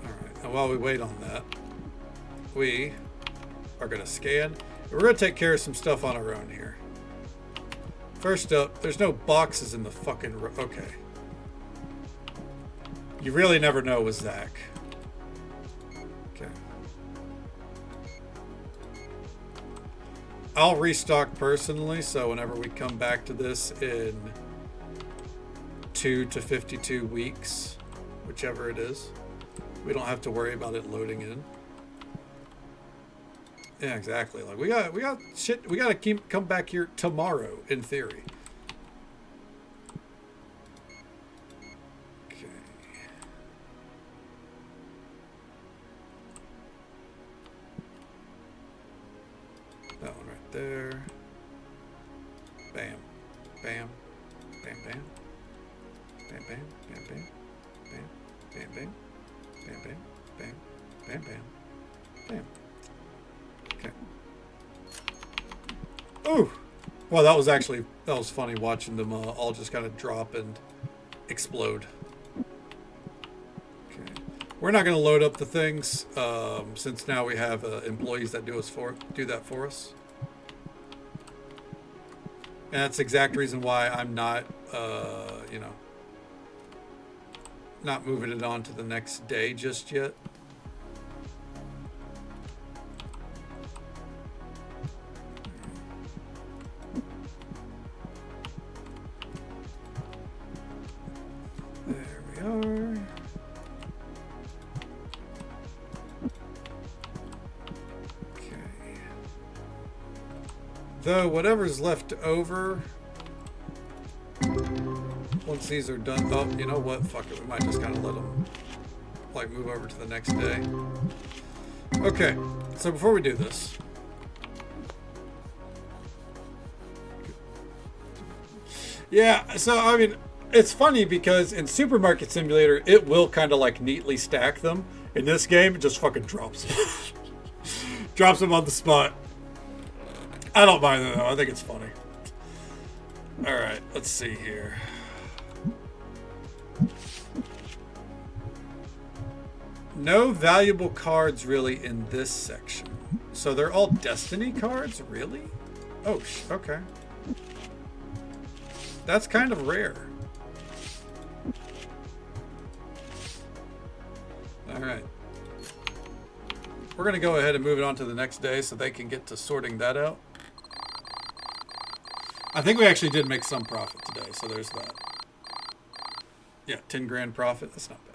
All right. And while we wait on that, we are going to scan. We're going to take care of some stuff on our own here. First up, there's no boxes in the fucking... Okay. You really never know with Zach. Okay. I'll restock personally, so whenever we come back to this in 2 to 52 weeks, whichever it is. We don't have to worry about it loading in. Yeah, exactly. Like we got shit. We got to come back here tomorrow, in theory. Okay. That one right there. Bam, bam, bam, bam, bam, bam, bam, bam, bam, bam, bam, bam, bam, bam, bam, bam, bam. Okay. Ooh. Well, that was funny watching them all just kind of drop and explode. Okay. We're not going to load up the things since now we have employees that do that for us. And that's the exact reason why I'm not, not moving it on to the next day just yet. There we are. Okay. Though whatever's left over, once these are done, oh, you know what? Fuck it. We might just kind of let them like move over to the next day. Okay. So before we do this, yeah. So I mean, it's funny because in Supermarket Simulator, it will kind of like neatly stack them. In this game, it just fucking drops them. Drops them on the spot. I don't mind it though. I think it's funny. All right, let's see here. No valuable cards really in this section. So they're all Destiny cards, really? Oh, okay. That's kind of rare. All right. We're going to go ahead and move it on to the next day so they can get to sorting that out. I think we actually did make some profit today, so there's that. Yeah, 10 grand profit. That's not bad.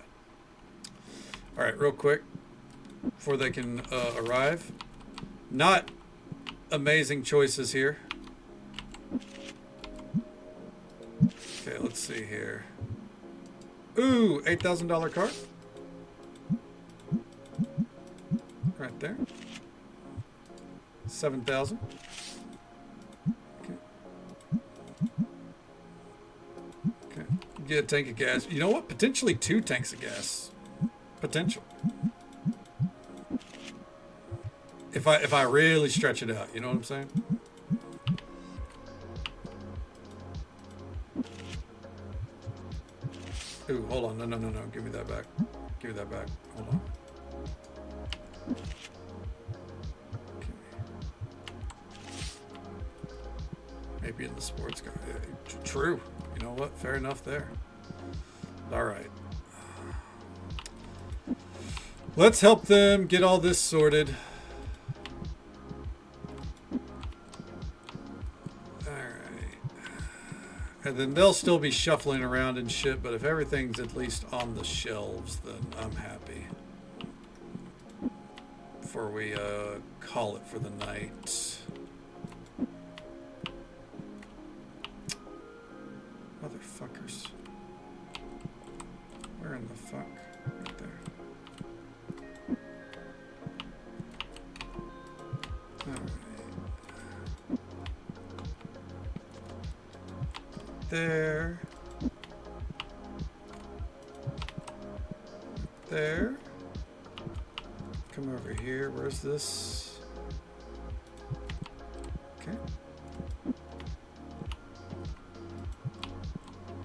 All right, real quick, before they can arrive. Not amazing choices here. Okay, let's see here. Ooh, $8,000 card. Right there. 7,000. Okay. Get a tank of gas. You know what? Potentially 2 tanks of gas. Potential. If I really stretch it out, you know what I'm saying? Ooh, hold on. No. Give me that back. Give me that back. Hold on. Okay. Maybe in the sports car. Yeah, true. You know what? Fair enough there. All right. Let's help them get all this sorted. Alright. And then they'll still be shuffling around and shit, but if everything's at least on the shelves, then I'm happy. Before we call it for the night. Motherfuckers. Where in the fuck? Right there. There. There. Come over here. Where's this? Okay.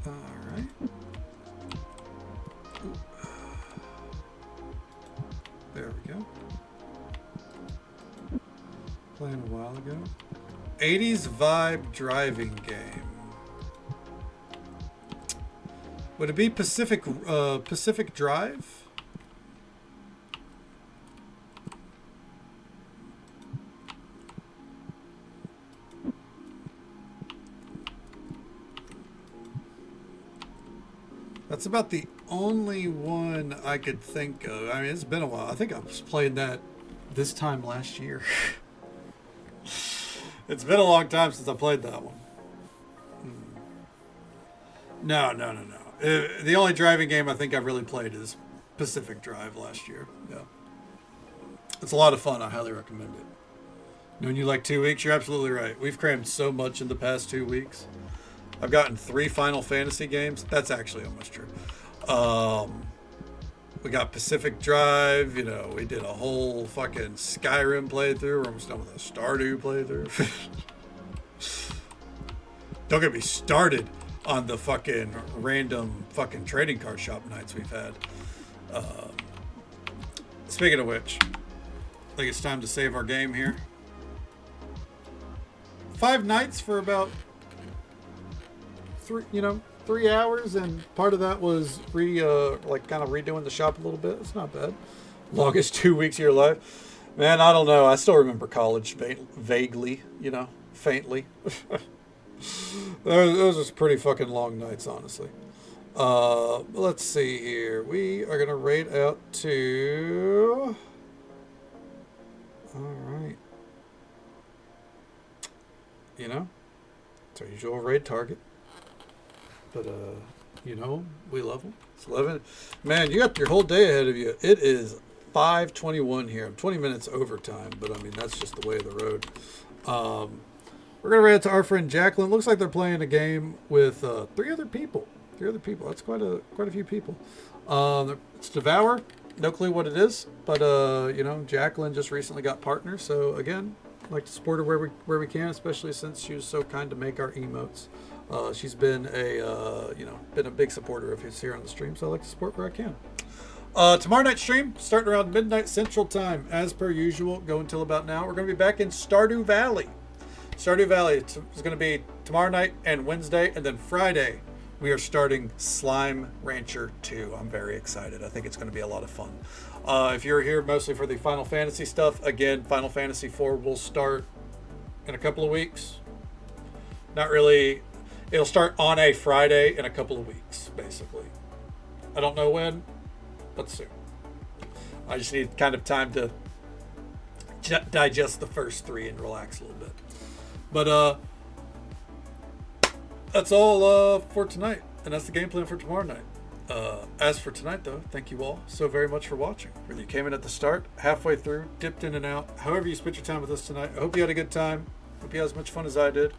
All right. Ooh. There we go. Playing a while ago. 80s vibe driving game. Would it be Pacific Drive? That's about the only one I could think of. I mean, it's been a while. I think I was playing that this time last year. It's been a long time since I played that one. No. The only driving game I think I've really played is Pacific Drive last year. Yeah. It's a lot of fun. I highly recommend it. When you like 2 weeks, you're absolutely right. We've crammed so much in the past 2 weeks. I've gotten 3 Final Fantasy games. That's actually almost true. We got Pacific Drive. You know, we did a whole fucking Skyrim playthrough. We're almost done with a Stardew playthrough. Don't get me started on the fucking random fucking trading card shop nights we've had. Speaking of which, I think it's time to save our game here. 5 nights for about 3 hours, and part of that was kind of redoing the shop a little bit. It's not bad. Longest 2 weeks of your life, man. I don't know. I still remember college vaguely, faintly. Those was pretty fucking long nights, honestly. Let's see here. We are gonna raid out to. All right. It's our usual raid target. But, we love them. It's 11. Man, you got your whole day ahead of you. It is 5:21 here. I'm 20 minutes overtime, but I mean, that's just the way of the road. We're going to raid out to our friend Jacqueline. Looks like they're playing a game with 3 other people. 3 other people. That's quite a few people. It's Devour. No clue what it is, but, Jacqueline just recently got partner. So, again, I'd like to support her where we can, especially since she was so kind to make our emotes. She's been a big supporter of his here on the stream, so I like to support where I can. Tomorrow night stream, starting around midnight Central Time, as per usual, go until about now. We're going to be back in Stardew Valley. Stardew Valley is going to be tomorrow night and Wednesday, and then Friday we are starting Slime Rancher 2. I'm very excited. I think it's going to be a lot of fun. If you're here mostly for the Final Fantasy stuff, again, Final Fantasy 4 will start in a couple of weeks. Not really. It'll start on a Friday in a couple of weeks, basically. I don't know when, but soon. I just need kind of time to digest the first 3 and relax a little bit. But that's all for tonight, and that's the game plan for tomorrow night. As for tonight, though, thank you all so very much for watching. Whether you came in at the start, halfway through, dipped in and out, however you spent your time with us tonight, I hope you had a good time. Hope you had as much fun as I did.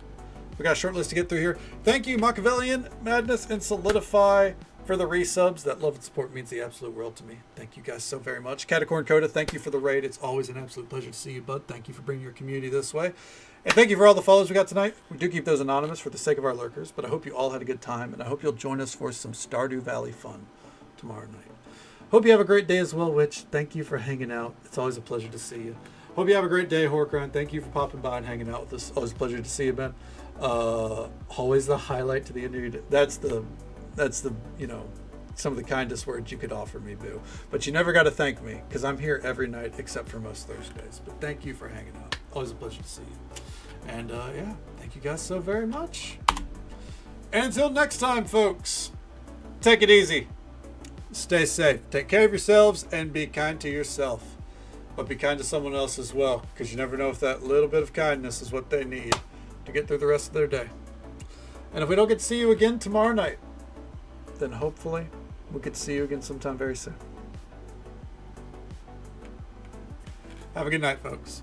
We got a short list to get through here. Thank you, Machiavellian, Madness, and Solidify for the resubs. That love and support means the absolute world to me. Thank you guys so very much. Catacorn Coda, thank you for the raid. It's always an absolute pleasure to see you, bud. Thank you for bringing your community this way. And thank you for all the follows we got tonight. We do keep those anonymous for the sake of our lurkers, but I hope you all had a good time, and I hope you'll join us for some Stardew Valley fun tomorrow night. Hope you have a great day as well, Witch. Thank you for hanging out. It's always a pleasure to see you. Hope you have a great day, Horcron. Thank you for popping by and hanging out with us. Always a pleasure to see you, Ben. Always the highlight to the end of your day. That's the some of the kindest words you could offer me, Boo. But you never got to thank me, because I'm here every night except for most Thursdays. But thank you for hanging out. Always a pleasure to see you. And thank you guys so very much. And until next time, folks, take it easy. Stay safe. Take care of yourselves and be kind to yourself. But be kind to someone else as well, because you never know if that little bit of kindness is what they need to get through the rest of their day. And if we don't get to see you again tomorrow night, then hopefully we'll get to see you again sometime very soon. Have a good night, folks.